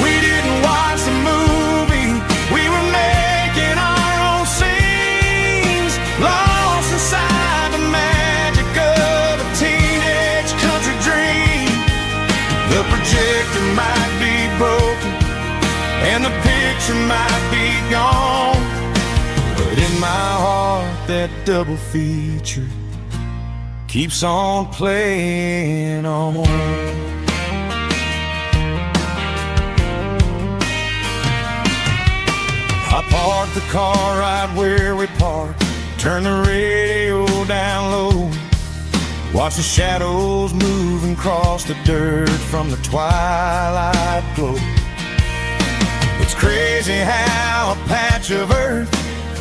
We didn't watch the movie, we were making our own scenes, lost inside the magic of a teenage country dream. The projector might be broken and the picture might be gone, but in my heart that double feature keeps on playing on. I parked the car right where we parked, turned the radio down low, watch the shadows moving across the dirt from the twilight glow. It's crazy how a patch of earth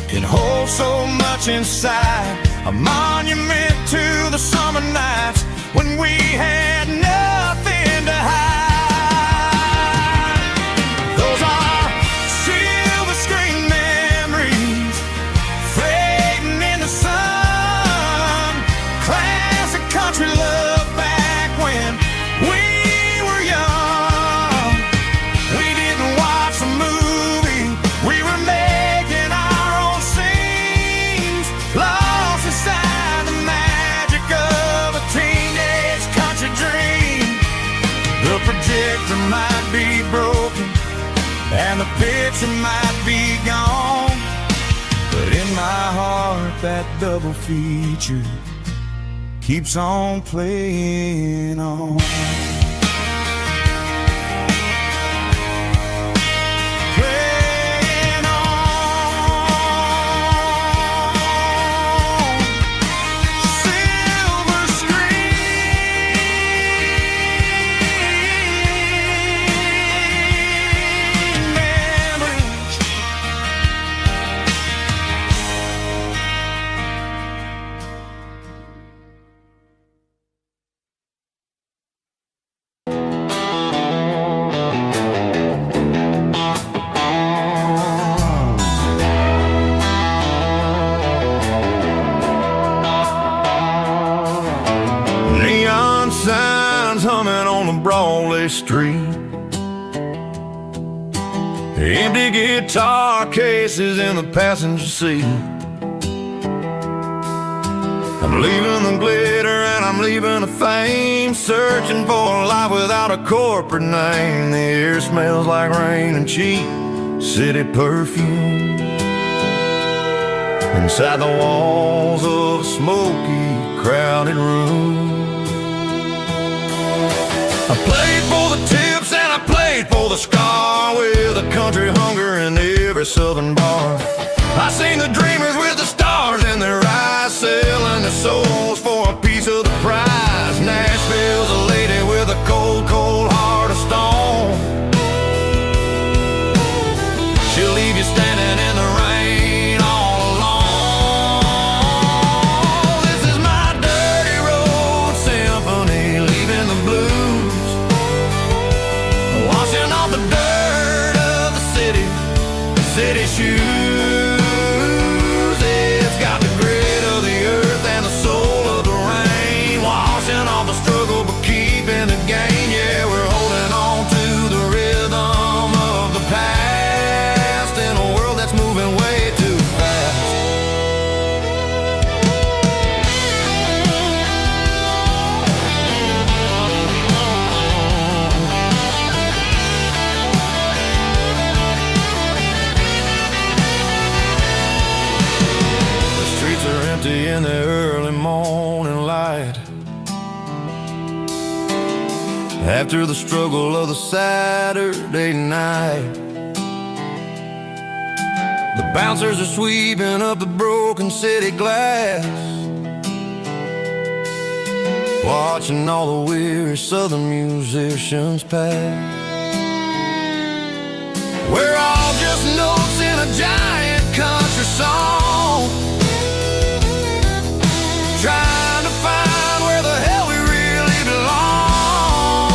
can hold so much inside, a monument to the summer nights when we had nothing to hide. Those are silver screen memories fading in the sun. Classic country love back when we were young. We didn't watch the movie, we were making our own scenes, lost inside the magic of a teenage country dream. The projector might be broken and the picture might be gone, but in my heart that double feature keeps on playing on. Playing on. Silver screen memories. Neon signs humming on the Broadway street, empty guitar cases in the passenger seat. I'm leaving the glitter and I'm leaving the fame, searching for a life without a corporate name. The air smells like rain and cheap city perfume inside the walls of a smoky, crowded room. I played for the tips and I played for the scar, with a country hunger in every southern bar. I seen the dreamers with the stars in their eyes, selling their souls for a piece of the prize. Nashville's a lady with a cold, cold heart of stone. She'll leave you standing in the rain all alone. This is my dirty road symphony, leaving the blues, washing off the dirt of the city shoes. It's got the grit of the earth and the soul of the rain. Wow. that's moving way too fast. The streets are empty in the early morning light, after the struggle of the Saturday night. The bouncers are sweeping up the broken city glass, watching all the weary southern musicians pass. We're all just notes in a giant country song, trying to find where the hell we really belong.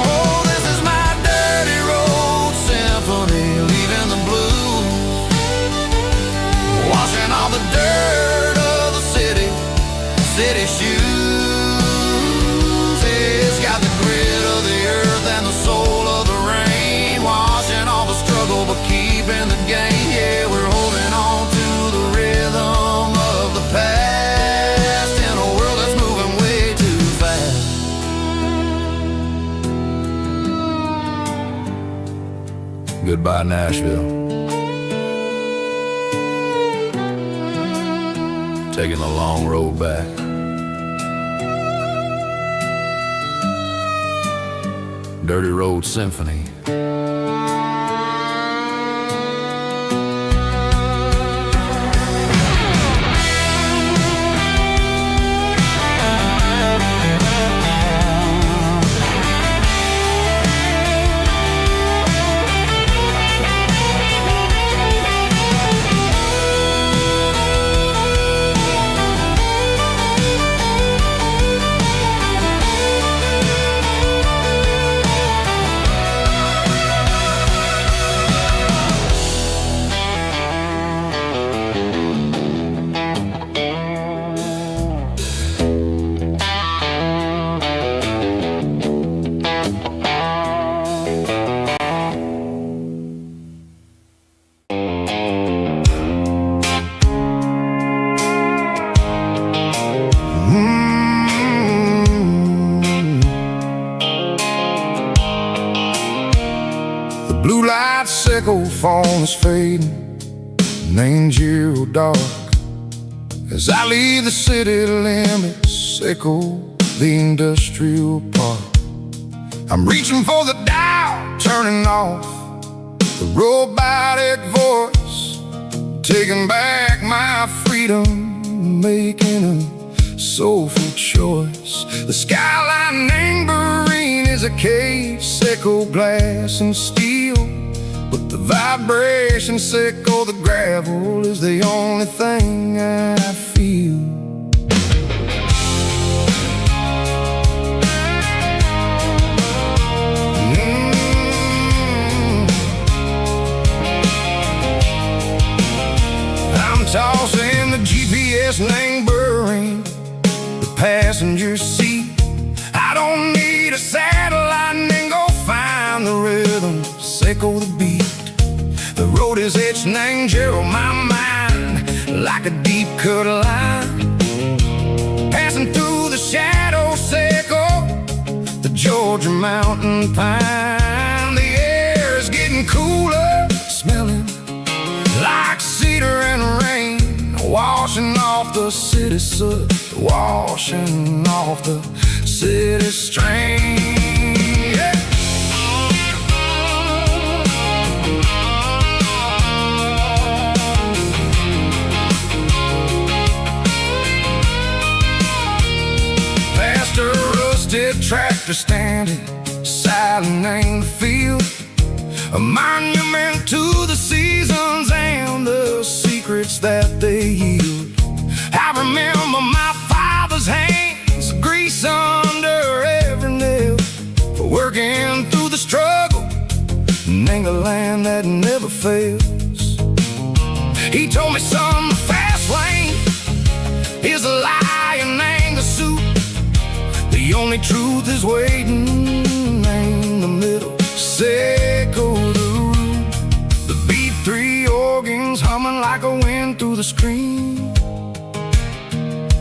Oh, this is my dirty road symphony, leaving the blues, washing all the dirt of the city shoes. It's got the grit of the earth and the soul of the rain, washing all the struggle but keeping the game. Yeah, we're holding on to the rhythm of the past in a world that's moving way too fast. Goodbye, Nashville. Taking the long road back. Dirty Road Symphony. Blue light sickle phone is fading, and ain't zero dark. As I leave the city limits, sickle the industrial park. I'm reaching for the dial, turning off the robotic voice, taking back my freedom, making a soulful choice. The skyline neighboring is a cave, sickle glass and steel, but the vibration sickle the gravel is the only thing I feel. I'm tossing the GPS neighboring the passenger seat. I don't need a satellite and go find the rhythm, sickle the beat. The road is etched and angel on my mind like a deep cut line, passing through the shadow sickle, the Georgia mountain pine. The air is getting cooler, smelling like cedar and rain, washing off the city soot, washing off the city strain. Yeah. Past a rusted tractor standing silent in the field, a monument to the seasons and the secrets that they yield. I remember my father's hands, grease under every nail, working through the struggle, and the land that never fails. He told me, son, the fast lane is a lie and anger soup. The only truth is waiting in the middle. Sickle the root, the B3 goes humming like a wind through the screen.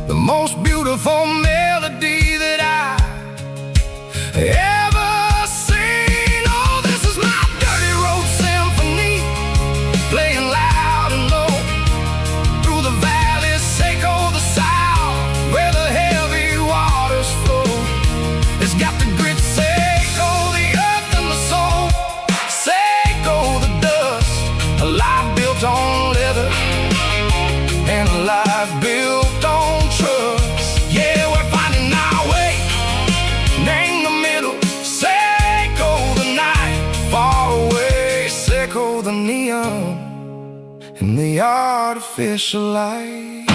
The most beautiful melody that I ever seen. Oh, this is my dirty road symphony, playing loud and low through the valleys, Seco the south, where the heavy waters flow. It's got the grit, Seco, the earth and the soul, Seco the dust, a life built on leather and a life built on trust. Yeah, we're finding our way, name the middle, Seco the night, far away, Seco the neon and the artificial light.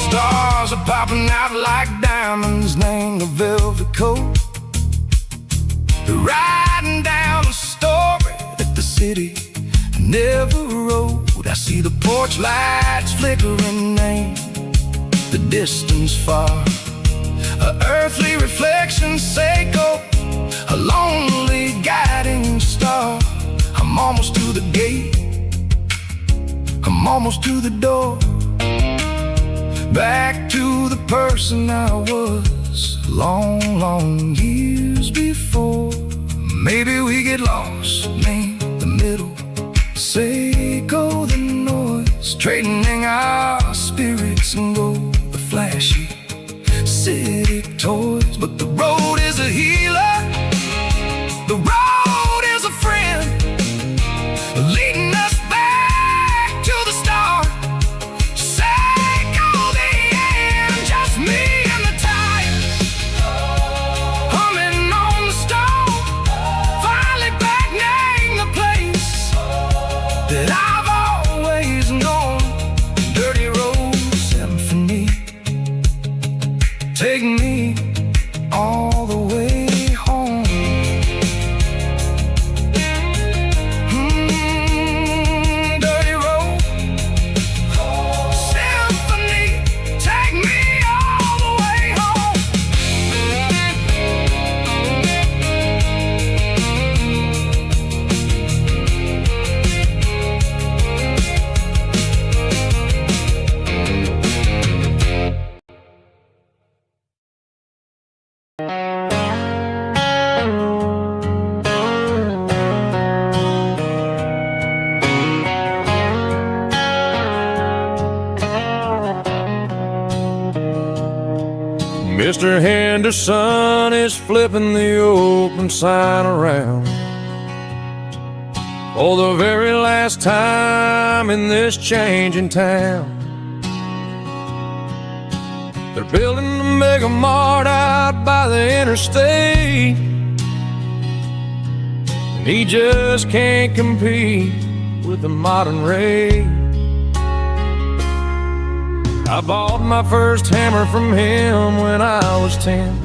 Stars are popping out like diamonds, named the velvet coat. They're riding down the story that the city never wrote. I see the porch lights flickering, name the distance far. A earthly reflection, Seco, a lonely guiding star. I'm almost to the gate, I'm almost to the door, back to the person I was long, long years before. Maybe we get lost, name the middle, Seco the noise, trading our spirits and go the flashy city toys. But the road is a healer, the road is a friend, leading us back to the start. Seco the end, just me and the tires, humming on the stove, finally back, name the place that I've always known. Dirty Road Symphony, take me all the way home. Dirty Road Symphony, take me all the way home. Mr. Henderson is flipping the open sign around for the very last time in this changing town. They're building a mega mart out by the interstate, and he just can't compete with the modern rate. I bought my first hammer from him when I was 10.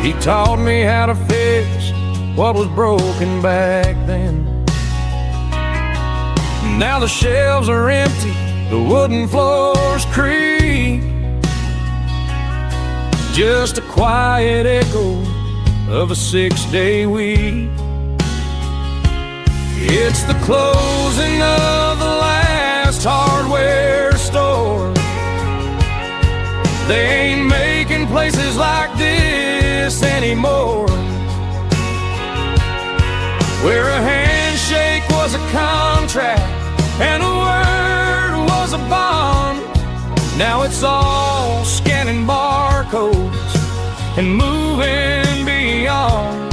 He taught me how to fix what was broken back then. Now the shelves are empty, the wooden floors creak, just a quiet echo of a 6-day week. It's the closing of the last hardware store. They ain't making places like this anymore, where a handshake was a contract and a word was a bond. Now it's all scanning barcodes and moving beyond.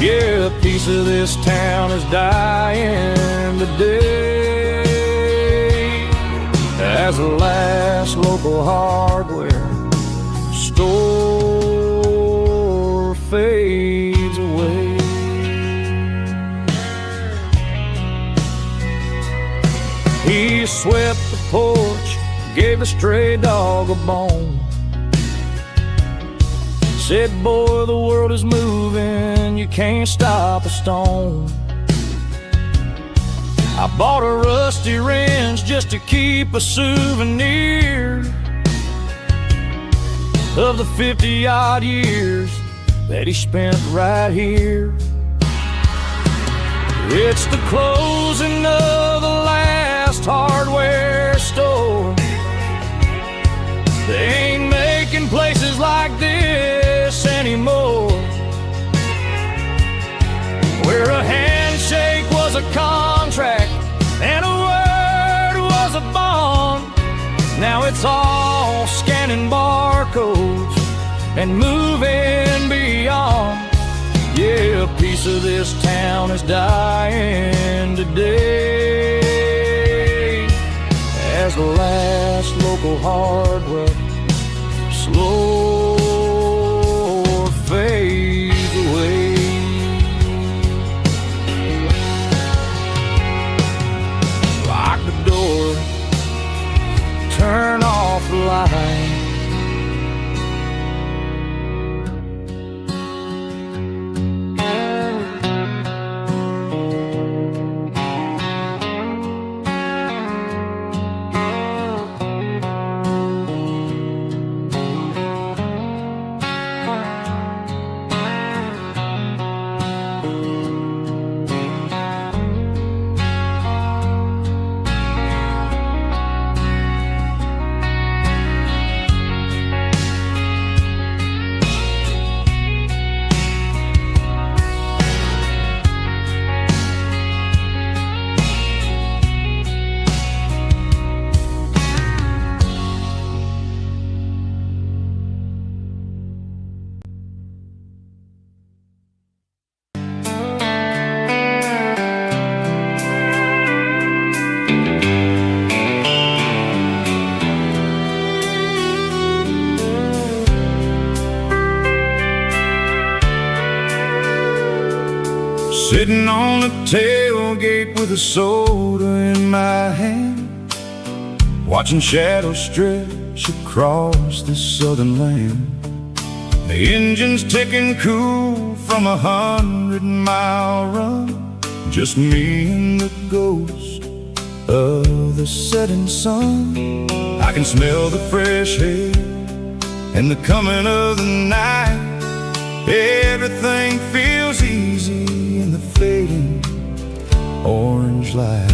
Yeah, a piece of this town is dying today as the last local hardware store fades away. He swept the porch, gave a stray dog a bone, said, boy, the world is moving, you can't stop a stone. I bought a rusty wrench just to keep a souvenir, of the 50-odd years that he spent right here. It's the closing of the last hardware store. They ain't making places like this anymore, where a handshake was a contract and a word was a bond. Now it's all scanning barcodes and moving beyond. Yeah, a piece of this town is dying today as the last local hardware slow fades away. Lock the door, turn off the light. Sitting on the tailgate with a soda in my hand, watching shadows stretch across this southern land. The engine's ticking cool from a 100-mile run, just me and the ghost of the setting sun. I can smell the fresh air and the coming of the night. Everything feels easy in the fading orange light.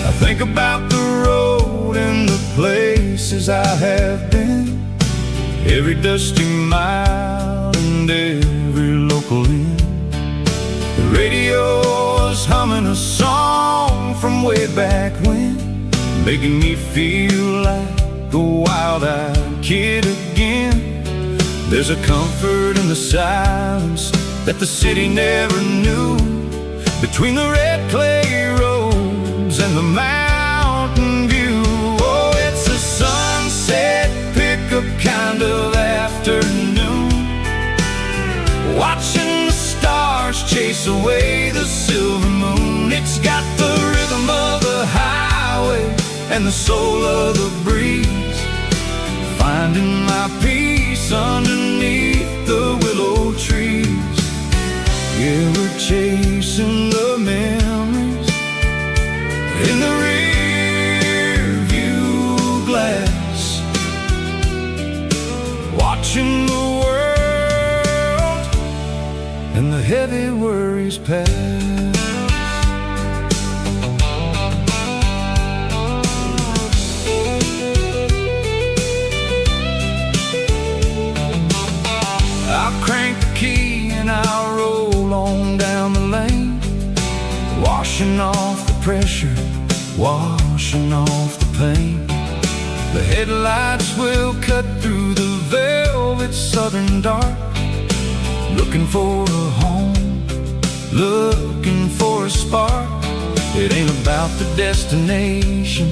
I think about the road and the places I have been, every dusty mile and every local inn. The radio is humming a song from way back when, making me feel like a wild-eyed kid again. There's a comfort in the silence that the city never knew, between the red clay roads and the mountain view. Oh, it's a sunset pickup kind of afternoon, watching the stars chase away the silver moon. It's got the rhythm of the highway and the soul of the breeze, finding my peace underneath the willow trees. Yeah, we're chasing the memories in the rear view glass, watching the world and the heavy worries pass. I'll crank the key and I'll roll on down the lane, washing off the pressure, washing off the pain. The headlights will cut through the velvet southern dark, looking for a home, looking for a spark. It ain't about the destination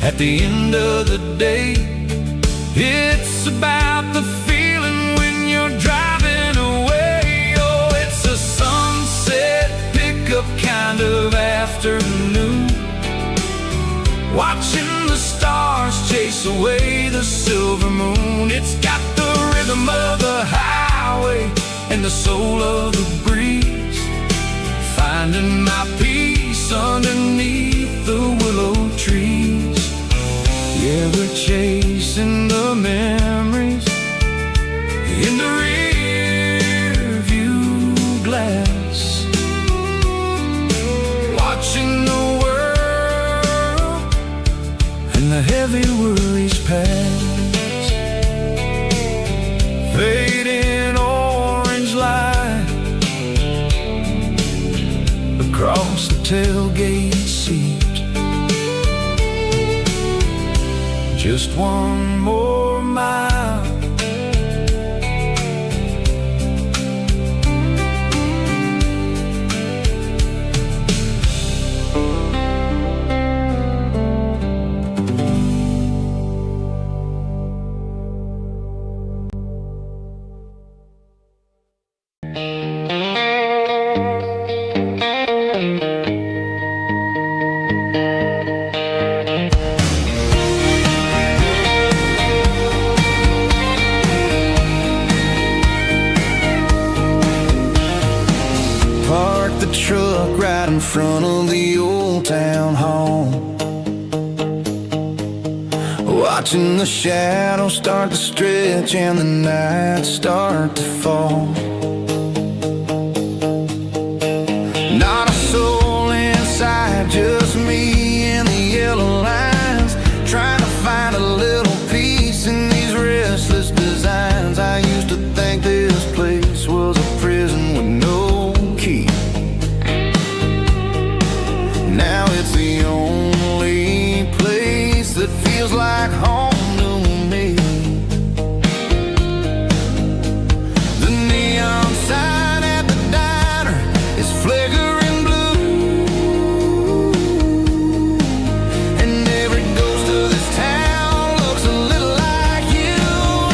at the end of the day, it's about the feeling when you're driving away. Oh, it's a sunset pickup kind of afternoon, watching the stars chase away the silver moon. It's got the rhythm of the highway and the soul of the breeze, finding my peace underneath the willow trees. Yeah, we're chasing the memories in the rear view glass, watching the world and the heavy worries pass. Fading orange light across the tailgate seat. Just one more mile. Truck right in front of the old town hall, watching the shadows start to stretch and the nights start to fall. Not a soul inside, just me and the yellow lines, trying to find a little peace in these restless designs. I used to think this place was a prison with no key. Now it's the only place that feels like home to me. The neon sign at the diner is flickering blue, and every ghost of this town looks a little like you.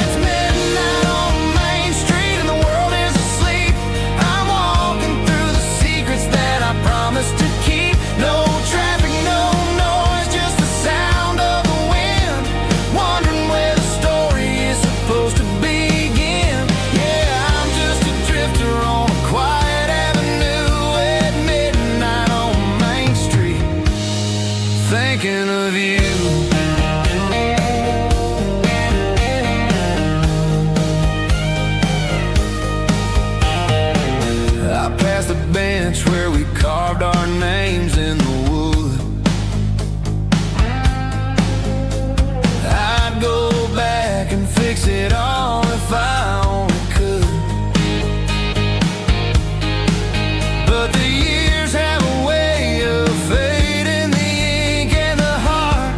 It's midnight on Main Street and the world is asleep. I'm walking through the secrets that I promised to keep. No traffic, no noise, just the sound of the wind, wondering where the story is supposed to begin. Yeah, I'm just a drifter on a quiet avenue at midnight on Main Street, thinking of you. I passed the bench where we carved our names in the wood. I'd go back and fix it all if I only could. But the years have a way of fading the ink and the heart,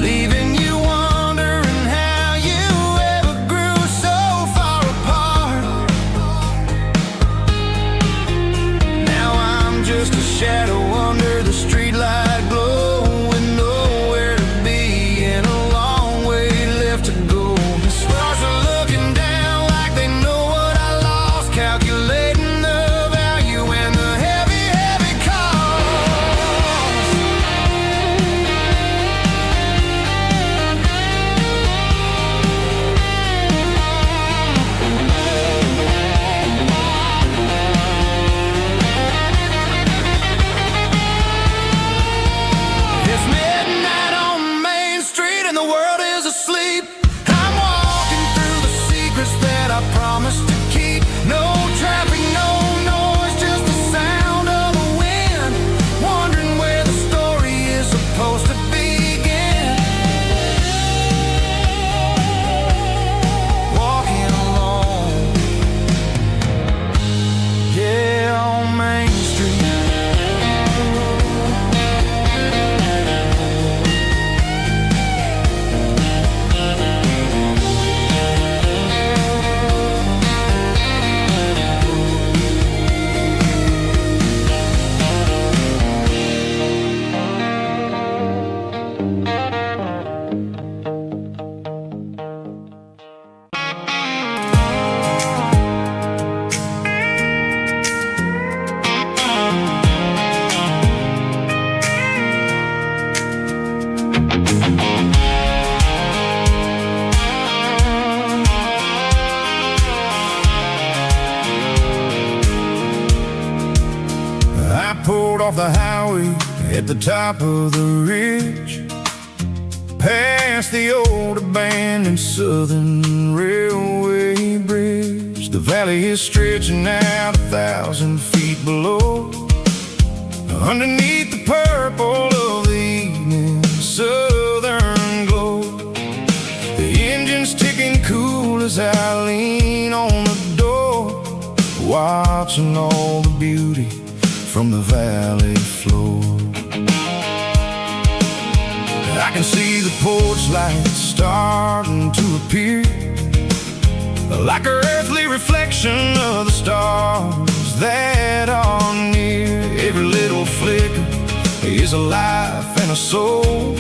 leaving you wondering how you ever grew so far apart. Now I'm just a shadow under the streetlight glow, with nowhere to be and a long way left to go. The stars are looking down like they know what I lost, calculating the value and the heavy, heavy cost. It's midnight on Main Street and the world is asleep. I'm walking through the secrets that I promised to keep. No traffic, no noise, just the sound of the wind, wondering where the story is supposed to begin. Walking alone, yeah, on Main Street. I pulled off the highway At the top of the ridge, past the old abandoned Southern Railway bridge, the valley is stretching out 1,000 feet below. Underneath the purple of the evening southern glow, the engine's ticking cool as I lean on the door, watching all the beauty from the valley floor. I can see the porch lights starting to appear, like an earthly reflection of the stars that are near. Every little flicker is a life and a soul,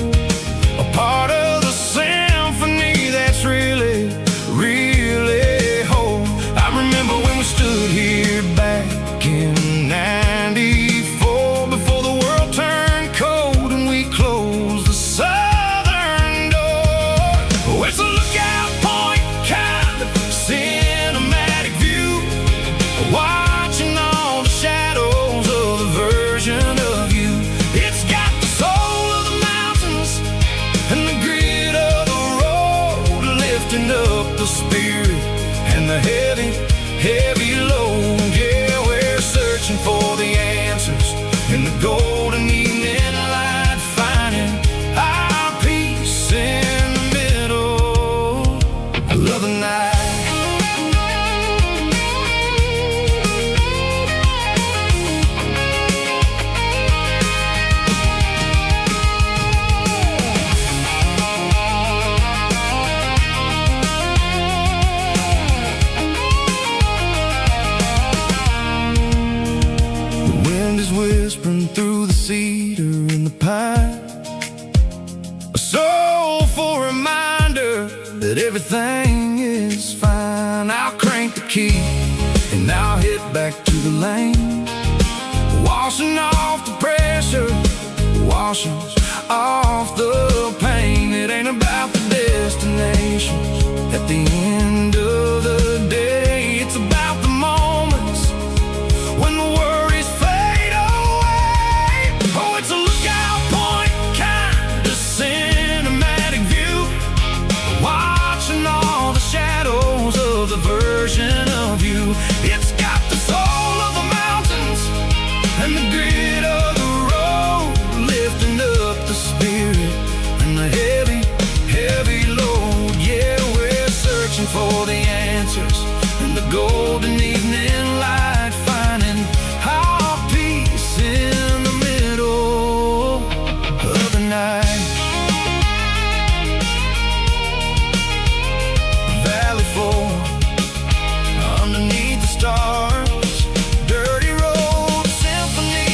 a part of the symphony that's really, really whole. I remember when we stood here back in '94, before the world turned cold and we closed the southern door. Oh, it's a lookout point, kind of cinematic view, watching all the shadows of the version of you. It's got the soul of the mountains and the grit of the road, lifting up the spirit and the heavy, heavy load. Yeah, we're searching for the answers in the golden evening light, finding our peace in the middle of the night. The wind is whispering through the cedar and the pine, a soulful reminder that everything is fine. I'll crank the key and I'll hit back to the lane, washing off the pressure, washing off the pain. It ain't about the destinations at the end of the day, it's about the moments when the worries fade away. Oh, it's a lookout point, kind of cinematic view, watching all the shadows of the version of you. It's got the soul of the mountains and the grit of the road, lifting up the spirit and the heavy, heavy load. Yeah, we're searching for the answers in the golden evening light, finding our peace in the middle of the night. Valley floor, underneath the stars, dirty road symphony.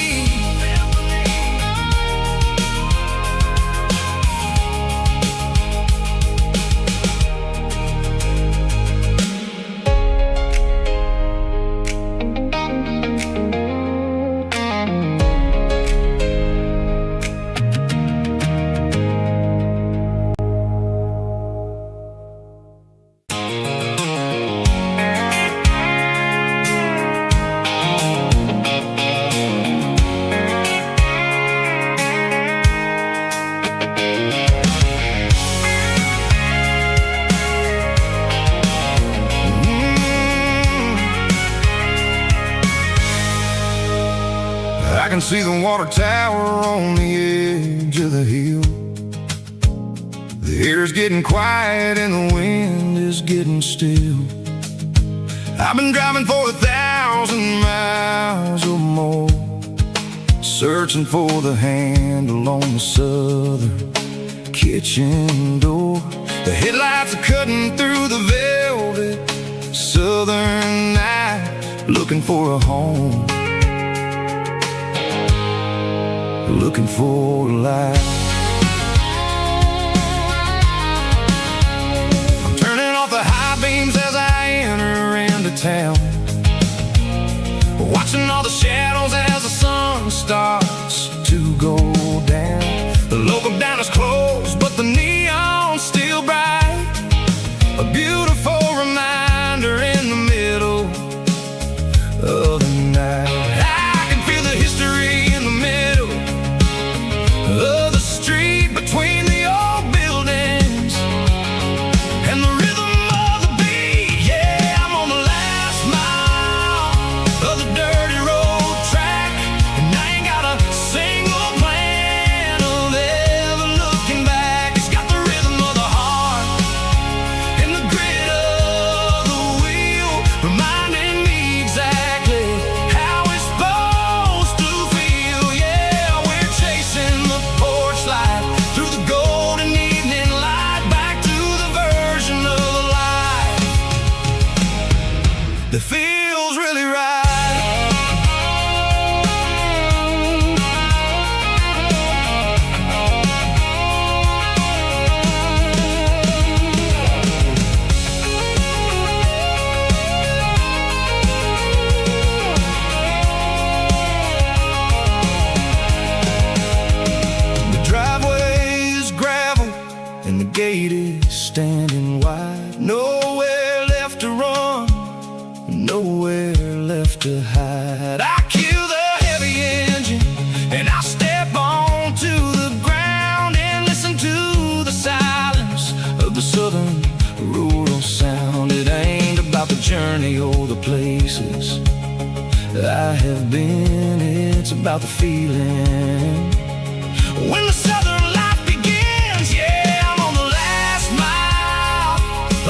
I can see the water tower on the edge of the hill. The air's getting quiet and the wind is getting still. I've been driving for 1,000 miles or more, searching for the handle on the southern kitchen door. The headlights are cutting through the velvet southern night, looking for a home, looking for a light. I'm turning off the high beams as I enter into town, watching all the shadows as the sun starts to go down. The local diner's closed, but the neon's still bright, a beautiful reminder in the middle of the night. I can feel the history in the middle and the gate is standing wide. Nowhere left to run, nowhere left to hide. I kill the heavy engine and I step onto the ground and listen to the silence of the southern rural sound. It ain't about the journey or the places I have been, it's about the feeling when the southern life begins. Yeah, I'm on the last mile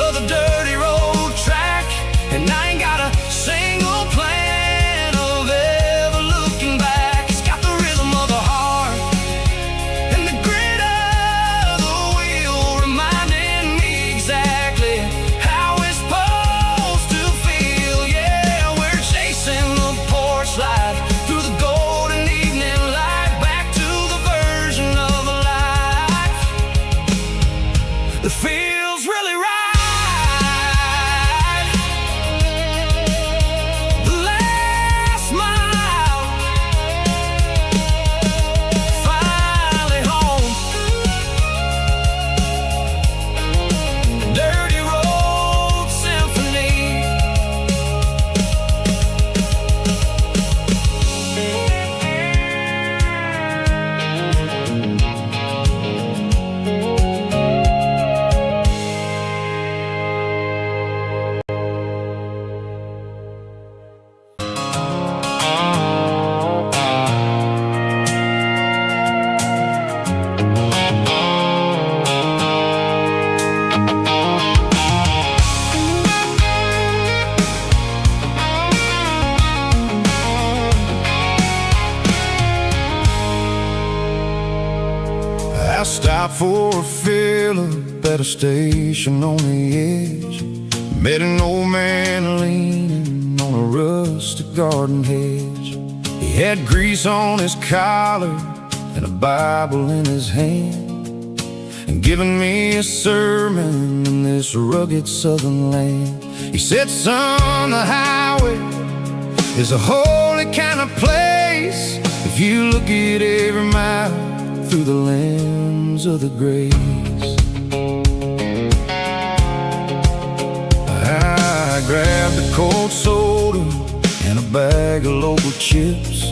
of the dirty road track, and I ain't got a single plan of ever looking back. It's got the rhythm of the heart and the grit of the wheel, reminding me exactly how it's supposed to feel. Yeah, we're chasing the porch light through the golden evening light, back to the version of a life that feels really right. The last mile, finally home. Dirty Road Symphony. I stopped for a fill-up at a station on the edge. Met an old man leaning on a rustic garden hedge. He had grease on his collar and a Bible in his hand, and giving me a sermon in this rugged southern land. He said, son, the highway is a holy kind of place if you look at every mile through the lens of the grace. I grabbed a cold soda and a bag of local chips,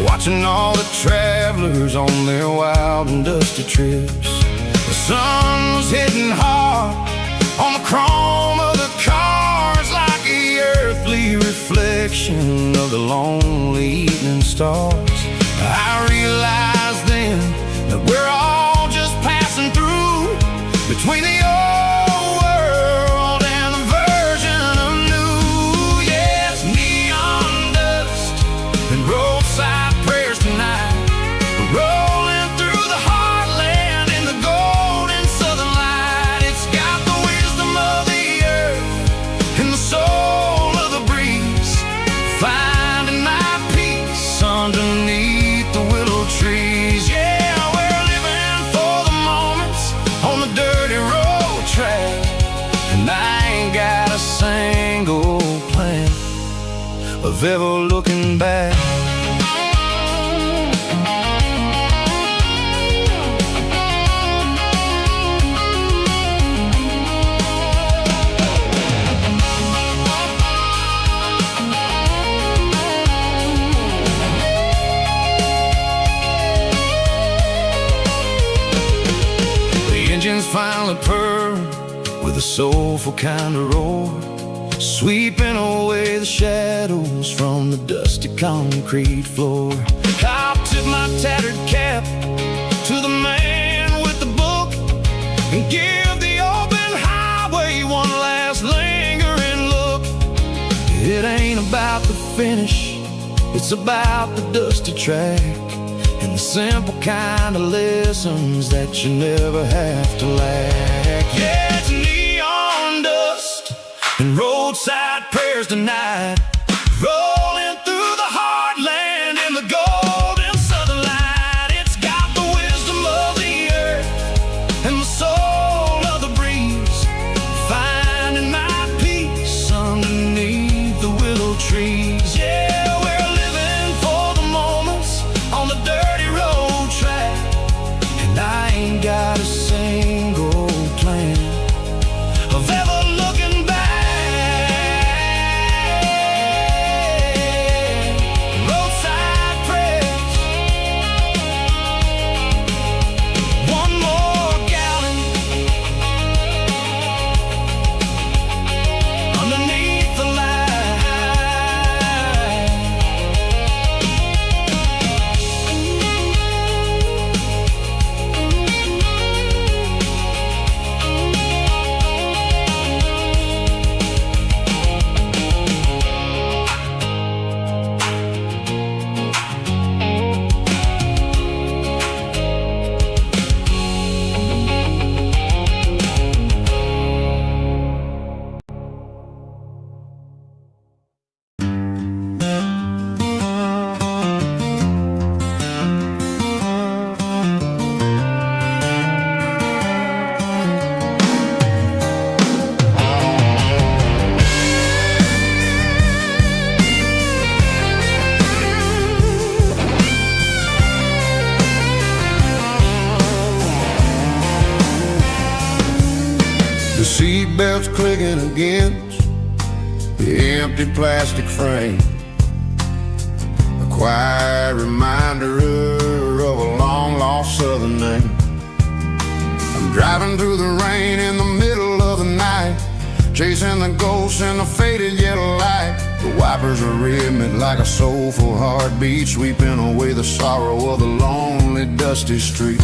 watching all the travelers on their wild and dusty trips. The sun was hitting hard on the chrome of the cars, like the earthly reflection of the lonely evening stars. I realized then that we're all just passing through between the old world and the version of new. Yes, neon dust and roadside prayers tonight, rolling through the heartland in the golden southern light. It's got the wisdom of the earth and the soul of the breeze, finding my peace underneath the willow trees. Yeah, we're living for the moments on the dirty road track, and I ain't got a single plan of ever looking back. Engines finally purr with a soulful kind of roar, sweeping away the shadows from the dusty concrete floor. I'll tip my tattered cap to the man with the book and give the open highway one last lingering look. It ain't about the finish, it's about the dusty track and the simple kind of lessons that you never have to lack. Yeah, it's neon dust and roadside prayers tonight, rolling through the heartland in the golden southern light. It's got the wisdom of the earth and the soul of the breeze, finding my peace underneath the willow trees. Yeah, we're living for the moments on the dirty road track, and I ain't got a single seatbelts clicking against the empty plastic frame. A quiet reminder of a long-lost southern name. I'm driving through the rain in the middle of the night, chasing the ghosts in the faded yellow light. The wipers are rhythmic like a soulful heartbeat, sweeping away the sorrow of the lonely, dusty street.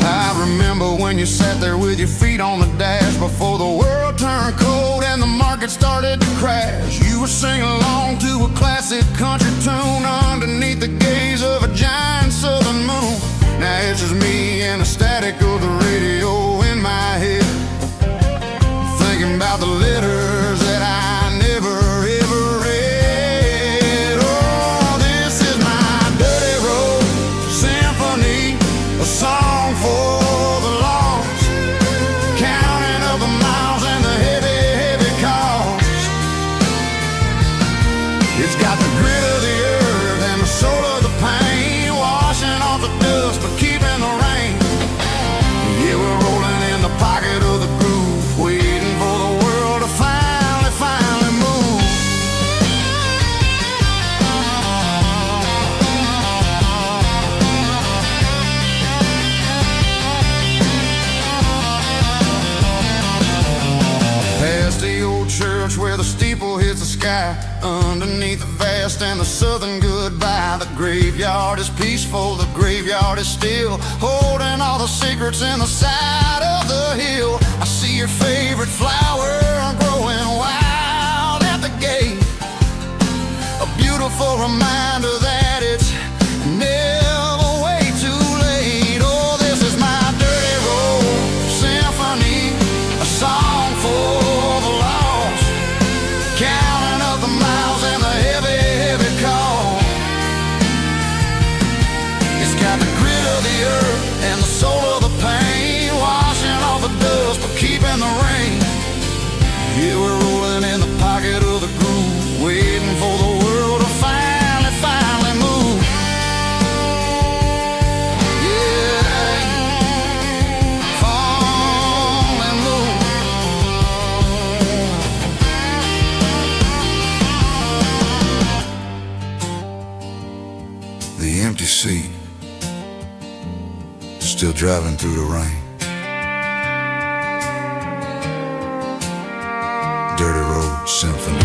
I remember when you sat there with your feet on the dash before the world turned cold and the market started to crash. You were singing along to a classic country tune underneath the gaze of a giant southern moon. Now it's just me and the static of the radio in my head, thinking about the letters that I never ever read. Oh, this is my dirty road symphony, a song for the lost, counting up the miles and the heavy, heavy cost. It's got the grit of the earth and the soul of the pain, washing off the dust but keeping the rain. Yeah, we're rolling in the pocket of the groove, waiting for the world to finally move. Past the old church where the steeple hits the sky, underneath the vast and the southern goodbye. The graveyard is peaceful, the graveyard is still, holding all the secrets in the side of the hill. I see your favorite flower growing wild at the gate, a beautiful reminder that it's never way too late. Oh, this is my dirty road symphony, a song for the lost, counting up the miles and the heavy, heavy call. It's got the grit of the earth and the soul of the pain, washing off the dust but keeping the rain. Yeah, we're rolling in the pocket of the groove, waiting for the world to finally move. Yeah, finally move. The empty seat, still driving through the rain. Dirty Road Symphony.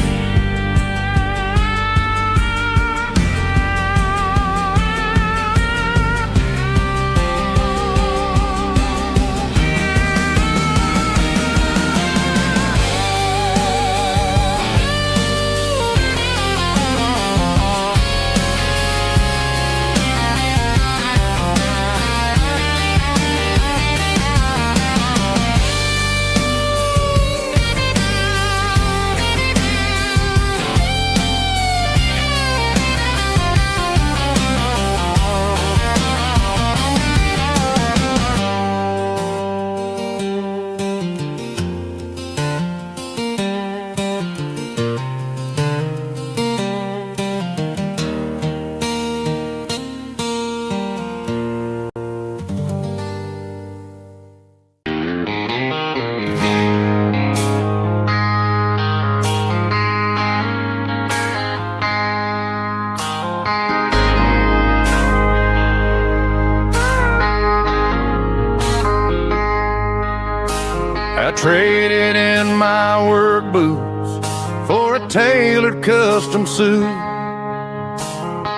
I traded in my work boots for a tailored custom suit.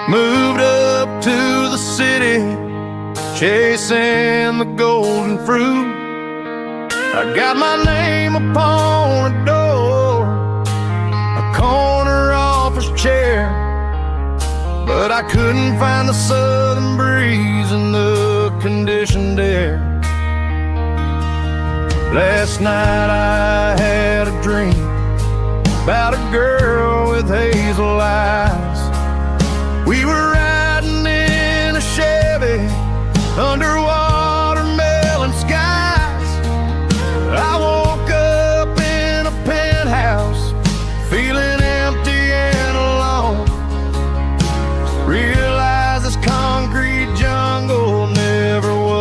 Moved up to the city, chasing the golden fruit. I got my name upon a door, a corner office chair, but I couldn't find the southern breeze in the conditioned air. Last night I had a dream about a girl with hazel eyes. We were riding in a Chevy under watermelon skies. I woke up in a penthouse feeling empty and alone. Realized this concrete jungle never was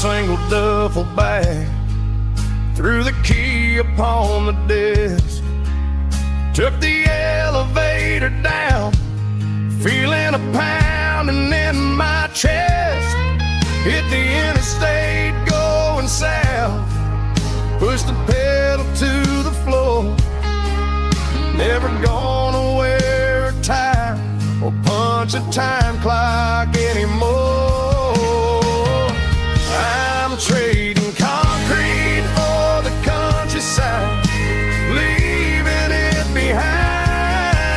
single duffel bag, threw the key upon the desk, took the elevator down, feeling a pounding in my chest. Hit the interstate going south, pushed the pedal to the floor. Never gonna wear a tie or punch a time clock anymore. I'm trading concrete for the countryside, leaving it behind,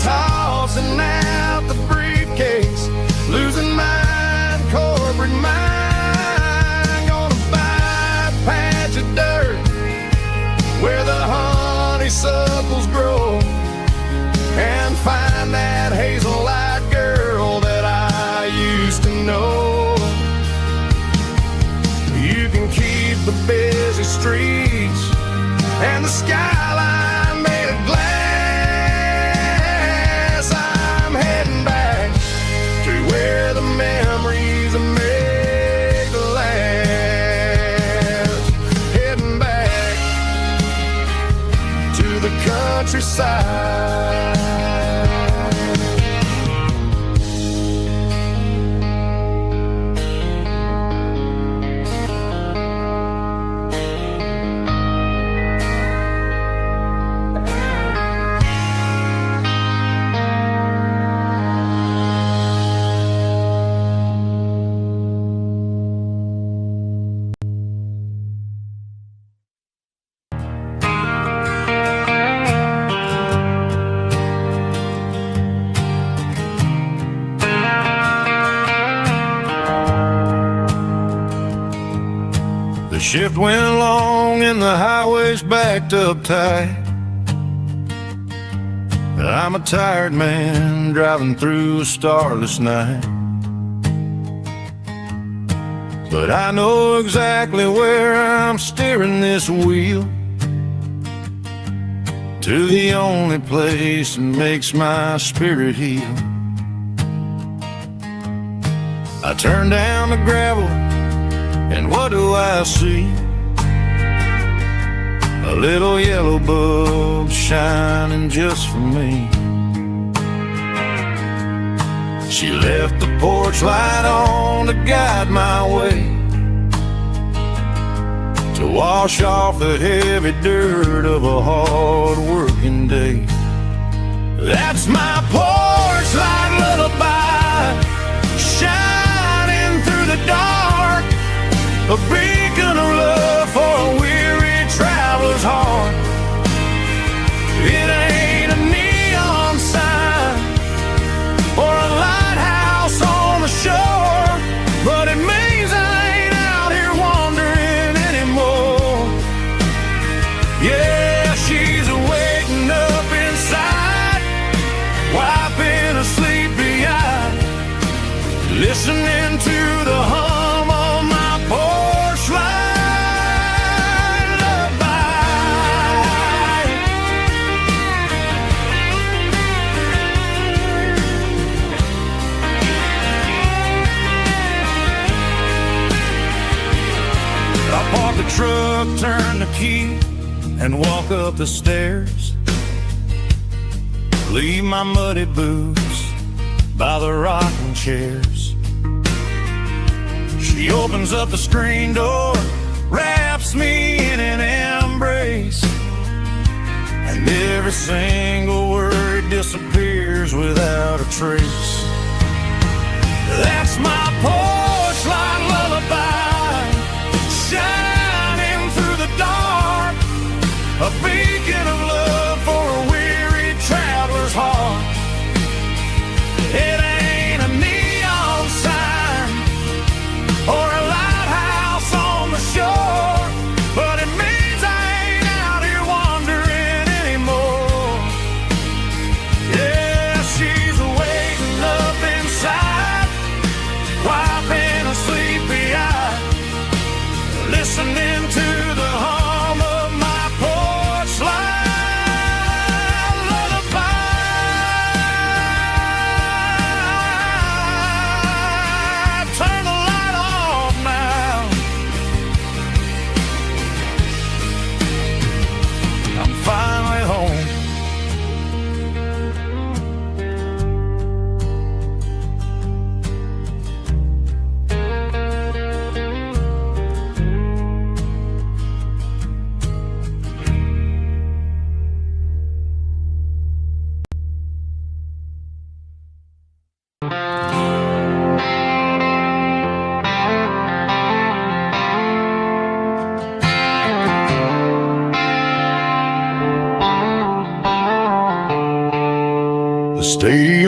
tossing out the briefcase, losing my corporate mind. Gonna buy a patch of dirt where the honeysuckles grow, and find that hazel-eyed girl that I used to know. You can keep the busy streets and the skyline made of glass. I'm heading back to where the memories are made to last. Heading back to the countryside. The shift went long and the highway's backed up tight. I'm a tired man driving through a starless night, but I know exactly where I'm steering this wheel, to the only place that makes my spirit heal. I turn down the gravel, and what do I see? A little yellow bulb shining just for me. She left the porch light on to guide my way, to wash off the heavy dirt of a hard-working day. That's my porch light lullaby, shining through the dark, a beacon of love for a weary traveler's heart. It ain't a neon sign or a lighthouse on the shore, but it means I ain't out here wandering anymore. Yeah, she's waiting up inside, wiping a sleepy eye, listening to the hum of my porch light lullaby. I park the truck, turn the key, and walk up the stairs. Leave my muddy boots by the rocking chairs. She opens up the screen door, wraps me in an embrace, and every single word disappears without a trace. That's my porch light lullaby, shining through the dark, a beacon of love for a weary traveler's heart. It ain't a neon sign or a lighthouse on the shore, but it means I ain't out here wandering anymore. Yeah, she's waiting up inside,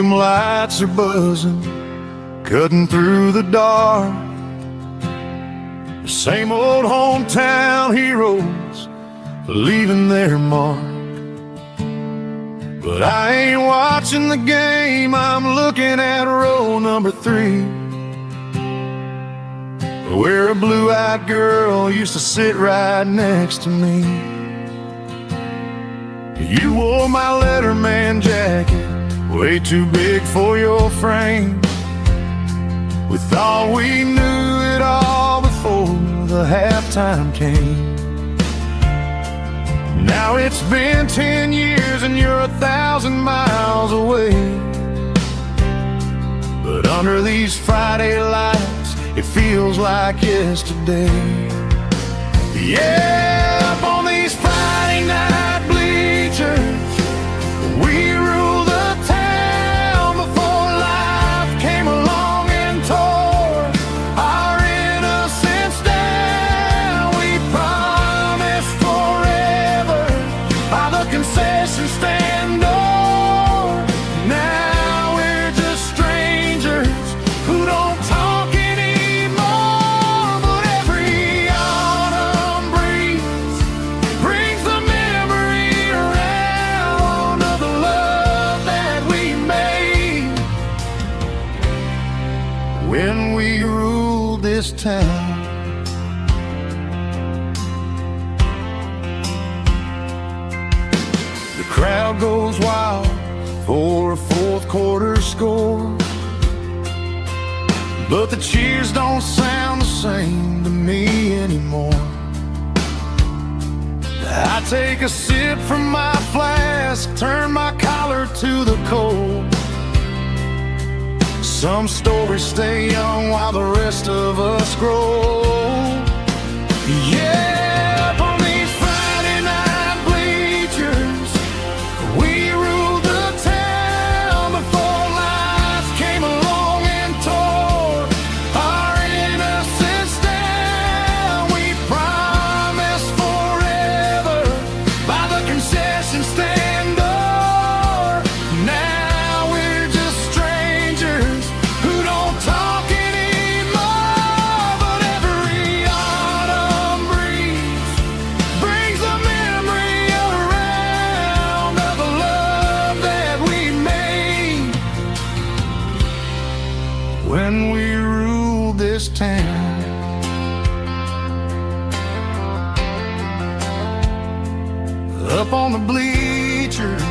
them lights are buzzing, cutting through the dark. The same old hometown heroes leaving their mark. But I ain't watching the game, I'm looking at row number 3, where a blue-eyed girl used to sit right next to me. You wore my Letterman jacket, way too big for your frame. We thought we knew it all before the halftime came. Now it's been 10 years and you're 1,000 miles away. But under these Friday lights, it feels like yesterday. Yeah, up on these Friday night bleachers, we rule the town before life came along and tore our innocence down. We promised forever by the concession stand door. Now we're just strangers who don't talk anymore. But every autumn breeze brings the memory around of the love that we made when we ruled this town. The crowd goes wild for a fourth quarter score, but the cheers don't sound the same to me anymore. I take a sip from my flask, turn my collar to the cold. Some stories stay young while the rest of us grow. Yeah, up on these Friday night bleachers, we ruled the town before life came along and tore our innocence down. We promised forever by the concession stand door. Now we're just strangers who don't talk anymore. But every autumn breeze brings a memory around of the love that we made when we ruled this town. Up on the bleachers,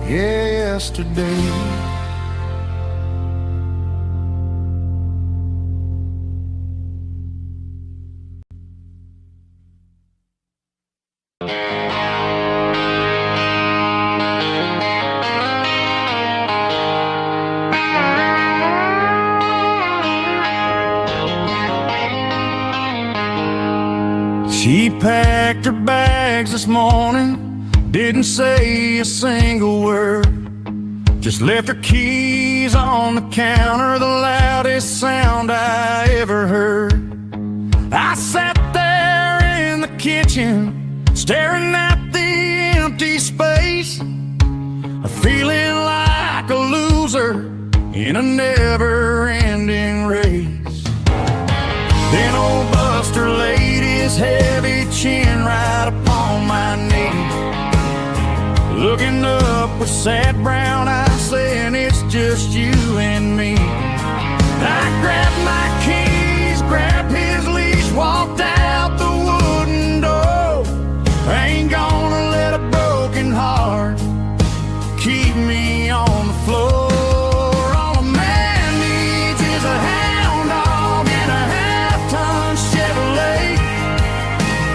yesterday. She packed her bags this morning, didn't say a single word, just left her keys on the counter, the loudest sound I ever heard. I sat there in the kitchen, staring at the empty space, feeling like a loser in a never-ending race. Then old Buster laid his heavy chin right upon my knee, looking up with sad brown eyes, saying it's just you and me. I grabbed my keys, grabbed his leash, walked out the wooden door. I ain't gonna let a broken heart keep me on the floor. All a man needs is a hound dog and a half-ton Chevrolet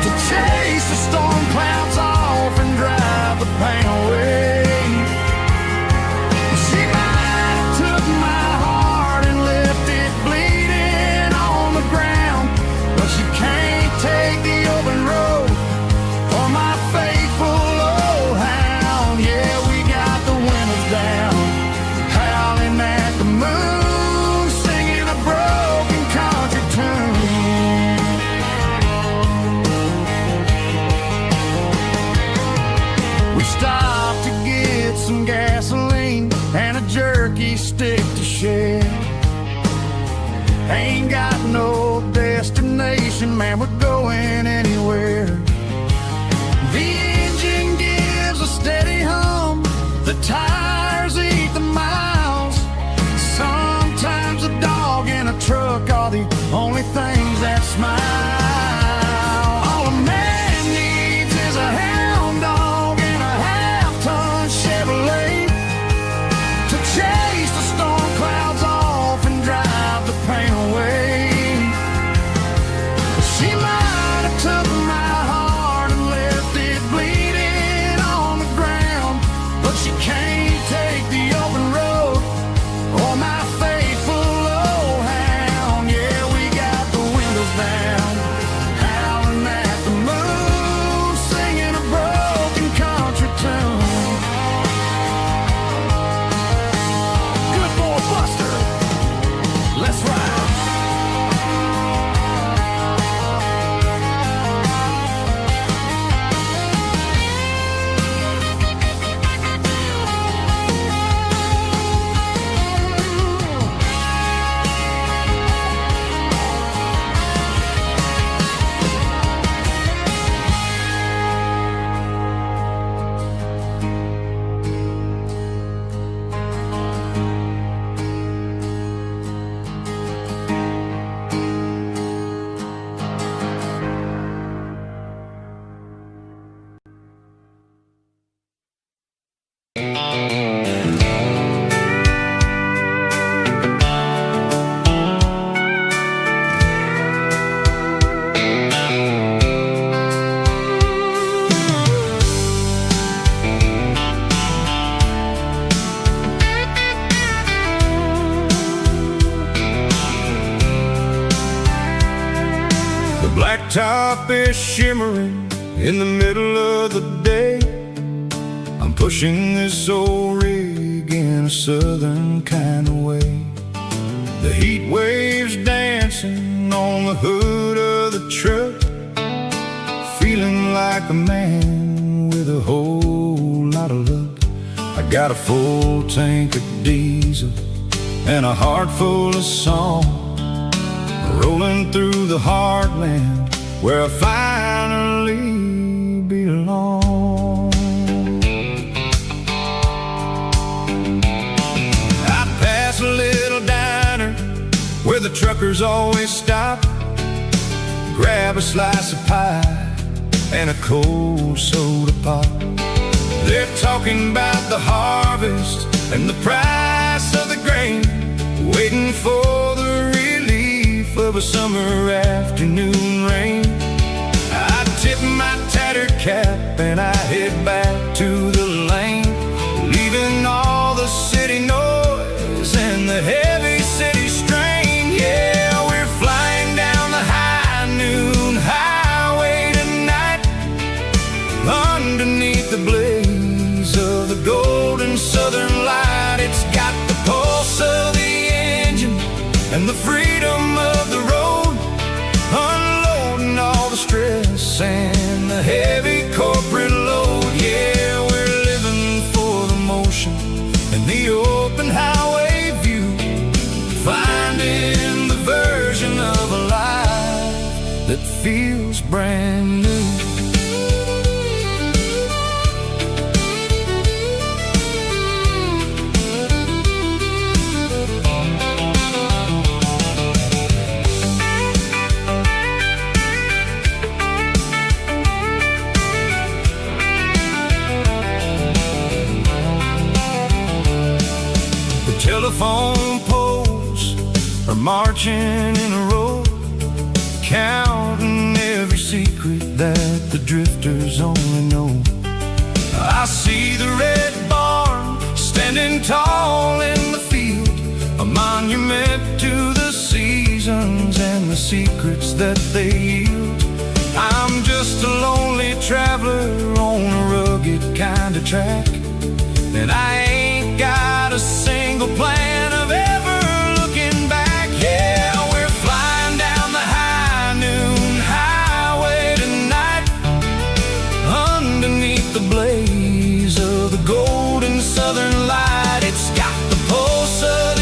to chase the storm clouds off and drive the pain away. She might have took my heart and left it bleeding stick to share. Ain't got no destination, man, we're going anywhere. The engine gives a steady hum, the tires eat the miles. Sometimes a dog and a truck are the only things that smile. All a man needs is a hound dog and a half-ton Chevrolet to chase the storm clouds off and drive the pain away. She might have took my heart and left it bleeding on the ground, but she can't take the open road or my faithful old hound. Yeah, we got the windows down, howling at the moon, singing a broken country tune. Good boy Buster, let's ride. The blacktop is shimmering in the middle of the day. I'm pushing this old rig in a southern kind of way. The heat waves dancing on the hood of the truck, feeling like a man with a whole lot of luck. I got a full tank of diesel and a heart full of song, rolling through the heartland where I finally belong. I pass a little diner where the truckers always stop, grab a slice of pie and a cold soda pop. They're talking about the harvest and the price of the grain, waiting for the relief of a summer afternoon rain. I tip my tattered cap and I head back to the lane, leaving all the city noise and the heavy city strain. Yeah, we're flying down the high noon highway tonight, underneath the blaze of the golden southern light. It's got the pulse of the engine and the freedom of the road, unloading all the stress and the heavy corporate load. Yeah, we're living for the motion and the open highway view, finding the version of a life that feels brand new. Telephone poles are marching in a row, counting every secret that the drifters only know. I see the red barn standing tall in the field, a monument to the seasons and the secrets that they yield. I'm just a lonely traveler on a rugged kind of track, and I ain't got a single plan of ever looking back. Yeah, we're flying down the high noon highway tonight, underneath the blaze of the golden southern light. It's got the pulse of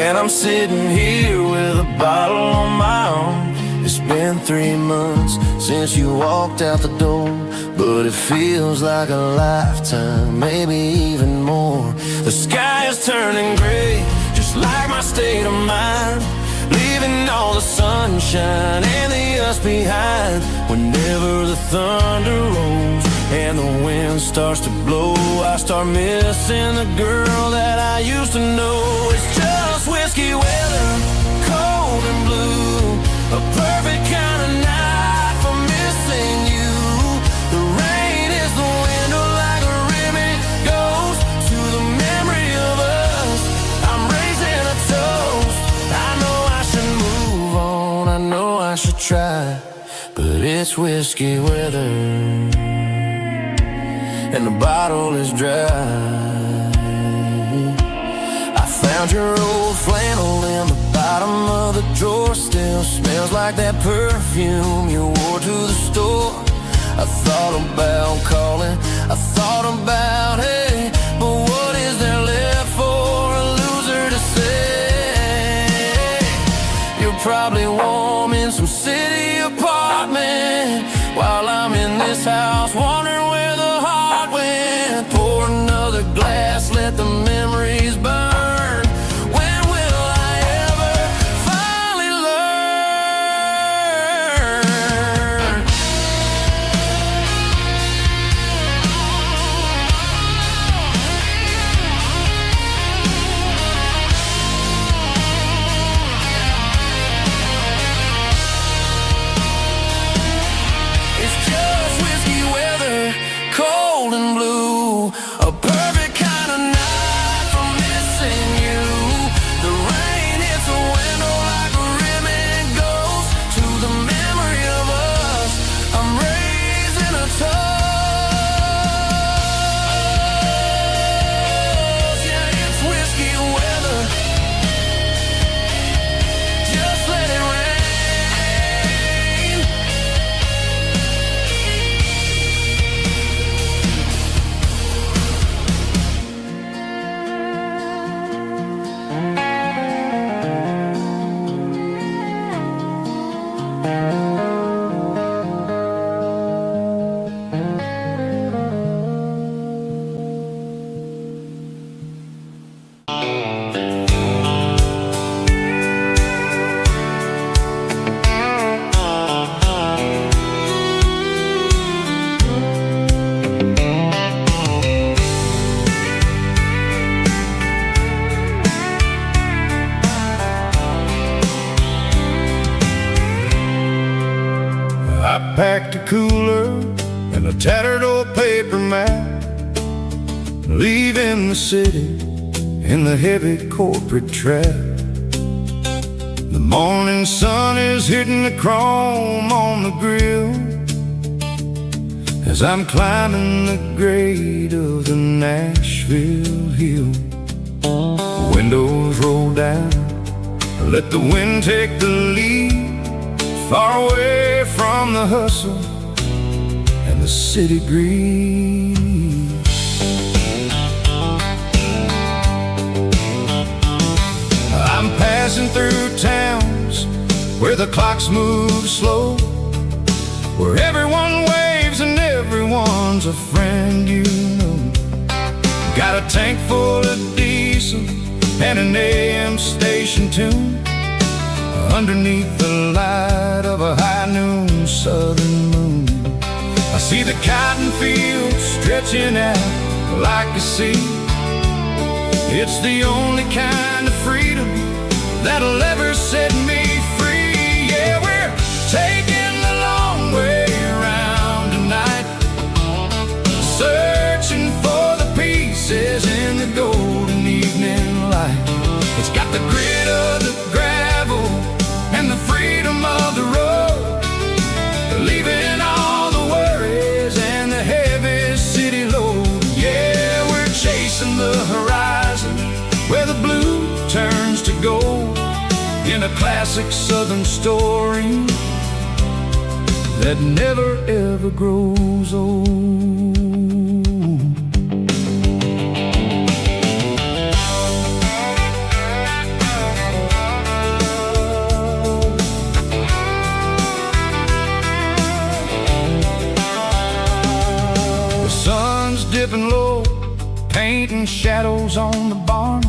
And I'm sitting here with a bottle on my arm. It's been 3 months since you walked out the door, but it feels like a lifetime, maybe even more. The sky is turning gray, just like my state of mind, leaving all the sunshine and the us behind. Whenever the thunder rolls and the wind starts to blow, I start missing the girl that I used to know. It's just whiskey weather, cold and blue, a perfect kind of night for missing you. The rain is the window like a ribbon goes to the memory of us. I'm raising a toast. I know I should move on, I know I should try, but it's whiskey weather and the bottle is dry. I found your old flannel in the bottom of the drawer. Still smells like that perfume you wore to the store. I thought about calling, I thought about, hey, but what is there left for a loser to say? You're probably warm in some city apartment while I'm in this house wondering where the heart went. Pour another glass, let the memories burn. When will I ever finally learn? It's just whiskey weather, cold and blue, a perfect kind of night for missing you. The rain hits the window like a ribbon goes to the memory of us. I'm raising a toast. Yeah, it's whiskey weather. Just let it rain. I packed a cooler and a tattered old paper map, leaving the city in the heavy corporate trap. The morning sun is hitting the chrome on the grill as I'm climbing the grade of the Nashville hill. Windows roll down, let the wind take the lead, far away from the hustle and the city greed. I'm passing through towns where the clocks move slow, where everyone waves and everyone's a friend you know. Got a tank full of diesel and an AM station tune underneath the light of a high noon southern moon. I see the cotton fields stretching out like a sea. It's the only kind of freedom that'll ever set me free. Yeah, we're taking the long way around tonight, searching for the pieces in the golden evening light. It's got the grit of the gravel and the freedom of the road, leaving all the worries and the heavy city load. Yeah, we're chasing the horizon where the blue turns to gold, in a classic southern story that never ever grows old. dipping low, painting shadows on the barn.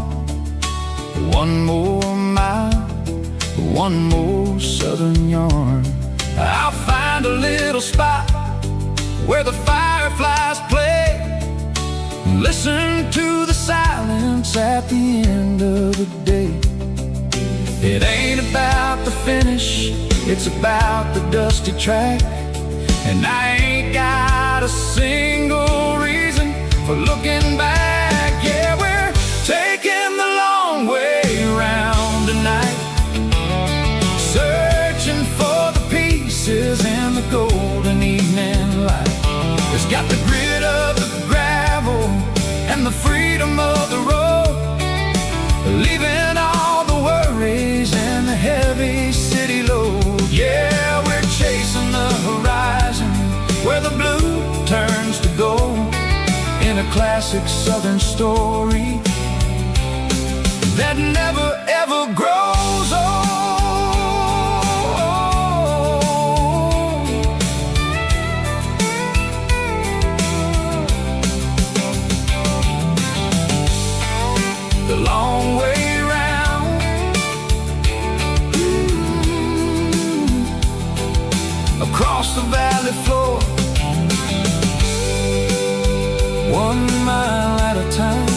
One more mile, one more southern yarn. I'll find a little spot where the fireflies play, listen to the silence at the end of the day. It ain't about the finish, it's about the dusty track. And I ain't got a single reason for looking back. Yeah, we're taking the long way around tonight, searching for the pieces in the golden evening light. It's got the grit of the gravel and the freedom of the road, leaving all the worries and the heavy city load. Yeah, we're chasing the horizon where the blue turns to gold, in a classic southern story that never ever grows old. The long way round, across the valley floor, 1 mile at a time.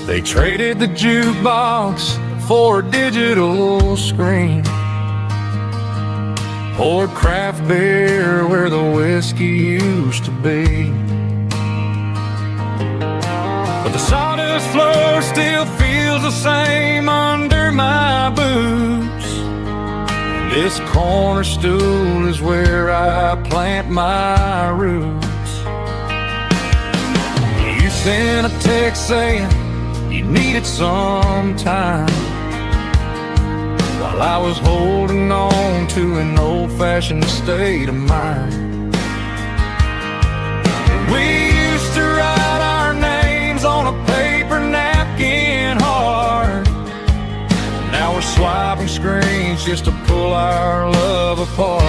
They traded the jukebox for a digital screen, poured craft beer where the whiskey used to be. But the sawdust floor still feels the same under my boots. This corner stool is where I plant my roots. You sent a text saying you needed some time, while I was holding on to an old-fashioned state of mind. We used to write our names on a paper napkin hard. Now we're swiping screens just to pull our love apart.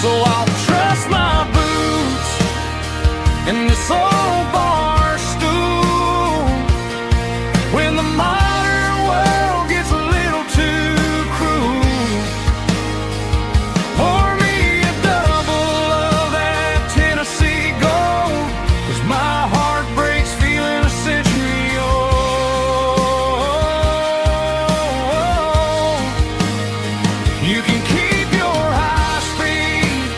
So I'll trust my boots in this old bar stool when the modern world gets a little too cruel. Pour me a double of that Tennessee Gold, 'cause my heart breaks feeling a century old. You can keep your high-speed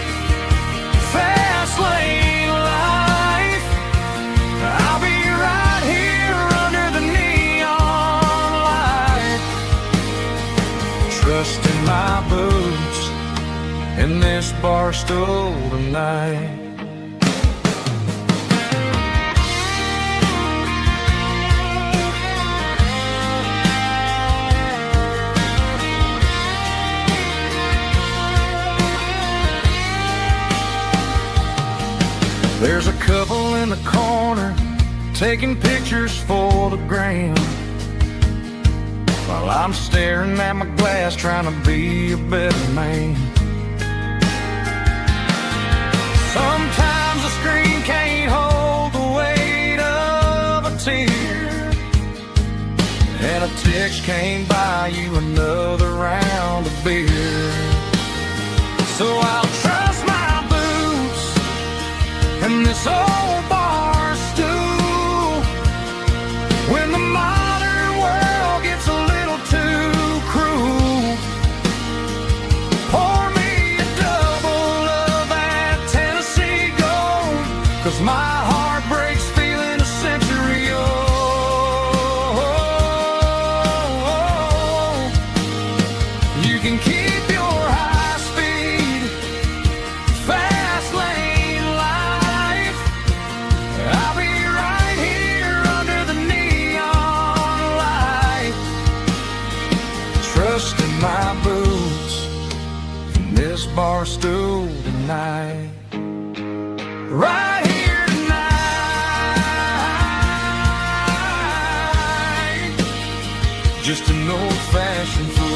fast lane life. I'll be right here under the neon light, trusting my boots in this bar stool tonight. There's a couple in the corner taking pictures for the gram, while I'm staring at my glass trying to be a better man. Sometimes the screen can't hold the weight of a tear, and a text can't buy you another round of beer. So I'll trust my boots and this old bar stool when the modern world gets a little too cruel. Pour me a double of that Tennessee Gold, 'cause my heart breaks feeling a century old. through the night. Right here tonight, just an old-fashioned fool.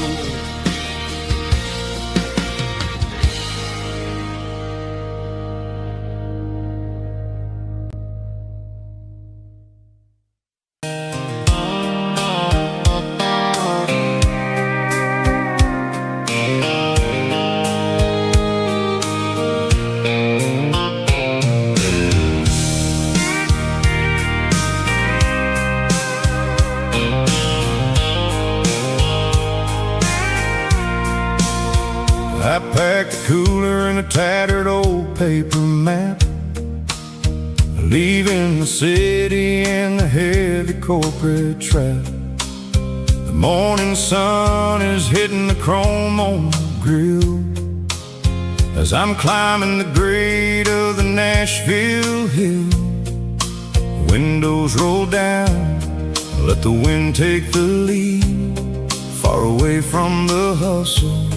I packed the cooler in a tattered old paper map, leaving the city and the heavy corporate trap. The morning sun is hitting the chrome on the grill as I'm climbing the grade of the Nashville hill. Windows roll down, let the wind take the lead, far away from the hustle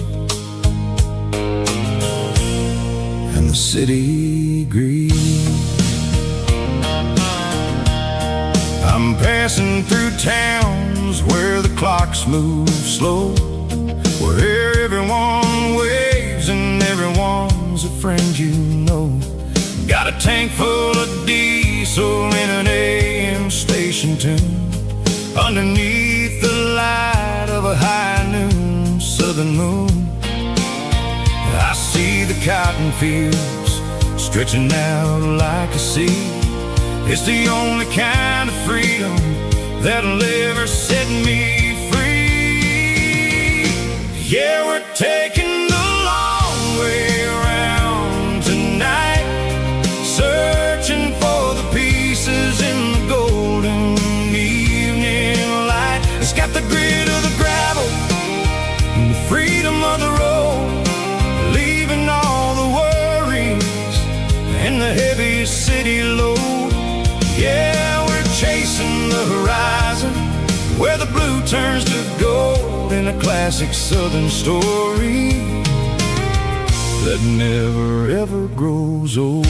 and the city greed. I'm passing through towns where the clocks move slow, where everyone waves and everyone's a friend you know. Got a tank full of diesel in an AM station tune, underneath the light of a high noon southern moon. I see the cotton fields stretching out like a sea. It's the only kind of freedom that'll ever set me free. Yeah, we're taking the long way around tonight, searching for the pieces in the golden evening light. It's got the grit of the gravel and the freedom of the road, leaving all the worries and the heavy city load. Yeah, we're chasing the horizon where the blue turns to gold, in a classic southern story that never ever grows old.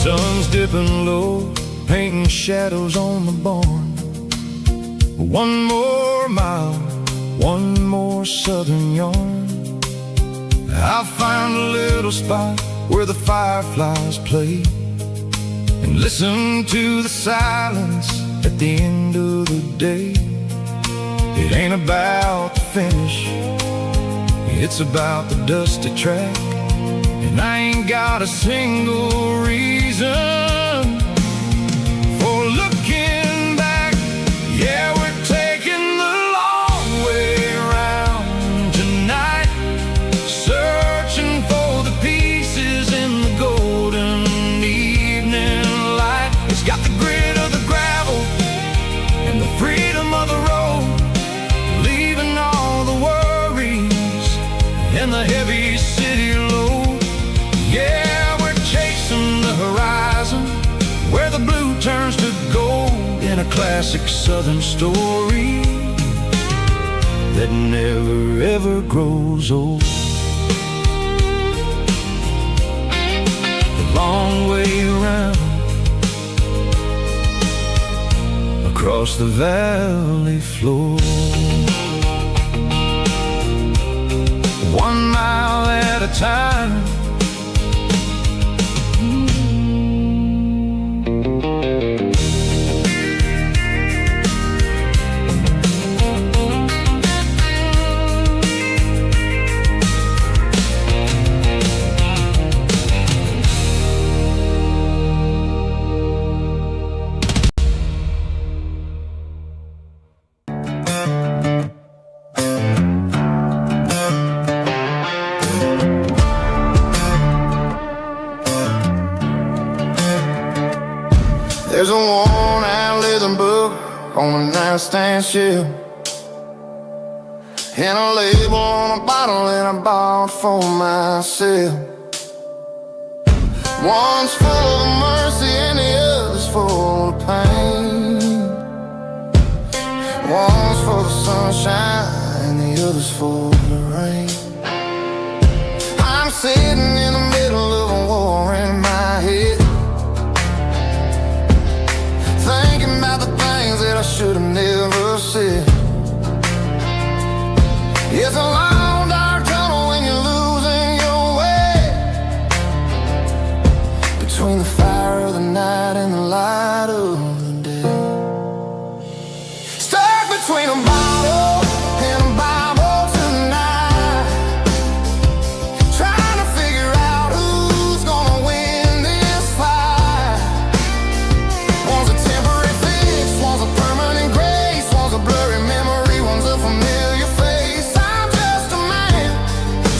Sun's dipping low, painting shadows on the barn. One more mile, one more southern yarn. I'll find a little spot where the fireflies play and listen to the silence at the end of the day. It ain't about the finish, it's about the dusty track. And I ain't got a single reason for looking back. Yeah, we're taking the long way around tonight, searching for the pieces in the golden evening light. It's got the grit of the gravel and the freedom of the road, leaving all the worries and the heavy city load. Yeah, we're chasing the horizon where the blue turns to gold, in a classic southern story that never ever grows old. The long way around across the valley floor, 1 mile at a time. There's a worn-out living book on a nightstand shelf, and a label on a bottle that I bought for myself. One's full of mercy and the other's full of pain. One's for the sunshine and the other's for the rain. I'm sitting in the middle of a war in my head, thinking about the things that I should have never said. It's a long dark tunnel when you're losing your way, between the fire of the night and the light of the day. Stuck between a bottle and a Bible tonight, trying to figure out who's gonna win this fight. One's a temporary fix, one's a permanent grace, one's a blurry memory, one's a familiar face. I'm just a man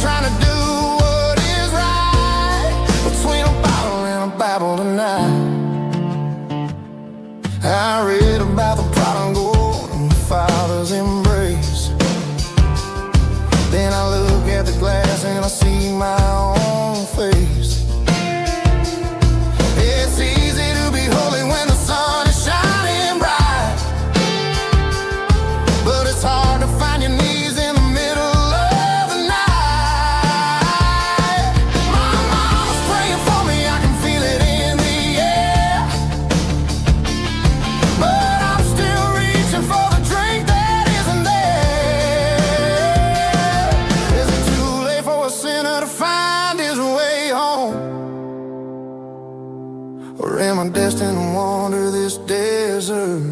trying to do what is right, between a bottle and a Bible tonight. I read about the prodigal and the Father's embrace. Then I look at the glass and I see my own face. It's easy to be holy when the sun is shining bright, but it's hard to find your knees in the middle of the night. My mom's praying for me, I can feel it in the air, but I'm still reaching for the drink that isn't there. Is it too late for a sinner to find his way home? Or am I destined to wander this desert